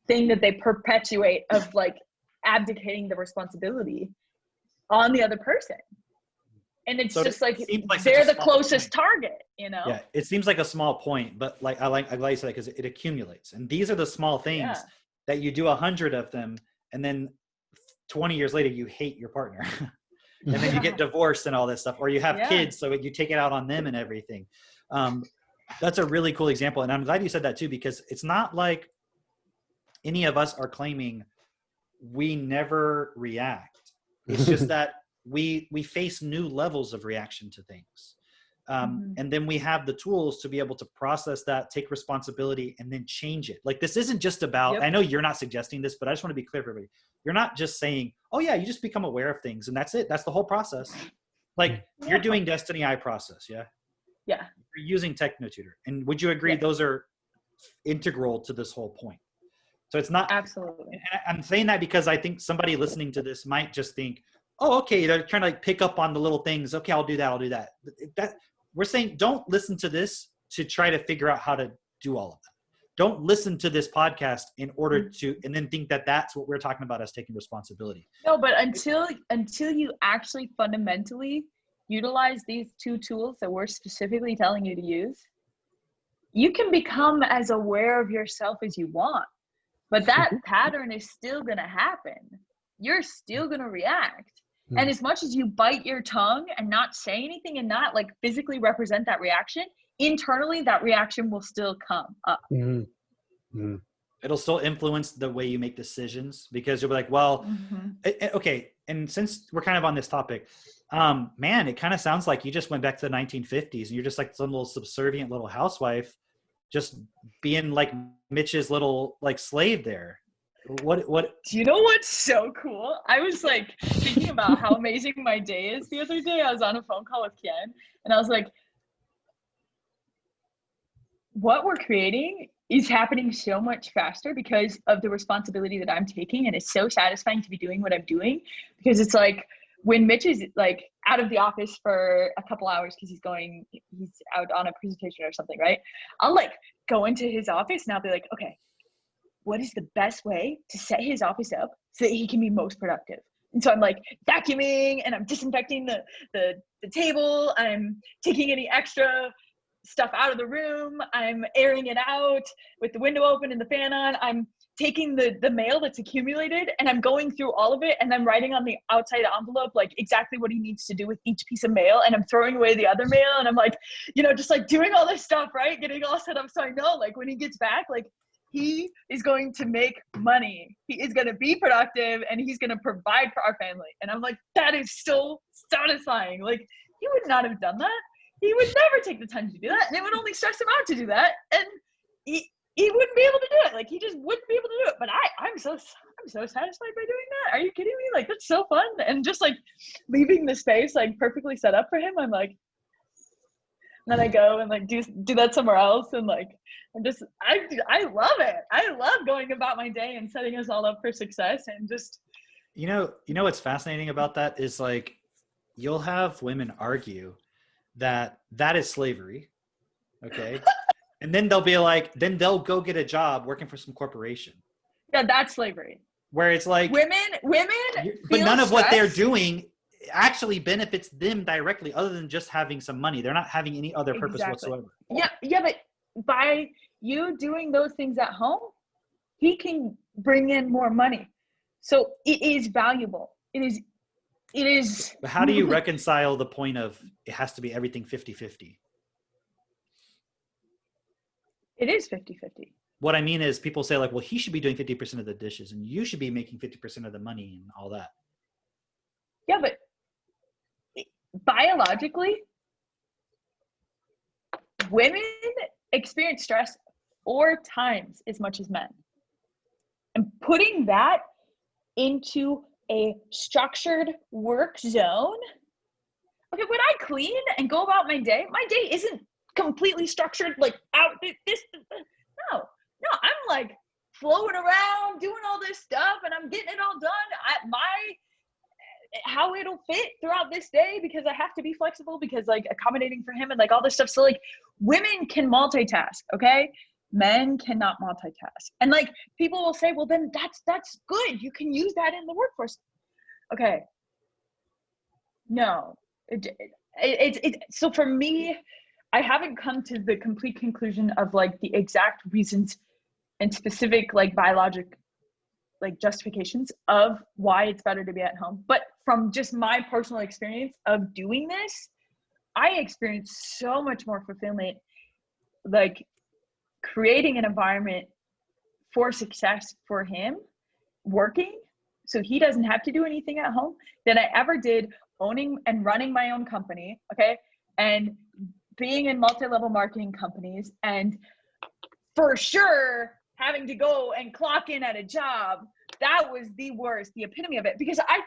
thing that they perpetuate of like abdicating the rescibility on the other person. And it's so just like they're the closest target, you know? Yeah, it seems like a small point, but like I like you said, because it accumulates. And these are the small things that you do 100 of them, and then 20 years later you hate your partner. And then you get divorced and all this stuff, or you have kids, so you take it out on them and everything. That's a really cool example. And I'm glad you said that too, because it's not like any of us are claiming we never react. It's just that we face new levels of reaction to things. And then we have the tools to be able to process that, take responsibility, and then change it. Like, this isn't just about, I know you're not suggesting this, but I just want to be clear for everybody. You're not just saying, oh yeah, you just become aware of things and that's it. That's the whole process. Like, you're doing Destiny I process. Yeah. Yeah. You're using TechnoTutor. And would you agree those are integral to this whole point? So it's not. Absolutely. I'm saying that because I think somebody listening to this might just think, oh, okay, they're trying to like pick up on the little things. Okay, I'll do that. That we're saying, don't listen to this to try to figure out how to do all of that. Don't listen to this podcast in order to, and then think that that's what we're talking about as taking responsibility. No, but until you actually fundamentally utilize these two tools that we're specifically telling you to use, you can become as aware of yourself as you want, but that pattern is still going to happen. You're still going to react. And as much as you bite your tongue and not say anything and not like physically represent that reaction, internally that reaction will still come up. It'll still influence the way you make decisions, because you'll be like, well, okay. And since we're kind of on this topic, man, it kind of sounds like you just went back to the 1950s and you're just like some little subservient little housewife, just being like Mitch's little like slave there. What do you know what's so cool? I was like thinking about how amazing my day is the other day. I was on a phone call with Ken and I was like, what we're creating is happening so much faster because of the responsibility that I'm taking. And it's so satisfying to be doing what I'm doing, because it's like when Mitch is like out of the office for a couple hours because he's out on a presentation or something, right? I'll like go into his office and I'll be like, okay, what is the best way to set his office up so that he can be most productive? And so I'm like vacuuming and I'm disinfecting the table. I'm taking any extra stuff out of the room. I'm airing it out with the window open and the fan on. I'm taking the mail that's accumulated and I'm going through all of it and I'm writing on the outside envelope like exactly what he needs to do with each piece of mail, and I'm throwing away the other mail, and I'm like, you know, just like doing all this stuff, right? Getting all set up so I know like when he gets back, like he is going to make money. He is going to be productive and he's going to provide for our family. And I'm like, that is so satisfying. Like, he would not have done that. He would never take the time to do that. And it would only stress him out to do that. And he wouldn't be able to do it. Like, he just wouldn't be able to do it. But I'm so satisfied by doing that. Are you kidding me? Like, that's so fun. And just like leaving the space like perfectly set up for him, I'm like, and then I go and like do that somewhere else, and like I love it. I love going about my day and setting us all up for success. And just you know what's fascinating about that is like you'll have women argue that is slavery, okay? And then they'll be like, then they'll go get a job working for some corporation. Yeah, that's slavery. Where it's like women but none of what they're doing actually benefits them directly, other than just having some money. They're not having any other purpose whatsoever. Yeah, but by you doing those things at home, he can bring in more money. So it is valuable. It is. But how do you reconcile the point of it has to be everything 50-50? It is 50-50. What I mean is people say like, well, he should be doing 50% of the dishes and you should be making 50% of the money and all that. Yeah, but biologically, women experience stress 4 times as much as men. And putting that into a structured work zone. Okay, when I clean and go about my day isn't completely structured, like out this. No, I'm like floating around, doing all this stuff, and I'm getting it all done at how it'll fit throughout this day, because I have to be flexible, because like accommodating for him and like all this stuff. So like women can multitask, okay? Men cannot multitask. And like people will say, well, then that's good. You can use that in the workforce. Okay. No. So for me, I haven't come to the complete conclusion of like the exact reasons and specific like biologic like justifications of why it's better to be at home. But from just my personal experience of doing this, I experienced so much more fulfillment, like creating an environment for success for him working, so he doesn't have to do anything at home, than I ever did owning and running my own company, okay? And being in multi-level marketing companies, and for sure having to go and clock in at a job. That was the worst, the epitome of it, because I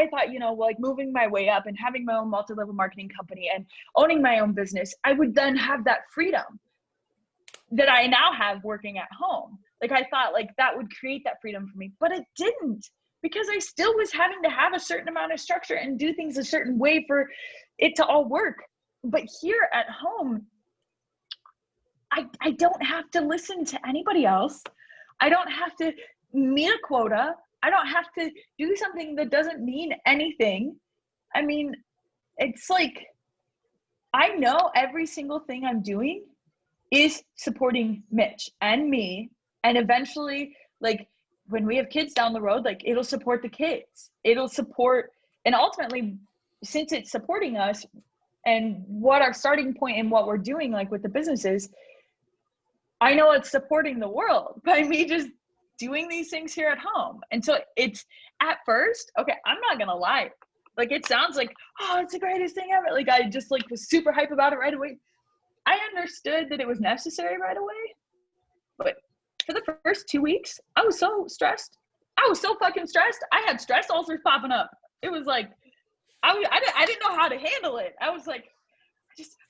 thought, you know, like moving my way up and having my own multi-level marketing company and owning my own business, I would then have that freedom that I now have working at home. Like I thought like that would create that freedom for me, but it didn't, because I still was having to have a certain amount of structure and do things a certain way for it to all work. But here at home, I don't have to listen to anybody else. I don't have to meet a quota. I don't have to do something that doesn't mean anything. I mean, it's like, I know every single thing I'm doing is supporting Mitch and me. And eventually, like when we have kids down the road, like it'll support the kids. It'll support, and ultimately, since it's supporting us and what our starting point and what we're doing, like with the businesses, I know it's supporting the world by me just doing these things here at home. And so it's at first, okay, I'm not gonna lie, like it sounds like, oh, it's the greatest thing ever. Like I just like was super hype about it right away. I understood that it was necessary right away, but for the first 2 weeks, I was so stressed. I was so fucking stressed. I had stress ulcers popping up. It was like, I didn't know how to handle it. I was like,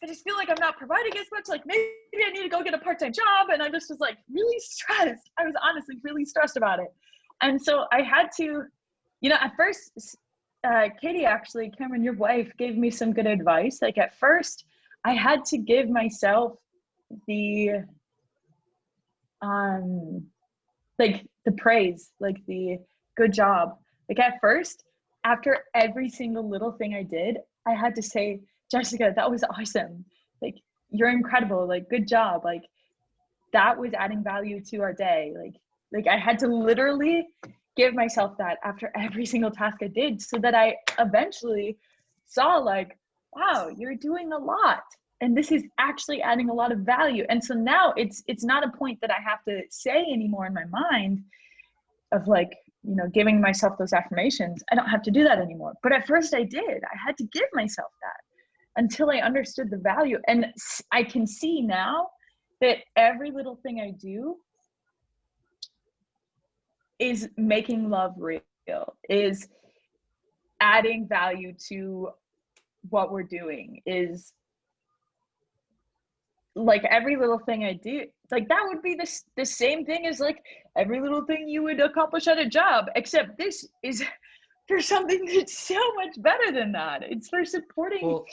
I just feel like I'm not providing as much. Like maybe I need to go get a part-time job. And I just was like really stressed. I was honestly really stressed about it. And so I had to, you know, at first, Katie, actually, Cameron, your wife, gave me some good advice. Like at first I had to give myself the, like the praise, like the good job. Like at first, after every single little thing I did, I had to say, Jessica, that was awesome. Like, you're incredible. Like, good job. Like, that was adding value to our day. Like I had to literally give myself that after every single task I did, so that I eventually saw like, wow, you're doing a lot. And this is actually adding a lot of value. And so now it's not a point that I have to say anymore in my mind of like, you know, giving myself those affirmations. I don't have to do that anymore. But at first I did. I had to give myself that until I understood the value. And I can see now that every little thing I do is making love real, is adding value to what we're doing, is like every little thing I do, like that would be the same thing as like every little thing you would accomplish at a job, except this is for something that's so much better than that. It's for supporting. Well,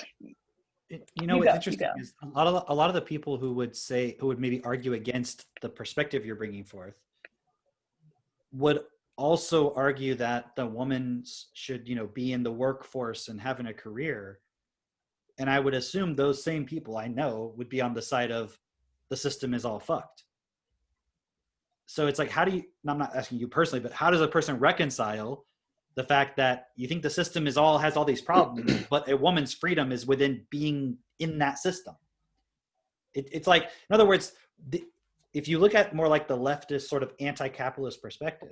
you know, what's interesting is a lot of the people who would maybe argue against the perspective you're bringing forth would also argue that the woman should, you know, be in the workforce and having a career. And I would assume those same people I know would be on the side of the system is all fucked. So it's like, how do you, and I'm not asking you personally, but how does a person reconcile the fact that you think the system has all these problems, but a woman's freedom is within being in that system? It's like, in other words, if you look at more like the leftist sort of anti-capitalist perspective,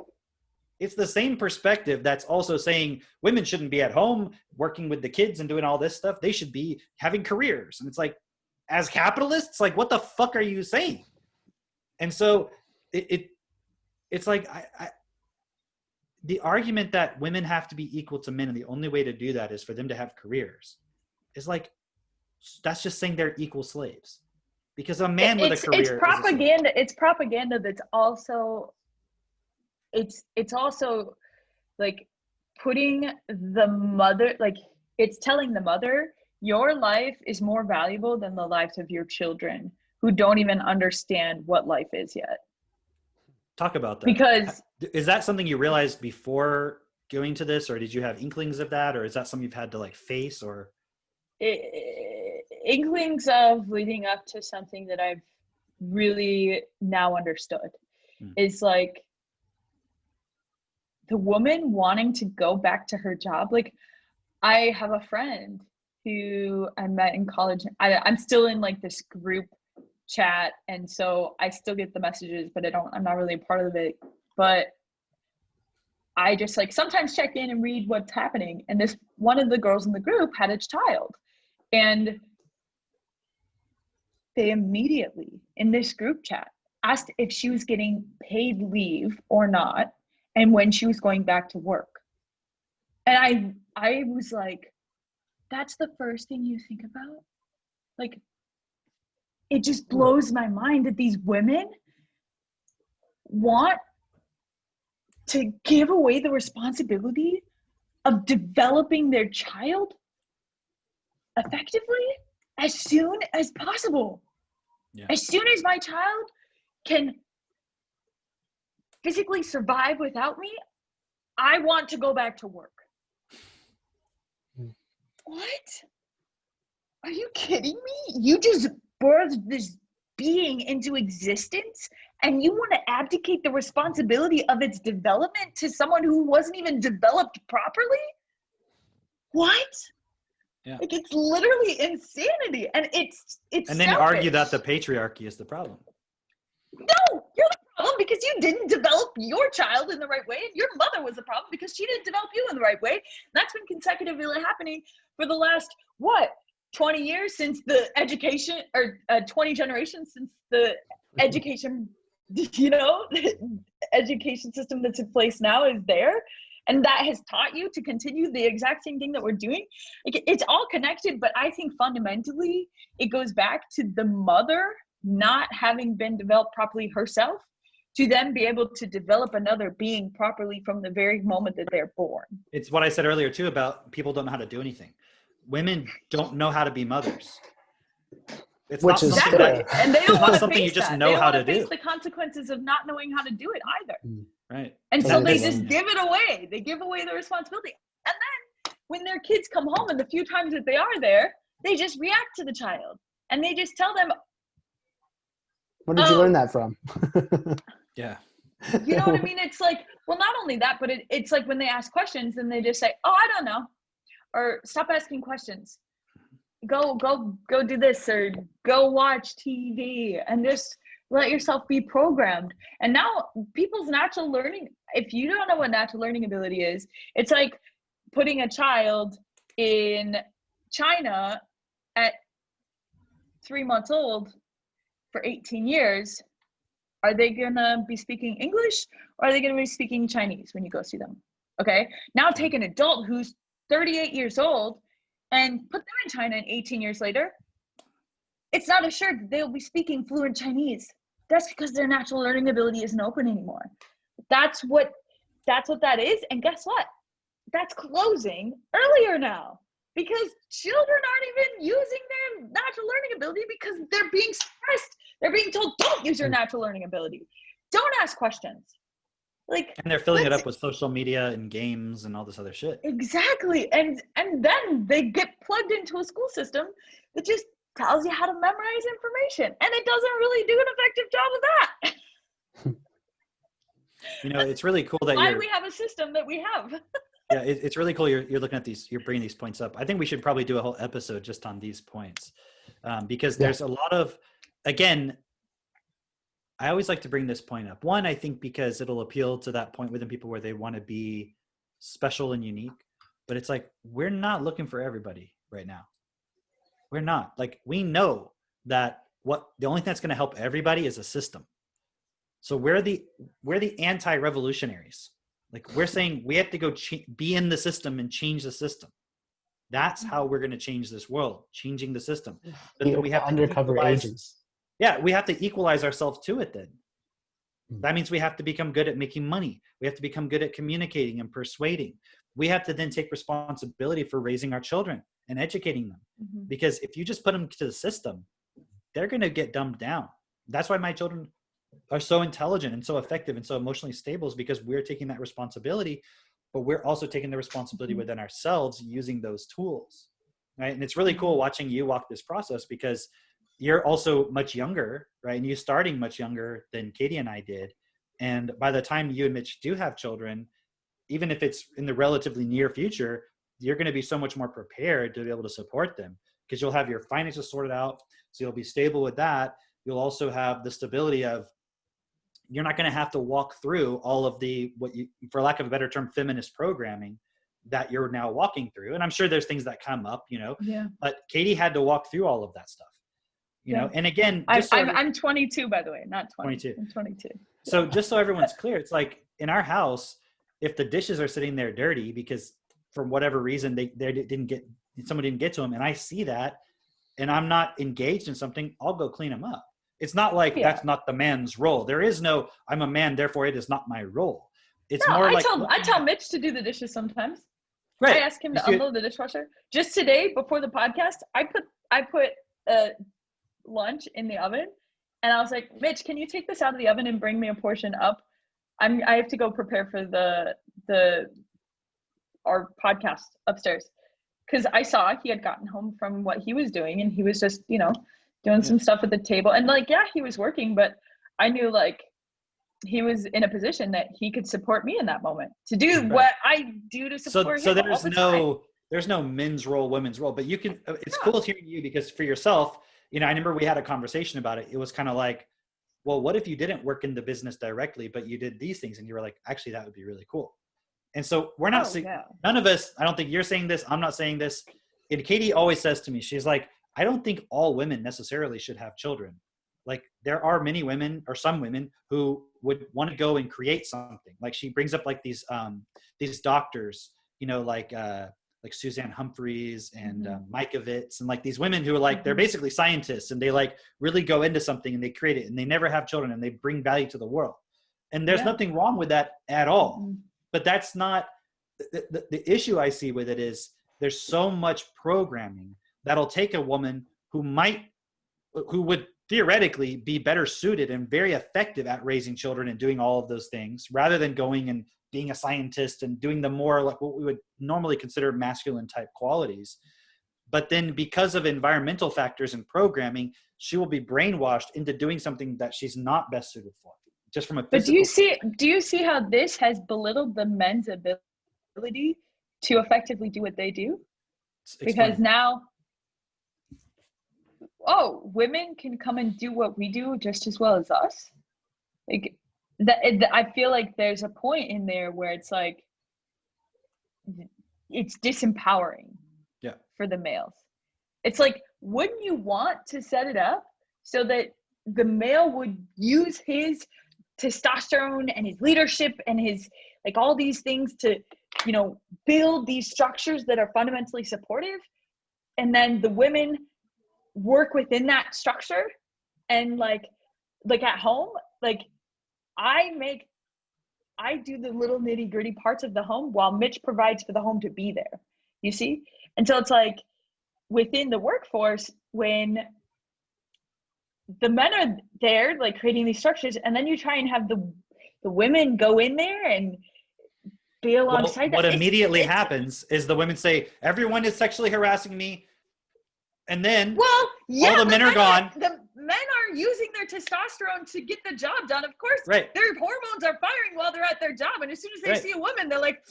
it's the same perspective that's also saying women shouldn't be at home working with the kids and doing all this stuff. They should be having careers. And it's like, as capitalists? Like, what the fuck are you saying? And so it's like, the argument that women have to be equal to men and the only way to do that is for them to have careers is like, that's just saying they're equal slaves. Because a man with a career it's propaganda. It's propaganda that's also it's also like putting the mother, like it's telling the mother your life is more valuable than the lives of your children who don't even understand what life is yet. Talk about that. Because is that something you realized before going to this, or did you have inklings of that, or is that something you've had to like face, or inklings of leading up to something that I've really now understood is like the woman wanting to go back to her job. Like I have a friend who I met in college. I'm still in like this group chat, and so I still get the messages, but I'm not really a part of it. But I just like sometimes check in and read what's happening. And this one of the girls in the group had a child, and they immediately in this group chat asked if she was getting paid leave or not, and when she was going back to work. And I was like, that's the first thing you think about? Like, it just blows my mind that these women want to give away the responsibility of developing their child effectively as soon as possible. Yeah. As soon as my child can physically survive without me, I want to go back to work. What? Are you kidding me? You just birthed this being into existence and you want to abdicate the responsibility of its development to someone who wasn't even developed properly? What? Yeah. Like, it's literally insanity, and it's and then selfish. Argue that the patriarchy is the problem. No, you're the problem because you didn't develop your child in the right way, and your mother was the problem because she didn't develop you in the right way. And that's been consecutively happening for the last 20 years since the education, or 20 generations since the education, education system that's in place now is there. And that has taught you to continue the exact same thing that we're doing. Like, it's all connected, but I think fundamentally it goes back to the mother not having been developed properly herself to then be able to develop another being properly from the very moment that they're born. It's what I said earlier too about people don't know how to do anything. Women don't know how to be mothers. It's Which not is something that, and they don't want to something face you just that. know they don't how want to face do. the consequences of not knowing how to do it either. Right. And so they just give it away. They give away the responsibility. And then when their kids come home and the few times that they are there, they just react to the child. And they just tell them, where did you learn that from? Yeah. You know what I mean? It's like, well, not only that, but it's like when they ask questions and they just say, oh, I don't know. Or stop asking questions. Go do this, or go watch TV and just let yourself be programmed. And now people's natural learning, if you don't know what natural learning ability is, it's like putting a child in China at 3 months old for 18 years. Are they gonna be speaking English, or are they gonna be speaking Chinese when you go see them? Okay, now take an adult who's 38 years old and put them in China, and 18 years later, it's not assured that they'll be speaking fluent Chinese. That's because their natural learning ability isn't open anymore. That's what that is. And guess what? That's closing earlier now, because children aren't even using their natural learning ability because they're being suppressed. They're being told, don't use your natural learning ability. Don't ask questions. Like, and they're filling it up with social media and games and all this other shit. Exactly. And then they get plugged into a school system that just tells you how to memorize information, and it doesn't really do an effective job of that. It's really cool that why we have a system that we have. Yeah, it's really cool. You're looking at these, you're bringing these points up. I think we should probably do a whole episode just on these points, because there's a lot of, again, I always like to bring this point up. One, I think because it'll appeal to that point within people where they want to be special and unique, but it's like, we're not looking for everybody right now. We're not. Like, we know that the only thing that's going to help everybody is a system. So we're the anti-revolutionaries. Like, we're saying we have to go be in the system and change the system. That's how we're going to change this world, changing the system. But then we have to undercover agents. Yeah, we have to equalize ourselves to it then. That means we have to become good at making money. We have to become good at communicating and persuading. We have to then take responsibility for raising our children and educating them. Because if you just put them to the system, they're going to get dumbed down. That's why my children are so intelligent and so effective and so emotionally stable, is because we're taking that responsibility, but we're also taking the responsibility within ourselves using those tools, right? And it's really cool watching you walk this process, because you're also much younger, right? And you're starting much younger than Katie and I did. And by the time you and Mitch do have children, even if it's in the relatively near future, you're going to be so much more prepared to be able to support them, because you'll have your finances sorted out. So you'll be stable with that. You'll also have the stability of, you're not going to have to walk through all of the, for lack of a better term, feminist programming that you're now walking through. And I'm sure there's things that come up, but Katie had to walk through all of that stuff, you know? And again, I'm 22, by the way, not 20. 22. I'm 22. So just so everyone's clear, it's like in our house, if the dishes are sitting there dirty because for whatever reason someone didn't get to them, and I see that and I'm not engaged in something, I'll go clean them up. It's not like that's not the man's role. There is no, I'm a man, therefore it is not my role. It's more like I tell Mitch to do the dishes sometimes. Right. I ask him to unload the dishwasher. Just today, before the podcast, I put lunch in the oven, and I was like, Mitch, can you take this out of the oven and bring me a portion up? I have to go prepare for our podcast upstairs, because I saw he had gotten home from what he was doing, and he was just doing some stuff at the table, and he was working, but I knew he was in a position that he could support me in that moment to do what I do to support him. So there's no men's role, women's role, but you can, it's cool hearing you, because for yourself, I remember we had a conversation about it. It was kind of like, well, what if you didn't work in the business directly, but you did these things? And you were like, actually, that would be really cool. And so we're not saying, none of us, I don't think you're saying this, I'm not saying this. And Katie always says to me, she's like, I don't think all women necessarily should have children. Like, there are many women, or some women, who would want to go and create something. Like, she brings up these doctors, like Suzanne Humphreys and Mikovits, and these women who are they're basically scientists, and they really go into something and they create it, and they never have children, and they bring value to the world. And there's nothing wrong with that at all. But that's not the issue I see with it. Is there's so much programming that'll take a woman who would theoretically be better suited and very effective at raising children and doing all of those things, rather than going and being a scientist and doing the more what we would normally consider masculine type qualities. But then, because of environmental factors and programming, she will be brainwashed into doing something that she's not best suited for, just from a physical. But do you see how this has belittled the men's ability to effectively do what they do? Because now, women can come and do what we do just as well as us. I feel like there's a point in there where it's it's disempowering for the males. It's wouldn't you want to set it up so that the male would use his testosterone and his leadership and his all these things to build these structures that are fundamentally supportive, and then the women work within that structure, and at home, I do the little nitty gritty parts of the home while Mitch provides for the home to be there, you see? And so it's within the workforce, when the men are there, creating these structures, and then you try and have the women go in there and be alongside. What immediately happens is the women say, everyone is sexually harassing me. And then all the men are gone. The men are using their testosterone to get the job done. Of course, their hormones are firing while they're at their job. And as soon as they see a woman, they're like,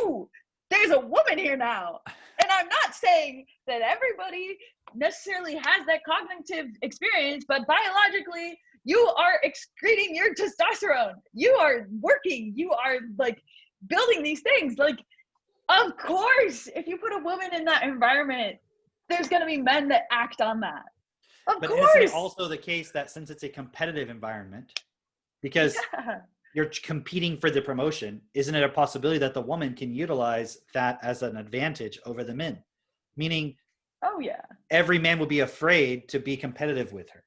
ooh, there's a woman here now. And I'm not saying that everybody necessarily has that cognitive experience, but biologically, you are excreting your testosterone. You are working. You are building these things. Of course, if you put a woman in that environment, there's going to be men that act on that. Of But isn't it course. also the case that since it's a competitive environment, because Yeah. you're competing for the promotion, isn't it a possibility that the woman can utilize that as an advantage over the men? Meaning Oh yeah. every man would be afraid to be competitive with her.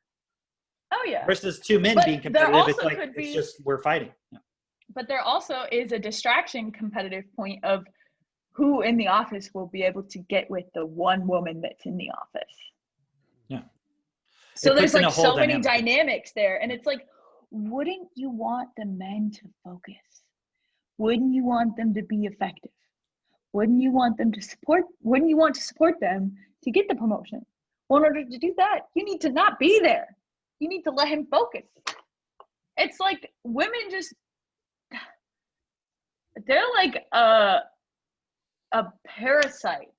Oh yeah. Versus two men But being there competitive, it's also like, could it's be, just, we're fighting. Yeah. but there also is a distraction competitive point of who in the office will be able to get with the one woman that's in the office. Yeah. So It there's puts in like a whole so many dynamic. dynamics there. And it's like, wouldn't you want the men to focus? Wouldn't you want them to be effective? Wouldn't you want them to support? Wouldn't you want to support them to get the promotion? Well, in order to do that, you need to not be there. You need to let him focus. It's like women just, they're like a parasite.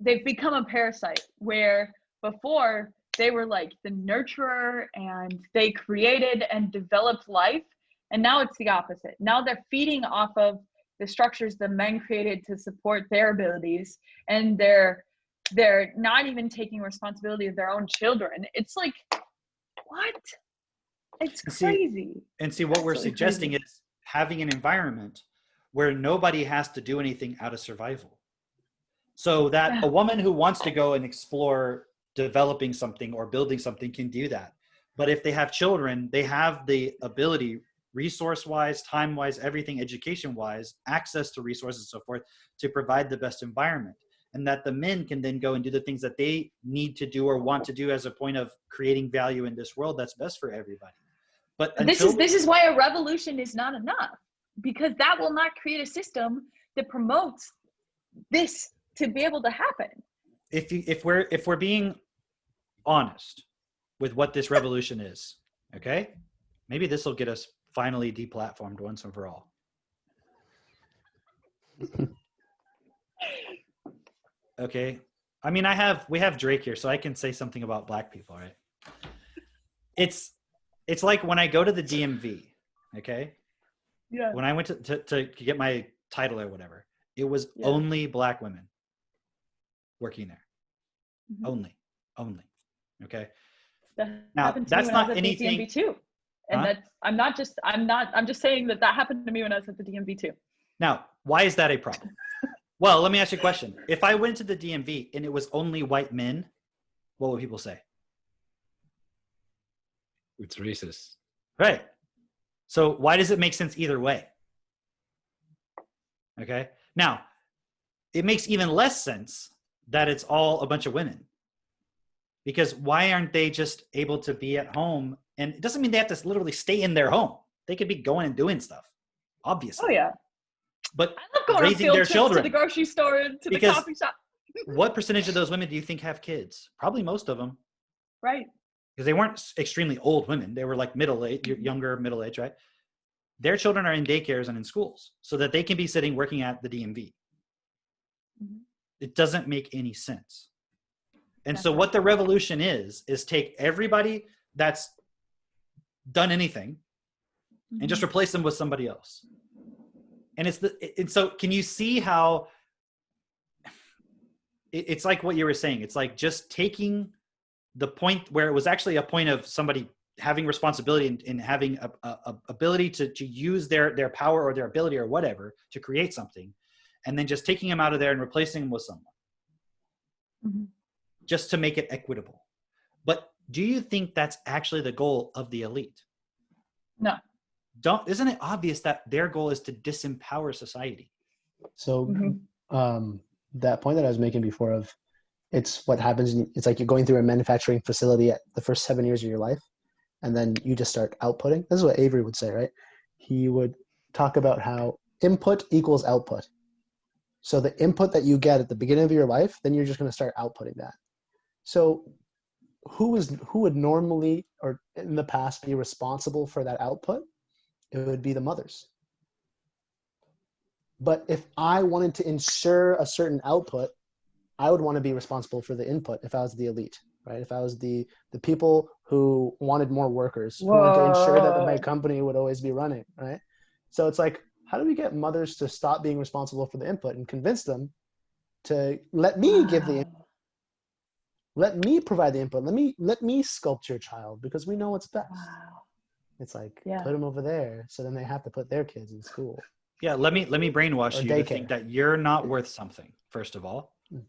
They've become a parasite where before they were like the nurturer and they created and developed life. And now it's the opposite. Now they're feeding off of the structures the men created to support their abilities, and they're not even taking responsibility of their own children. It's like, what? It's crazy. And see, what we're Absolutely suggesting crazy. is having an environment where nobody has to do anything out of survival. So that Yeah. a woman who wants to go and explore developing something or building something can do that. But if they have children, they have the ability, resource wise, time wise, everything, education wise, access to resources and so forth, to provide the best environment. And that the men can then go and do the things that they need to do or want to do as a point of creating value in this world that's best for everybody. But This is why a revolution is not enough, because that will not create a system that promotes this to be able to happen. if we're being honest with what this revolution is, okay, maybe this will get us finally deplatformed once and for all. Okay, I mean, we have Drake here, so I can say something about black people, right? It's like when I go to the DMV, okay, Yeah. when I went to get my title or whatever, it was Yeah. only black women working there. Mhm. Only. Okay. That Now happened to me that's when I was not at the anything. DMV too. And Huh? I'm just saying that happened to me when I was at the DMV too. Now, why is that a problem? Well, let me ask you a question. If I went to the DMV and it was only white men, what would people say? It's racist. Right. So why does it make sense either way? Okay. Now, it makes even less sense that it's all a bunch of women. Because why aren't they just able to be at home? And it doesn't mean they have to literally stay in their home. They could be going and doing stuff, obviously. Oh yeah. But I love going on raising field their trips children. to the grocery store and to Because the coffee shop. what percentage of those women do you think have kids? Probably most of them. Right. Because they weren't extremely old women. They were like middle-aged, younger middle-aged, right? Their children are in daycares and in schools so that they can be sitting working at the DMV. Mhm. It doesn't make any sense. And That's so right. what the revolution is take everybody that's done anything and just replace them with somebody else. And so can you see how it's like what you were saying? It's like just taking the point where it was actually a point of somebody having responsibility and having a ability to use their power or their ability or whatever to create something, and then just taking them out of there and replacing them with someone. Mm-hmm. Just to make it equitable. But do you think that's actually the goal of the elite? No. Isn't it obvious that their goal is to disempower society? So Mm-hmm. That point that I was making before of it's what happens. It's like you're going through a manufacturing facility at the first 7 years of your life, and then you just start outputting. This is what Avery would say, right? He would talk about how input equals output. So the input that you get at the beginning of your life, then you're just going to start outputting that. So who would normally or in the past be responsible for that output? It would be the mothers. But if I wanted to ensure a certain output, I would want to be responsible for the input if I was the elite, right? If I was the people who wanted more workers, who wanted to ensure that my company would always be running, right? So it's like, how do we get mothers to stop being responsible for the input and convince them to let me give the input? let me provide the input. Let me sculpt your child because we know what's best. Wow. It's like, Yeah. put them over there. So then they have to put their kids in school. Yeah, let me brainwash Or you to daycare. think that you're not worth something, first of all, Mm.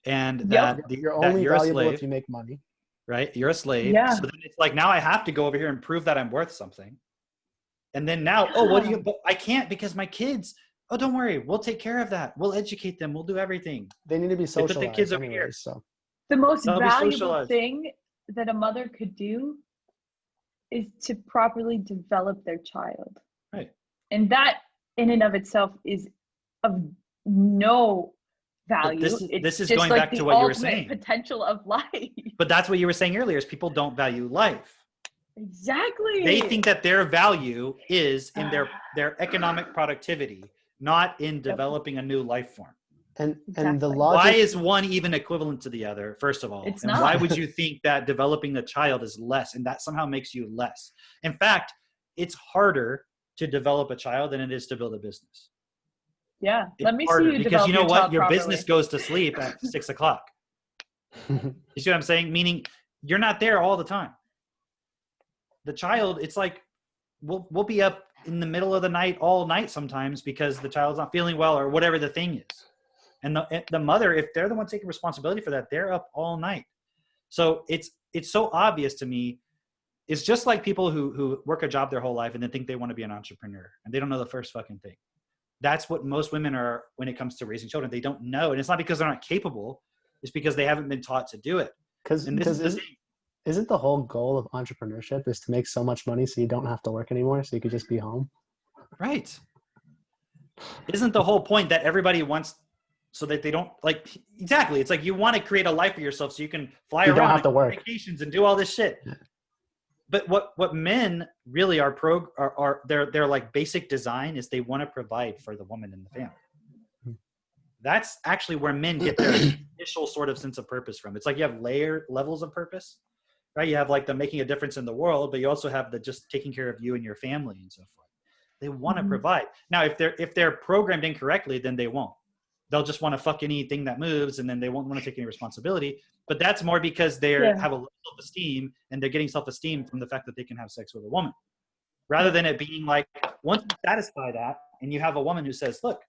and Yep. You're that only you're a valuable slave, if you make money. right? You're a slave. Yeah. So then it's like, now I have to go over here and prove that I'm worth something. And then now, oh, what do you, but I can't because my kids, oh, don't worry, we'll take care of that. We'll educate them. We'll do everything. They need to be They put the socialized kids over anyways. here. So The most They'll be valuable socialized. thing that a mother could do is to properly develop their child. Right. And that in and of itself is of no value. This It's is just going like back the to what you were ultimate saying. potential of life. But that's what you were saying earlier is people don't value life. Exactly. They think that their value is in their economic productivity, not in developing a new life form. and the Exactly. logic. Why is one even equivalent to the other, first of all? It's and not. why would you think that developing a child is less and that somehow makes you less? In fact, it's harder to develop a child than it is to build a business. Yeah. It's Let me see harder you because develop you know your what? child Your properly. business goes to sleep at 6 o'clock. You see what I'm saying? Meaning you're not there all the time. The child, it's like we'll be up in the middle of the night all night sometimes because the child's not feeling well or whatever the thing is. And the mother, if they're the one taking responsibility for that, they're up all night. So it's so obvious to me. It's just like people who work a job their whole life and then think they want to be an entrepreneur and they don't know the first fucking thing. That's what most women are when it comes to raising children. They don't know. And it's not because they're not capable. It's because they haven't been taught to do it. Because isn't the whole goal of entrepreneurship is to make so much money so you don't have to work anymore, so you could just be home? Right. Isn't the whole point that everybody wants so that they don't like exactly? It's like you want to create a life for yourself so you can fly You around don't have and to go work. on vacations and do all this shit. Yeah. But what men really are their like basic design is they want to provide for the woman in the family. That's actually where men get their initial sort of sense of purpose from. It's like you have levels of purpose, right? You have like the making a difference in the world, but you also have the just taking care of you and your family and so forth. They want to provide. Now, if they're programmed incorrectly, then they won't. They'll just want to fuck anything that moves, and then they won't want to take any responsibility. But that's more because they have a low self-esteem, and they're getting self-esteem from the fact that they can have sex with a woman, rather than it being like once you satisfy that, and you have a woman who says, "Look,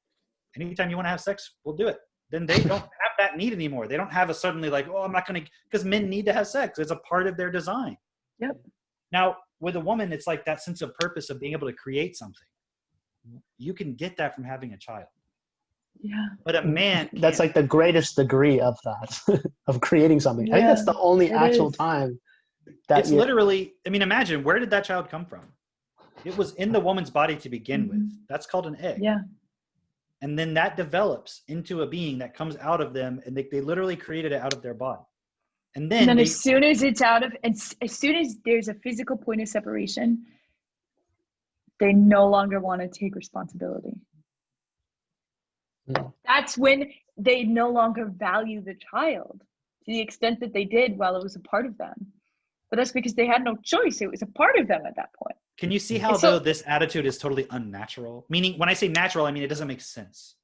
anytime you want to have sex, we'll do it." Then they don't have that need anymore. They don't have a suddenly like, "Oh, I'm not going to," because men need to have sex. It's a part of their design. Yep. Now, with a woman, it's like that sense of purpose of being able to create something. You can get that from having a child. Yeah. But a man can't. That's like the greatest degree of that, of creating something. Yeah, I think that's the only it actual is. time that It's literally, I mean, imagine, where did that child come from? It was in the woman's body to begin with. That's called an egg. Yeah. And then that develops into a being that comes out of them, and they literally created it out of their body. And then as soon as it's out of, as soon as there's a physical point of separation, they no longer want to take responsibility. Yeah. That's when they no longer value the child to the extent that they did while it was a part of them. But that's because they had no choice. It was a part of them at that point. can you see how, though, this attitude is totally unnatural? Meaning, when I say natural, I mean it doesn't make sense.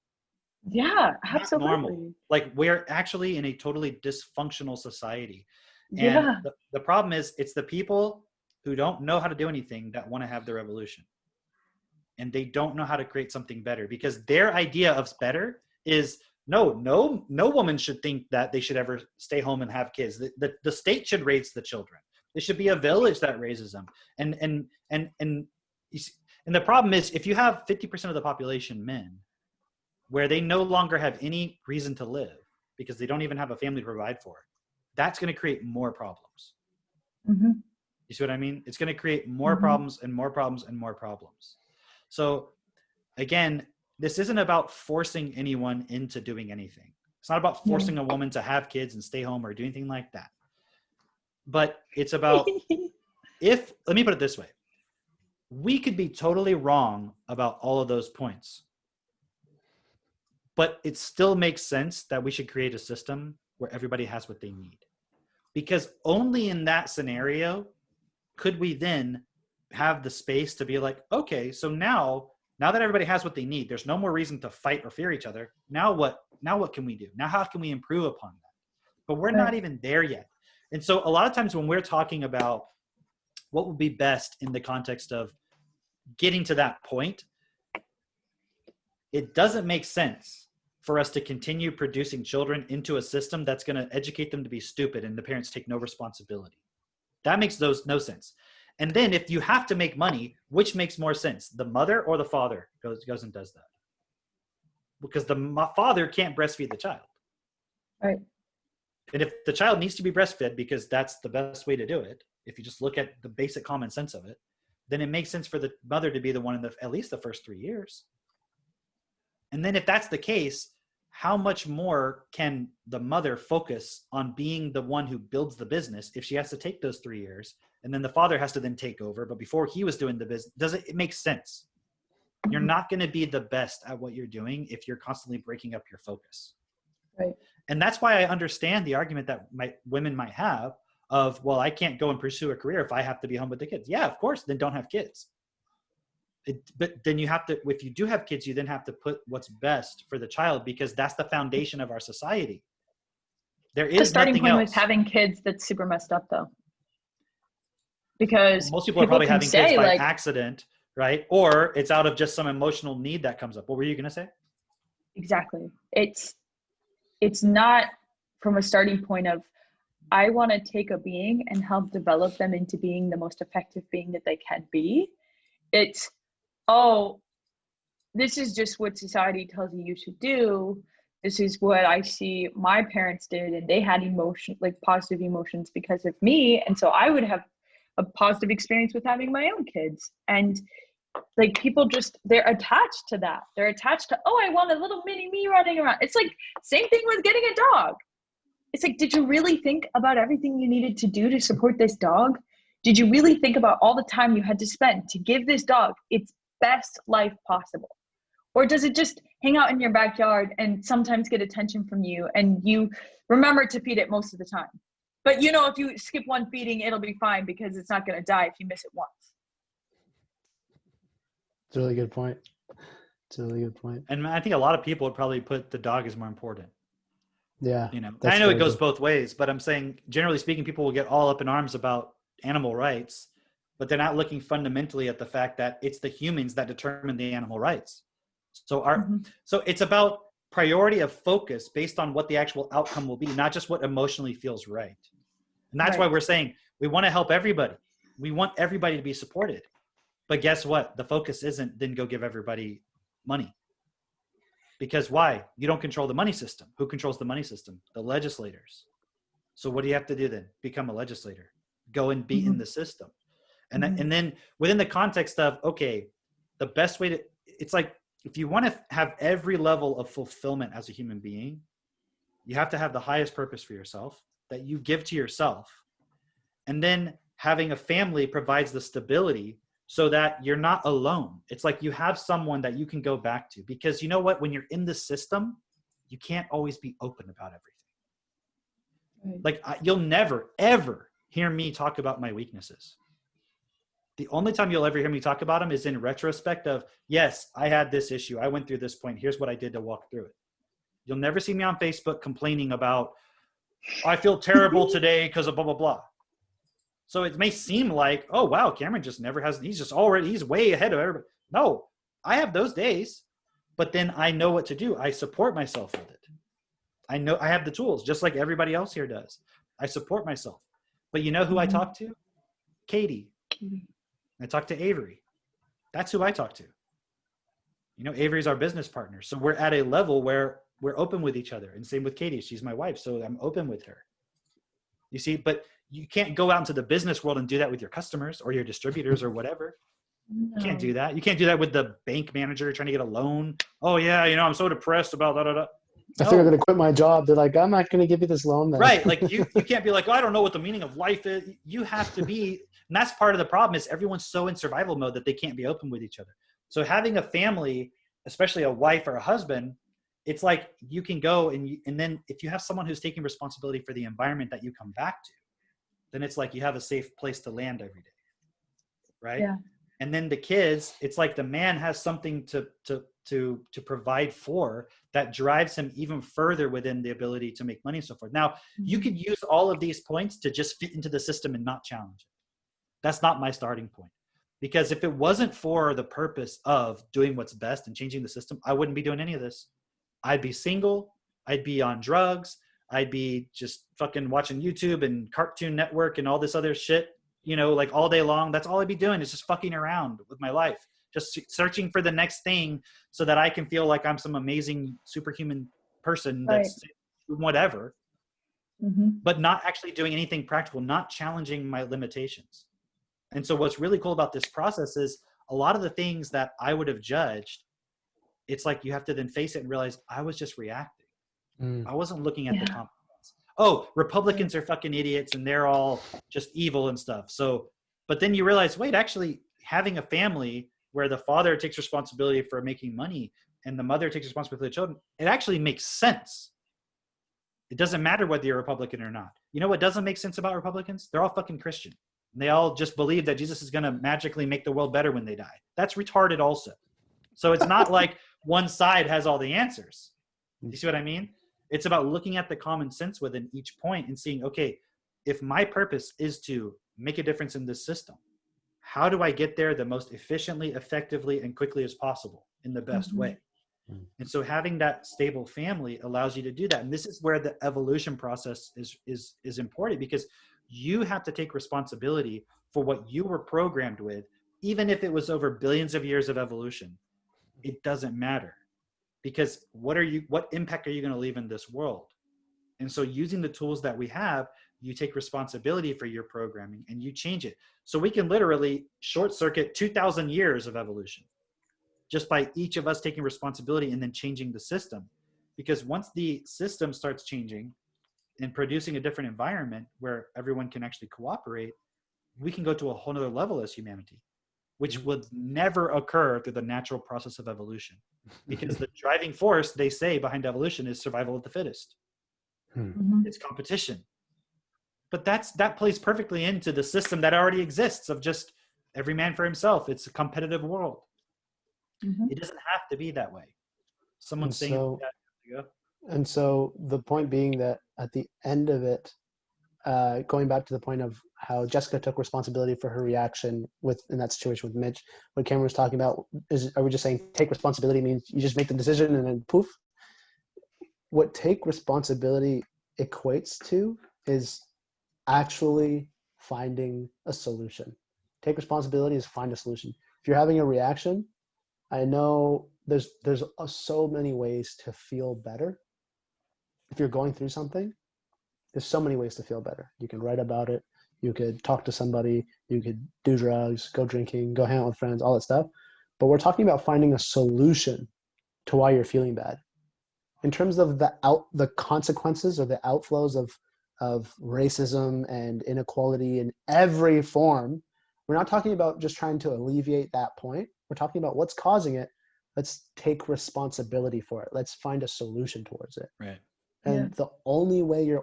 Yeah, Not absolutely. normal. Like, we're actually in a totally dysfunctional society. And Yeah. the problem is, it's the people who don't know how to do anything that want to have the revolution. And they don't know how to create something better, because their idea of better is no woman should think that they should ever stay home and have kids. The state should raise the children. There should be a village that raises them. And the problem is, if you have 50% of the population men, where they no longer have any reason to live because they don't even have a family to provide for, that's going to create more problems. Mm-hmm. You see what I mean? It's going to create more problems and more problems and more problems. So again, this isn't about forcing anyone into doing anything. It's not about forcing a woman to have kids and stay home or do anything like that. But it's about, let me put it this way. We could be totally wrong about all of those points, but it still makes sense that we should create a system where everybody has what they need. Because only in that scenario could we then have the space to be like, okay, so now that everybody has what they need, there's no more reason to fight or fear each other. Now what can we do? Now how can we improve upon that? but we're not even there yet. And so a lot of times when we're talking about what would be best in the context of getting to that point, it doesn't make sense for us to continue producing children into a system that's going to educate them to be stupid and the parents take no responsibility. That makes no sense. And then if you have to make money, which makes more sense, the mother or the father goes and does that? Because the father can't breastfeed the child. Right. And if the child needs to be breastfed because that's the best way to do it, if you just look at the basic common sense of it, then it makes sense for the mother to be the one in at least the first 3 years. And then if that's the case, how much more can the mother focus on being the one who builds the business if she has to take those 3 years and then the father has to then take over? But before he was doing the business, it makes sense. You're not going to be the best at what you're doing if you're constantly breaking up your focus. Right. And that's why I understand the argument that women might have of, well, I can't go and pursue a career if I have to be home with the kids. Yeah, of course, then don't have kids. But then you have to, if you do have kids, you then have to put what's best for the child, because that's the foundation of our society. There is the starting nothing point else. with having kids that's super messed up though. Because most people are probably having kids by like, accident, right? Or it's out of just some emotional need that comes up. What were you going to say? Exactly. It's not from a starting point of, I want to take a being and help develop them into being the most effective being that they can be. It's, oh, this is just what society tells you should do. This is what I see my parents did, and they had emotion, like positive emotions because of me. And so I would have a positive experience with having my own kids. And like people just, they're attached to that. They're attached to, oh, I want a little mini me running around. It's like same thing with getting a dog. It's like, did you really think about everything you needed to do to support this dog? Did you really think about all the time you had to spend to give this dog its best life possible? Or does it just hang out in your backyard and sometimes get attention from you and you remember to feed it most of the time? But you know, if you skip one feeding, it'll be fine because it's not going to die if you miss it once. It's a really good point. It's a really good point. And I think a lot of people would probably put the dog as more important. Yeah. You know, I know it goes both ways, but I'm saying, generally speaking, people will get all up in arms about animal rights, but they're not looking fundamentally at the fact that it's the humans that determine the animal rights. So so it's about priority of focus based on what the actual outcome will be, not just what emotionally feels right. And that's why we're saying we want to help everybody. We want everybody to be supported. But guess what? The focus isn't then go give everybody money. Because why? You don't control the money system. Who controls the money system? The legislators. So what do you have to do then? Become a legislator. Go and be in the system. And then within the context of, okay, the best way to, it's like, if you want to have every level of fulfillment as a human being, you have to have the highest purpose for yourself that you give to yourself. And then having a family provides the stability so that you're not alone. It's like you have someone that you can go back to, because you know what, when you're in the system, you can't always be open about everything. Like you'll never, ever hear me talk about my weaknesses. The only time you'll ever hear me talk about them is in retrospect of, yes, I had this issue. I went through this point. Here's what I did to walk through it. You'll never see me on Facebook complaining about, I feel terrible today because of blah, blah, blah. So it may seem like, oh, wow, Cameron just never has, he's way ahead of everybody. No, I have those days, but then I know what to do. I support myself with it. I know I have the tools just like everybody else here does. I support myself. But you know who I talk to? Katie. I talk to Avery. That's who I talk to. You know, Avery's our business partner. So we're at a level where we're open with each other. And same with Katie. She's my wife. So I'm open with her. You see, but you can't go out into the business world and do that with your customers or your distributors or whatever. No. You can't do that. You can't do that with the bank manager trying to get a loan. Oh yeah, you know, I'm so depressed about da da da. I think I'm going to quit my job. They're like, I'm not going to give you this loan then. Right. Like you can't be like, oh, I don't know what the meaning of life is. You have to be, and that's part of the problem is everyone's so in survival mode that they can't be open with each other. So having a family, especially a wife or a husband, it's like you can go and then if you have someone who's taking responsibility for the environment that you come back to, then it's like you have a safe place to land every day. Right. Yeah. And then the kids, it's like the man has something to to provide for that drives him even further within the ability to make money and so forth. Now, you could use all of these points to just fit into the system and not challenge it. That's not my starting point. Because if it wasn't for the purpose of doing what's best and changing the system, I wouldn't be doing any of this. I'd be single. I'd be on drugs. I'd be just fucking watching YouTube and Cartoon Network and all this other shit, you know, like all day long. That's all I'd be doing is just fucking around with my life, just searching for the next thing so that I can feel like I'm some amazing superhuman person that's whatever, but not actually doing anything practical, not challenging my limitations. And so what's really cool about this process is a lot of the things that I would have judged, it's like you have to then face it and realize I was just reacting. I wasn't looking at the consequence. Oh, Republicans are fucking idiots and they're all just evil and stuff. So, but then you realize, wait, actually having a family where the father takes responsibility for making money and the mother takes responsibility for the children, it actually makes sense. It doesn't matter whether you're a Republican or not. You know what doesn't make sense about Republicans? They're all fucking Christian. And they all just believe that Jesus is going to magically make the world better when they die. That's retarded also. So it's not like one side has all the answers. You see what I mean? It's about looking at the common sense within each point and seeing, okay, if my purpose is to make a difference in this system, how do I get there the most efficiently, effectively, and quickly as possible in the best way? And so having that stable family allows you to do that. And this is where the evolution process is important, because you have to take responsibility for what you were programmed with, even if it was over billions of years of evolution. It doesn't matter, because what impact are you going to leave in this world? And so using the tools that we have, you take responsibility for your programming and you change it. So we can literally short circuit 2,000 years of evolution just by each of us taking responsibility and then changing the system. Because once the system starts changing and producing a different environment where everyone can actually cooperate, we can go to a whole nother level as humanity, which would never occur through the natural process of evolution. Because the driving force, they say, behind evolution is survival of the fittest. It's competition. But that plays perfectly into the system that already exists of just every man for himself. It's a competitive world. It doesn't have to be that way. Someone's saying that. And so the point being that at the end of it, going back to the point of how Jessica took responsibility for her reaction in that situation with Mitch, what Cameron was talking about, are we just saying take responsibility means you just make the decision and then poof? What take responsibility equates to is actually finding a solution. Take responsibility is find a solution. If you're having a reaction, I know there's so many ways to feel better. If you're going through something, there's so many ways to feel better. You can write about it. You could talk to somebody. You could do drugs, go drinking, go hang out with friends, all that stuff. But we're talking about finding a solution to why you're feeling bad. In terms of the consequences or the outflows of racism and inequality in every form, we're not talking about just trying to alleviate that point. We're talking about what's causing it. Let's take responsibility for it. Let's find a solution towards it. Right. And the only way you're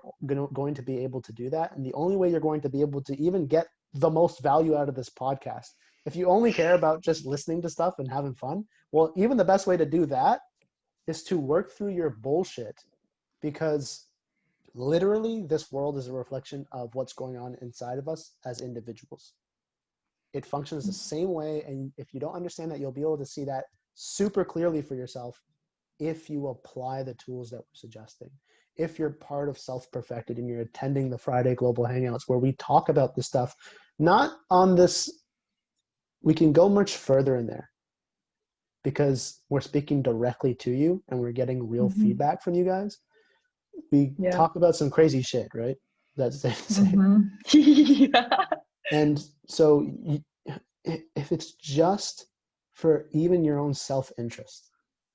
going to be able to do that, and the only way you're going to be able to even get the most value out of this podcast, if you only care about just listening to stuff and having fun, well, even the best way to do that is to work through your bullshit, because literally this world is a reflection of what's going on inside of us as individuals. It functions the same way, and if you don't understand that, you'll be able to see that super clearly for yourself if you apply the tools that we're suggesting. If you're part of Self-Perfected and you're attending the Friday Global Hangouts where we talk about this stuff, not on this, we can go much further in there because we're speaking directly to you and we're getting real feedback from you guys. We talk about some crazy shit, right? That's safe to say. And so if it's just for even your own self-interest,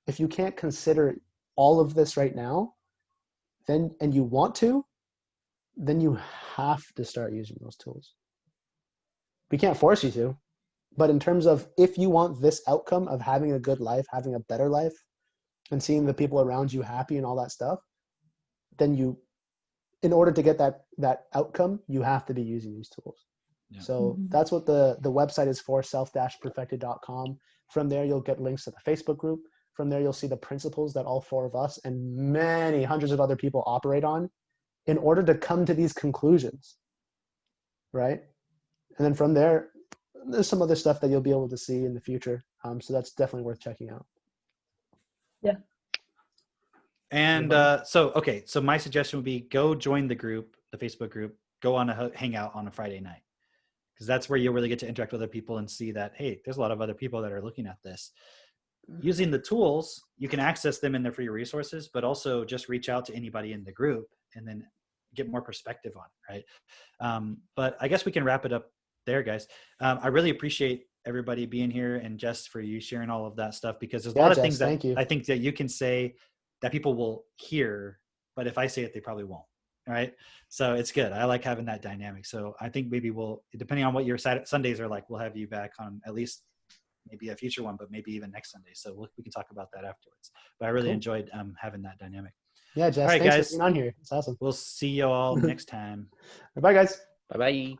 if you can't consider all of this right now, then, and you want to, then you have to start using those tools. We can't force you to, but in terms of if you want this outcome of having a good life, having a better life, and seeing the people around you happy and all that stuff, then you, in order to get that outcome, you have to be using these tools. Yeah. So that's what the website is for, self-perfected.com. From there, you'll get links to the Facebook group. From there, you'll see the principles that all 4 of us and many hundreds of other people operate on in order to come to these conclusions, right? And then from there, there's some other stuff that you'll be able to see in the future. So that's definitely worth checking out. Yeah. And so my suggestion would be go join the group, the Facebook group, go on a hangout on a Friday night, because that's where you'll really get to interact with other people and see that, hey, there's a lot of other people that are looking at this. Using the tools, you can access them in the free resources, but also just reach out to anybody in the group and then get more perspective on it, right? But I guess we can wrap it up there, guys. I really appreciate everybody being here, and Jess, for you sharing all of that stuff, because there's a lot of things that I think that you can say that people will hear, but if I say it, they probably won't. All right. So it's good. I like having that dynamic. So I think maybe we'll, depending on what your Sundays are like, we'll have you back on at least maybe a future one, but maybe even next Sunday. So we can talk about that afterwards. But I really enjoyed having that dynamic. Yeah, Jess, all right, thanks guys, for being on here. It's awesome. We'll see you all next time. Bye, guys. Bye-bye.